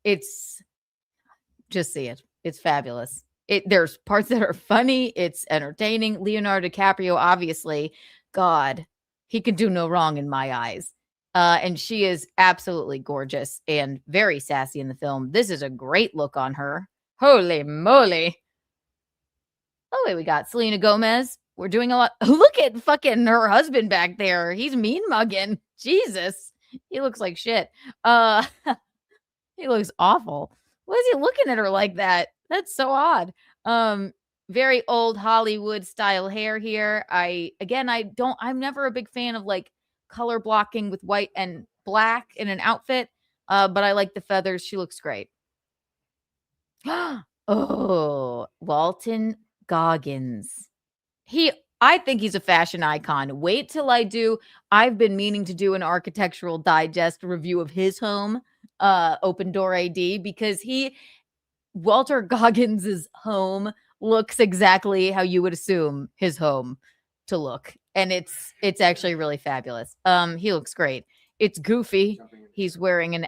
it's just see it. It's fabulous. There's parts that are funny. It's entertaining. Leonardo DiCaprio, obviously, God, he could do no wrong in my eyes. And she is absolutely gorgeous and very sassy in the film. This is a great look on her. Holy moly. Oh, wait, we got Selena Gomez. We're doing a lot. Look at fucking her husband back there. He's mean mugging. Jesus. He looks like shit. He looks awful. Why is he looking at her like that? That's so odd. Very old Hollywood style hair here. I'm never a big fan of like color blocking with white and black in an outfit. But I like the feathers. She looks great. Oh, Walton Goggins. I think he's a fashion icon. Wait till I've been meaning to do an Architectural Digest review of his home, Open Door AD, because Walter Goggins's home looks exactly how you would assume his home to look. And it's actually really fabulous. He looks great. It's goofy. He's wearing an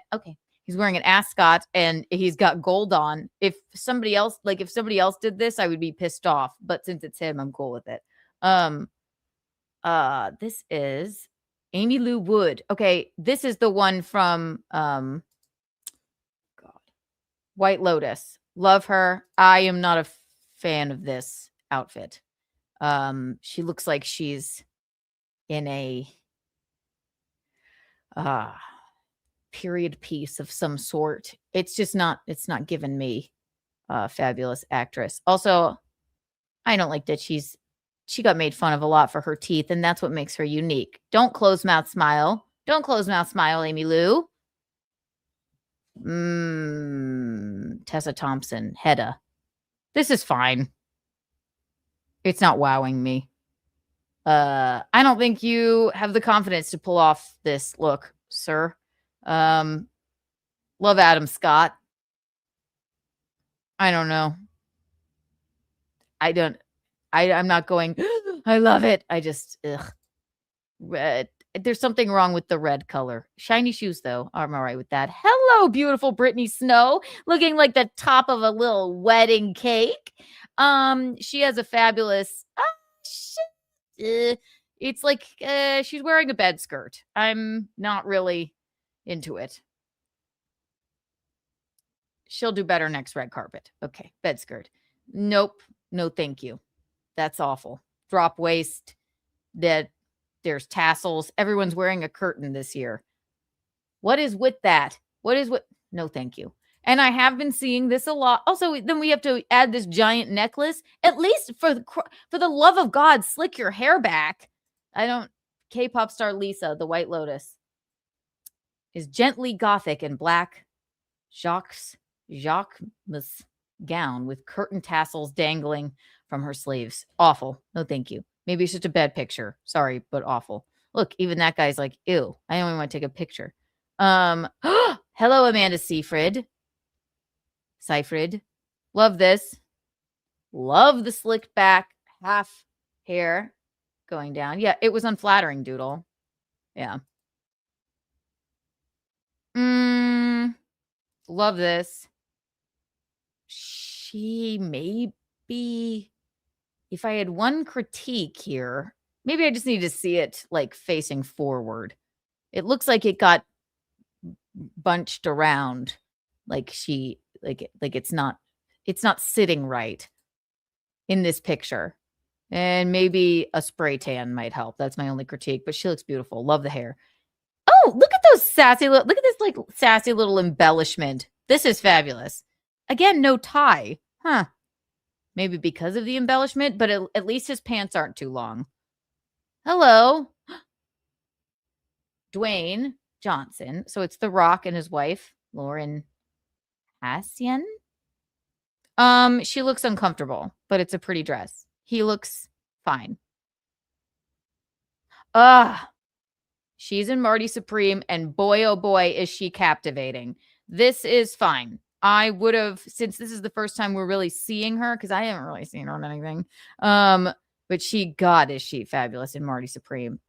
ascot and he's got gold on. If somebody else did this, I would be pissed off. But since it's him, I'm cool with it. This is Amy Lou Wood. Okay, this is the one from White Lotus. Love her. I am not a fan of this outfit. She looks like she's in a period piece of some sort. It's not giving me fabulous actress. Also, I don't like that she got made fun of a lot for her teeth, and that's what makes her unique. Don't close mouth smile. Don't close mouth smile, Amy Lou. Tessa Thompson, Hedda. This is fine. It's not wowing me. I don't think you have the confidence to pull off this look, sir. Love Adam Scott. I don't know. I'm not going, I love it. I just, red. There's something wrong with the red color. Shiny shoes, though. I'm all right with that. Hello, beautiful Brittany Snow, looking like the top of a little wedding cake. She has a fabulous. It's like she's wearing a bed skirt. I'm not really into it. She'll do better next red carpet. Okay, bed skirt. Nope. No, thank you. That's awful. Drop waist. There's tassels. Everyone's wearing a curtain this year. What is with that? No, thank you. And I have been seeing this a lot. Also, then we have to add this giant necklace. At least for the love of God, slick your hair back. K-pop star Lisa, the White Lotus, is gently gothic in black Jacques gown with curtain tassels dangling from her sleeves. Awful. No, thank you. Maybe it's just a bad picture. Sorry, but awful. Look, even that guy's like, ew. I only want to take a picture. Hello, Amanda Seyfried. Love this. Love the slicked back half hair going down. Yeah, it was unflattering, Doodle. Yeah. Love this. She may be, if I had one critique here, maybe I just need to see it like facing forward. It looks like it got bunched around, like it's not sitting right in this picture. And maybe a spray tan might help. That's my only critique, but she looks beautiful. Love the hair. Oh, look at those look at this like sassy little embellishment. This is fabulous. Again, no tie. Huh. Maybe because of the embellishment, but at least his pants aren't too long. Hello. Dwayne Johnson. So it's The Rock and his wife, Lauren Hassian. She looks uncomfortable, but it's a pretty dress. He looks fine. She's in Marty Supreme, and boy, oh boy, is she captivating. This is fine. I would have, since this is the first time we're really seeing her, because I haven't really seen her on anything. But God, is she fabulous in Marty Supreme.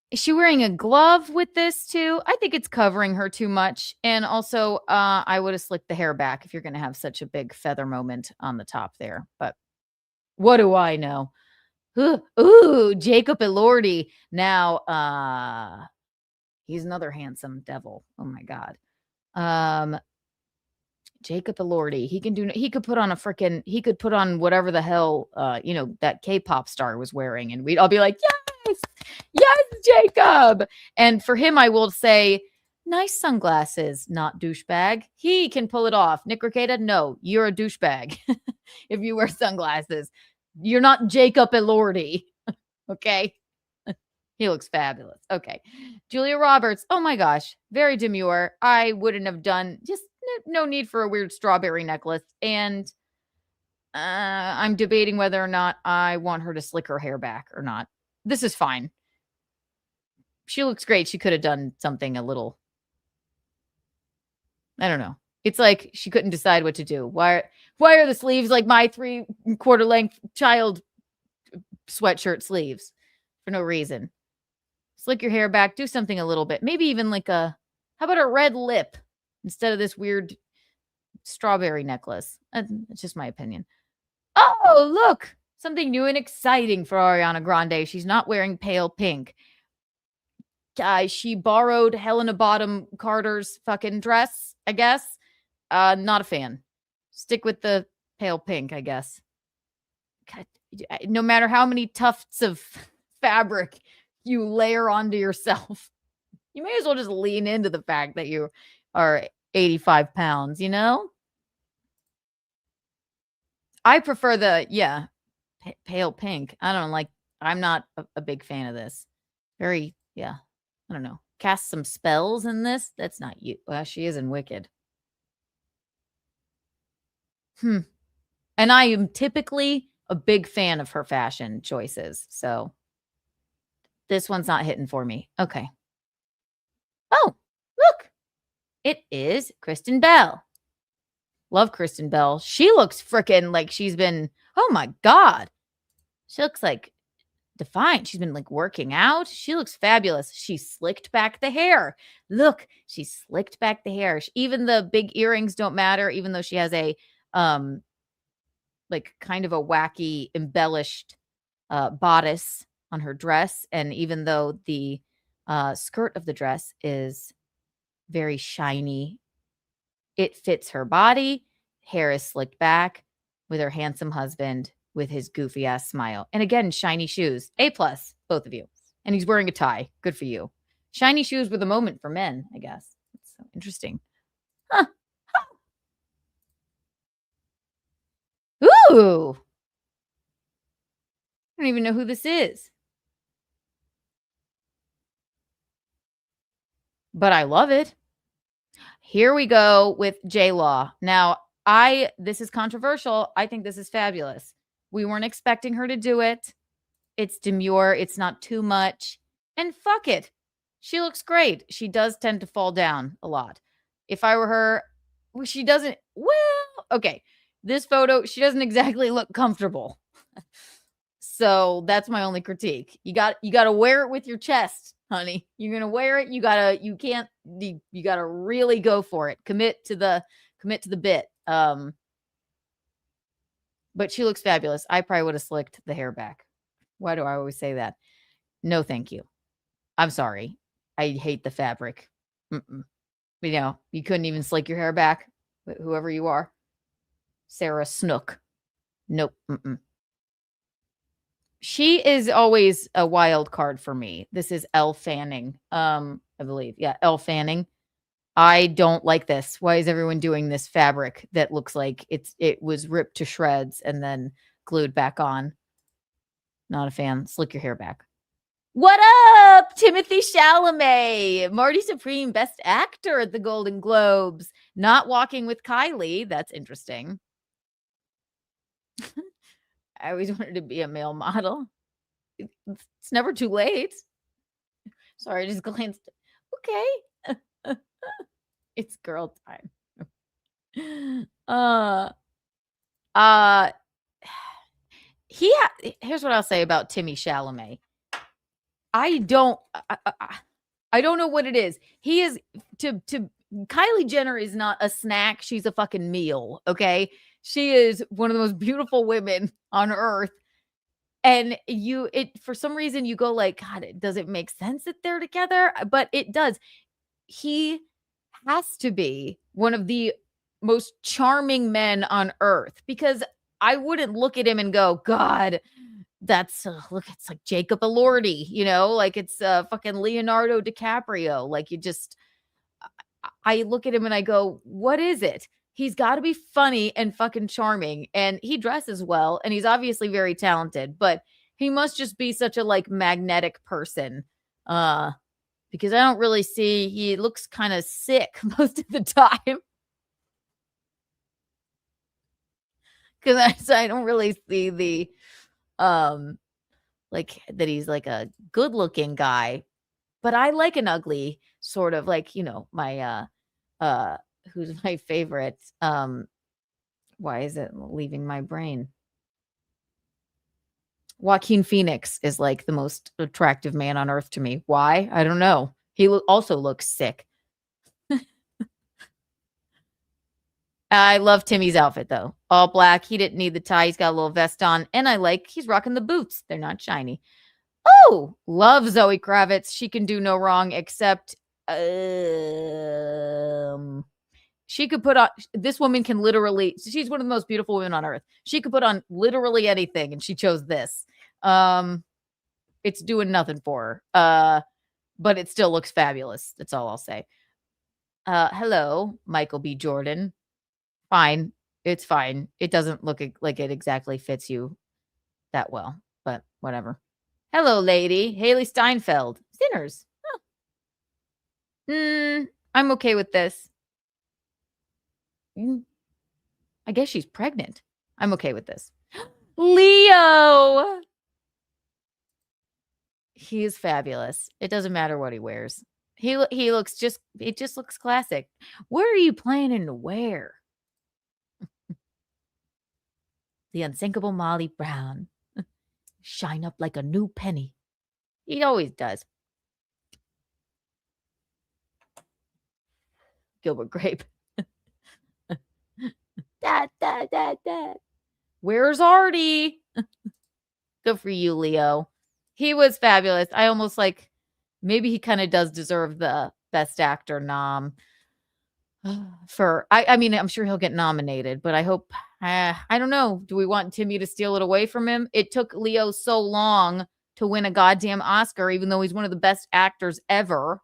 Is she wearing a glove with this too? I think it's covering her too much. And also, I would have slicked the hair back if you're going to have such a big feather moment on the top there. But what do I know? Ooh, Jacob Elordi. Now, he's another handsome devil. Oh my God. Jacob Elordi. He could put on whatever the hell, that K-pop star was wearing. And we'd all be like, yes, Jacob. And for him, I will say, nice sunglasses, not douchebag. He can pull it off. Nick Rekieta, no, you're a douchebag. If you wear sunglasses, you're not Jacob Elordi. Okay. He looks fabulous. Okay. Julia Roberts. Oh my gosh. Very demure. I wouldn't have done, just no need for a weird strawberry necklace. And I'm debating whether or not I want her to slick her hair back or not. This is fine. She looks great. She could have done something a little, I don't know. It's like she couldn't decide what to do. Why are the sleeves like my 3/4 length child sweatshirt sleeves for no reason? Slick your hair back. Do something a little bit. Maybe even like how about a red lip instead of this weird strawberry necklace? That's just my opinion. Oh, look. Something new and exciting for Ariana Grande. She's not wearing pale pink. She borrowed Helena Bonham Carter's fucking dress, I guess. Not a fan. Stick with the pale pink, I guess. God, no matter how many tufts of fabric you layer onto yourself, you may as well just lean into the fact that you are 85 pounds, I prefer the, pale pink. I don't like, I'm not a big fan of this. I don't know. Cast some spells in this. That's not you. Well, she is in Wicked. And I am typically a big fan of her fashion choices. So this one's not hitting for me. Okay. Oh, look. It is Kristen Bell. Love Kristen Bell. She looks freaking like she's been, oh my God. She looks like defined. She's been like working out. She looks fabulous. She slicked back the hair. Look, she slicked back the hair. Even the big earrings don't matter, even though she has a like kind of a wacky embellished bodice on her dress. And even though the skirt of the dress is very shiny, it fits her body. Hair is slicked back with her handsome husband with his goofy ass smile. And again, shiny shoes. A+, both of you. And he's wearing a tie. Good for you. Shiny shoes were the moment for men, I guess. It's so interesting. Huh. Ooh. I don't even know who this is. But I love it. Here we go with J-Law. Now, this is controversial. I think this is fabulous. We weren't expecting her to do it. It's demure. It's not too much. And fuck it. She looks great. She does tend to fall down a lot. If I were her, she doesn't. Well, okay. This photo, she doesn't exactly look comfortable. So that's my only critique. You got to wear it with your chest, honey. You're going to wear it. You gotta really go for it. Commit to the bit. But she looks fabulous. I probably would have slicked the hair back. Why do I always say that? No, thank you. I'm sorry. I hate the fabric. You know, you couldn't even slick your hair back, whoever you are. Sarah Snook. Nope. She is always a wild card for me. This is Elle Fanning, I believe. Yeah, Elle Fanning. I don't like this. Why is everyone doing this fabric that looks like it was ripped to shreds and then glued back on? Not a fan. Slick your hair back. What up, Timothy Chalamet? Marty Supreme, Best Actor at the Golden Globes. Not walking with Kylie. That's interesting. I always wanted to be a male model. It's never too late. Sorry, I just glanced. Okay. It's girl time. Here's what I'll say about Timmy Chalamet. I don't know what it is. He is to Kylie Jenner is not a snack. She's a fucking meal. Okay. She is one of the most beautiful women on earth. And for some reason you go like, God, does it make sense that they're together? But it does. He has to be one of the most charming men on earth, because I wouldn't look at him and go, God, that's look, it's like Jacob Elordi, you know, like it's fucking Leonardo DiCaprio. Like I look at him and I go, what is it? He's got to be funny and fucking charming, and he dresses well, and he's obviously very talented, but he must just be such a like magnetic person. Because I don't really see, he looks kind of sick most of the time. Because I don't really see the like that he's like a good looking guy, but I like an ugly sort of like, you know, my who's my favorite? Why is it leaving my brain? Joaquin Phoenix is like the most attractive man on earth to me. Why? I don't know. He also looks sick. I love Timmy's outfit though. All black. He didn't need the tie. He's got a little vest on. And he's rocking the boots. They're not shiny. Oh, love Zoe Kravitz. She can do no wrong except she could put on, this woman can literally, she's one of the most beautiful women on earth. She could put on literally anything, and she chose this. It's doing nothing for her. But it still looks fabulous. That's all I'll say. Hello, Michael B. Jordan. Fine. It's fine. It doesn't look like it exactly fits you that well, but whatever. Hello, lady. Haley Steinfeld. Sinners. Huh. I'm okay with this. I guess she's pregnant. I'm okay with this. Leo. He is fabulous. It doesn't matter what he wears. He looks just, it just looks classic. What are you planning to wear? The unsinkable Molly Brown. Shine up like a new penny. He always does. Gilbert Grape. Dad. Where's Artie? Good for you, Leo. He was fabulous. I almost like, maybe he kind of does deserve the best actor nom. I mean, I'm sure he'll get nominated, but I hope, I don't know. Do we want Timmy to steal it away from him? It took Leo so long to win a goddamn Oscar, even though he's one of the best actors ever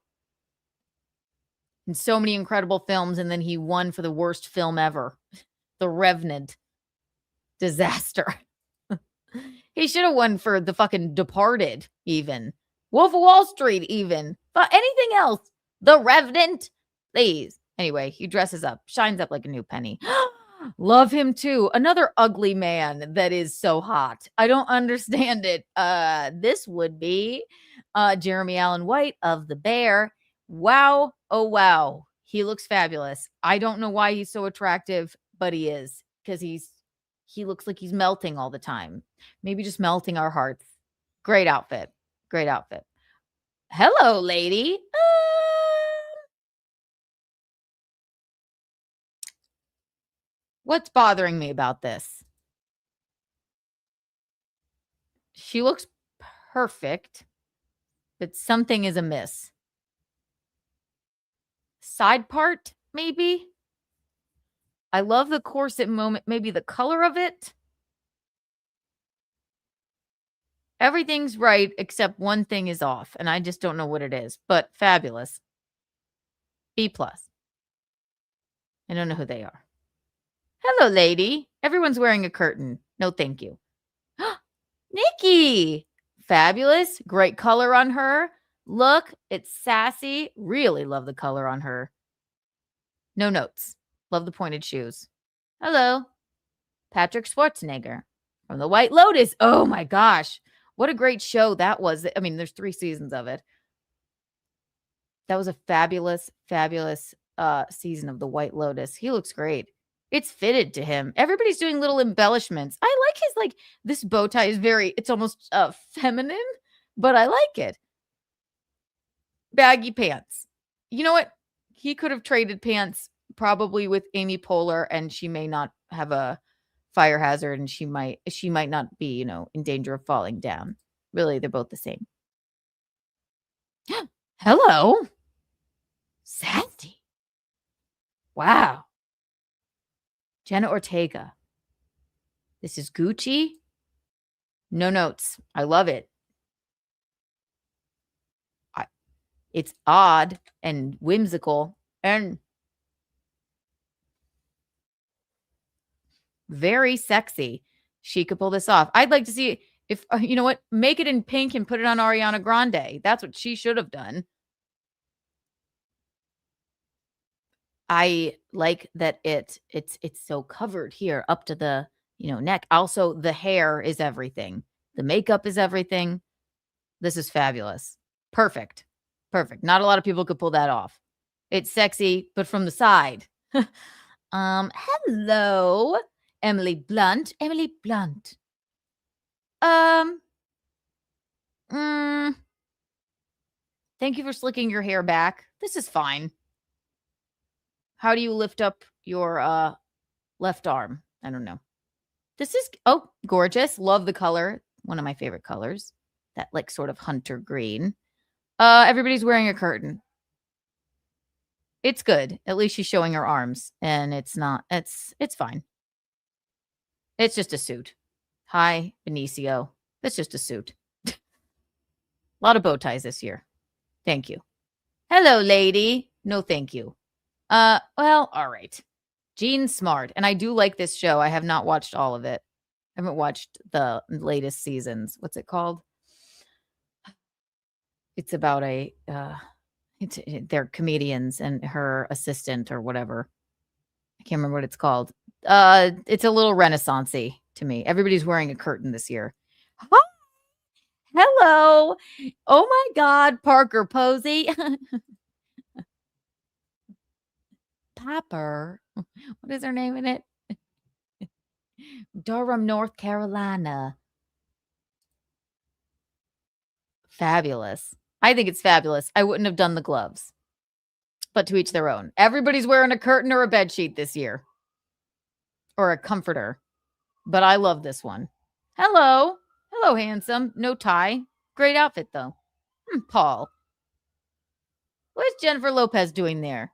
in so many incredible films. And then he won for the worst film ever, The Revenant. Disaster. He should have won for the fucking Departed, even. Wolf of Wall Street, even. But anything else? The Revenant? Please. Anyway, he dresses up, shines up like a new penny. Love him too. Another ugly man that is so hot. I don't understand it. This would be Jeremy Allen White of The Bear. Wow. Oh, wow. He looks fabulous. I don't know why he's so attractive, but he is. Because he looks like he's melting all the time. Maybe just melting our hearts. Great outfit. Great outfit. Hello, lady. What's bothering me about this? She looks perfect, but something is amiss. Side part, maybe? I love the corset moment. Maybe the color of it. Everything's right, except one thing is off, and I just don't know what it is, but fabulous. B+. I don't know who they are. Hello, lady. Everyone's wearing a curtain. No, thank you. Nikki. Fabulous. Great color on her. Look, it's sassy. Really love the color on her. No notes. Love the pointed shoes. Hello. Patrick Schwarzenegger from The White Lotus. Oh my gosh. What a great show that was. I mean, there's 3 seasons of it. That was a fabulous, fabulous season of The White Lotus. He looks great. It's fitted to him. Everybody's doing little embellishments. I like his, like, this bow tie is it's almost feminine, but I like it. Baggy pants. You know what? He could have traded pants probably with Amy Poehler, and she may not have a fire hazard, and she might not be, in danger of falling down. Really, they're both the same. Hello. Sassy. Wow. Jenna Ortega. This is Gucci. No notes. I love it. It's odd and whimsical and very sexy. She could pull this off. I'd like to see if, you know what, make it in pink and put it on Ariana Grande. That's what she should have done. I like that it's so covered here up to the, neck. Also, the hair is everything. The makeup is everything. This is fabulous. Perfect. Perfect. Not a lot of people could pull that off. It's sexy, but from the side. Hello, Emily Blunt. Emily Blunt. Thank you for slicking your hair back. This is fine. How do you lift up your left arm? I don't know. This is, gorgeous. Love the color. One of my favorite colors. That, like, sort of hunter green. Everybody's wearing a curtain. It's good. At least she's showing her arms. And it's fine. It's just a suit. Hi, Benicio. It's just a suit. A lot of bow ties this year. Thank you. Hello, lady. No, thank you. Well, all right. Jean Smart. And I do like this show. I have not watched all of it. I haven't watched the latest seasons. What's it called? It's about they're comedians and her assistant or whatever. I can't remember what it's called. It's a little renaissance-y to me. Everybody's wearing a curtain this year. Hi. Hello. Oh my God, Parker Posey. Popper. What is her name in it? Durham, North Carolina. Fabulous. I think it's fabulous. I wouldn't have done the gloves, but to each their own. Everybody's wearing a curtain or a bed sheet this year, or a comforter, but I love this one. Hello. Hello, handsome. No tie. Great outfit, though. Paul. What is Jennifer Lopez doing there?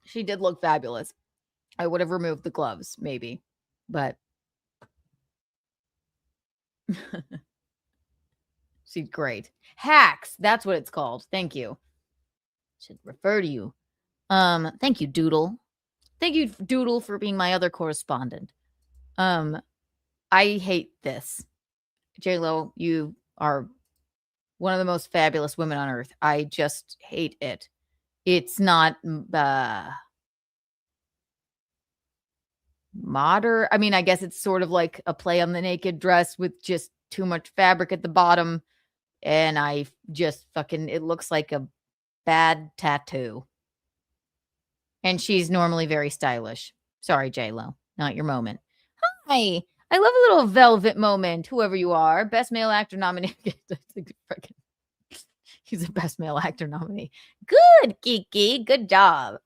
She did look fabulous. I would have removed the gloves, maybe, but she's great. Hacks. That's what it's called. Thank you. Should refer to you. Thank you, Doodle. Thank you, Doodle, for being my other correspondent. I hate this. J-Lo, you are one of the most fabulous women on earth. I just hate it. It's not modern. I mean, I guess it's sort of like a play on the naked dress with just too much fabric at the bottom. And I just it looks like a bad tattoo. And she's normally very stylish. Sorry, J-Lo. Not your moment. Hi. I love a little velvet moment, whoever you are. Best male actor nominee. He's a best male actor nominee. Good, Kiki. Good job.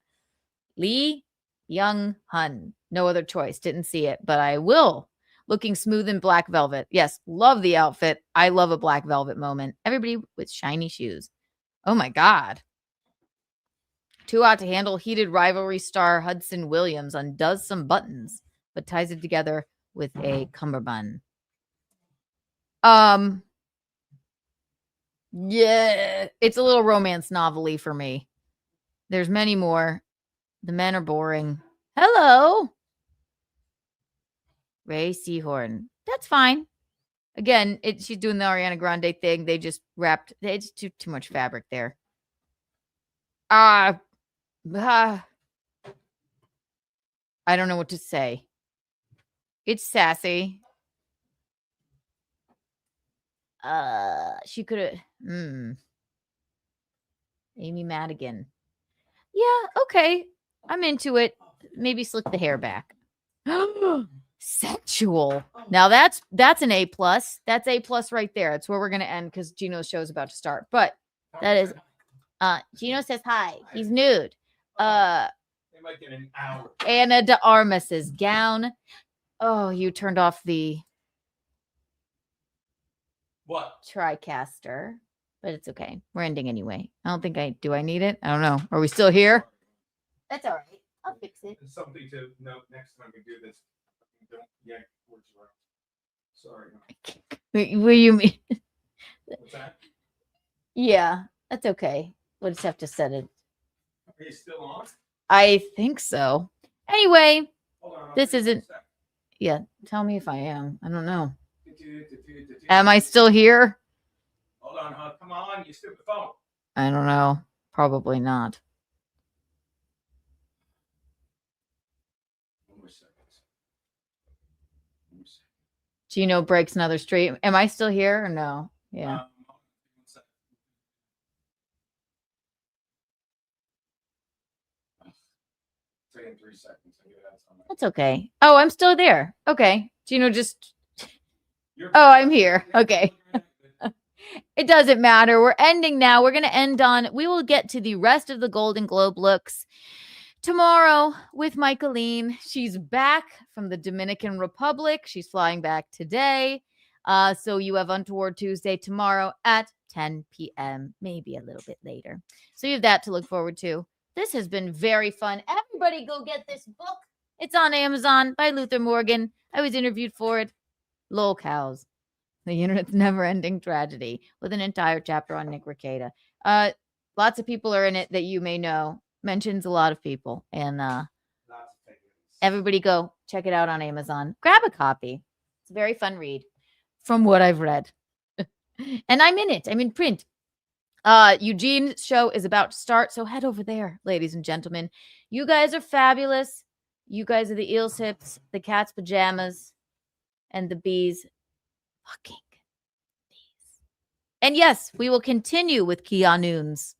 Lee Young-hun. No other choice. Didn't see it, but I will. Looking smooth in black velvet. Yes, love the outfit. I love a black velvet moment. Everybody with shiny shoes. Oh, my God. Too hot to handle. Heated rivalry star Hudson Williams undoes some buttons, but ties it together with a cummerbund. Yeah, it's a little romance novel-y for me. There's many more. The men are boring. Hello. Ray Seahorn. That's fine. Again, she's doing the Ariana Grande thing. They just wrapped. It's too much fabric there. I don't know what to say. It's sassy. She could have. Amy Madigan. Yeah, okay. I'm into it. Maybe slick the hair back. Sexual. Now that's an A+. That's A+ right there. That's where we're gonna end because Gino's show is about to start. But that is Gino says hi. He's nude. They might get an hour. Anna de Armas's gown. Oh, you turned off the what? TriCaster. But it's okay. We're ending anyway. I don't think do I need it? I don't know. Are we still here? That's all right. I'll fix it. It's something to note next time we do this. Don't yank words around. Sorry. What do you mean? What's that? Yeah, that's okay. We'll just have to set it. Are you still on? I think so. Anyway, this isn't. Yeah, tell me if I am. I don't know. Am I still here? Hold on, huh? Come on, you stupid phone. I don't know. Probably not. Gino breaks another stream. Am I still here or no? Yeah. Say in 3 seconds. That's okay. Oh, I'm still there. Okay. Gino just. Oh, I'm here. Okay. It doesn't matter. We're ending now. We're going to end on. We will get to the rest of the Golden Globe looks tomorrow with Michaeline. She's back from the Dominican Republic. She's flying back today. So you have Untoward Tuesday tomorrow at 10 p.m., maybe a little bit later. So you have that to look forward to. This has been very fun. Everybody go get this book. It's on Amazon by Luther Morgan. I was interviewed for it. Lol cows. The Internet's Never-Ending Tragedy with an entire chapter on Nick Rekieta. Lots of people are in it that you may know. Mentions a lot of people. And everybody go check it out on Amazon. Grab a copy. It's a very fun read from what I've read. And I'm in it. I'm in print. Eugene's show is about to start, so head over there, ladies and gentlemen. You guys are fabulous. You guys are the eel's hips, the cat's pajamas, and the bees fucking bees. And yes, we will continue with KeaNOONs.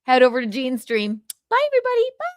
Head over to Gene's stream. Bye, everybody. Bye.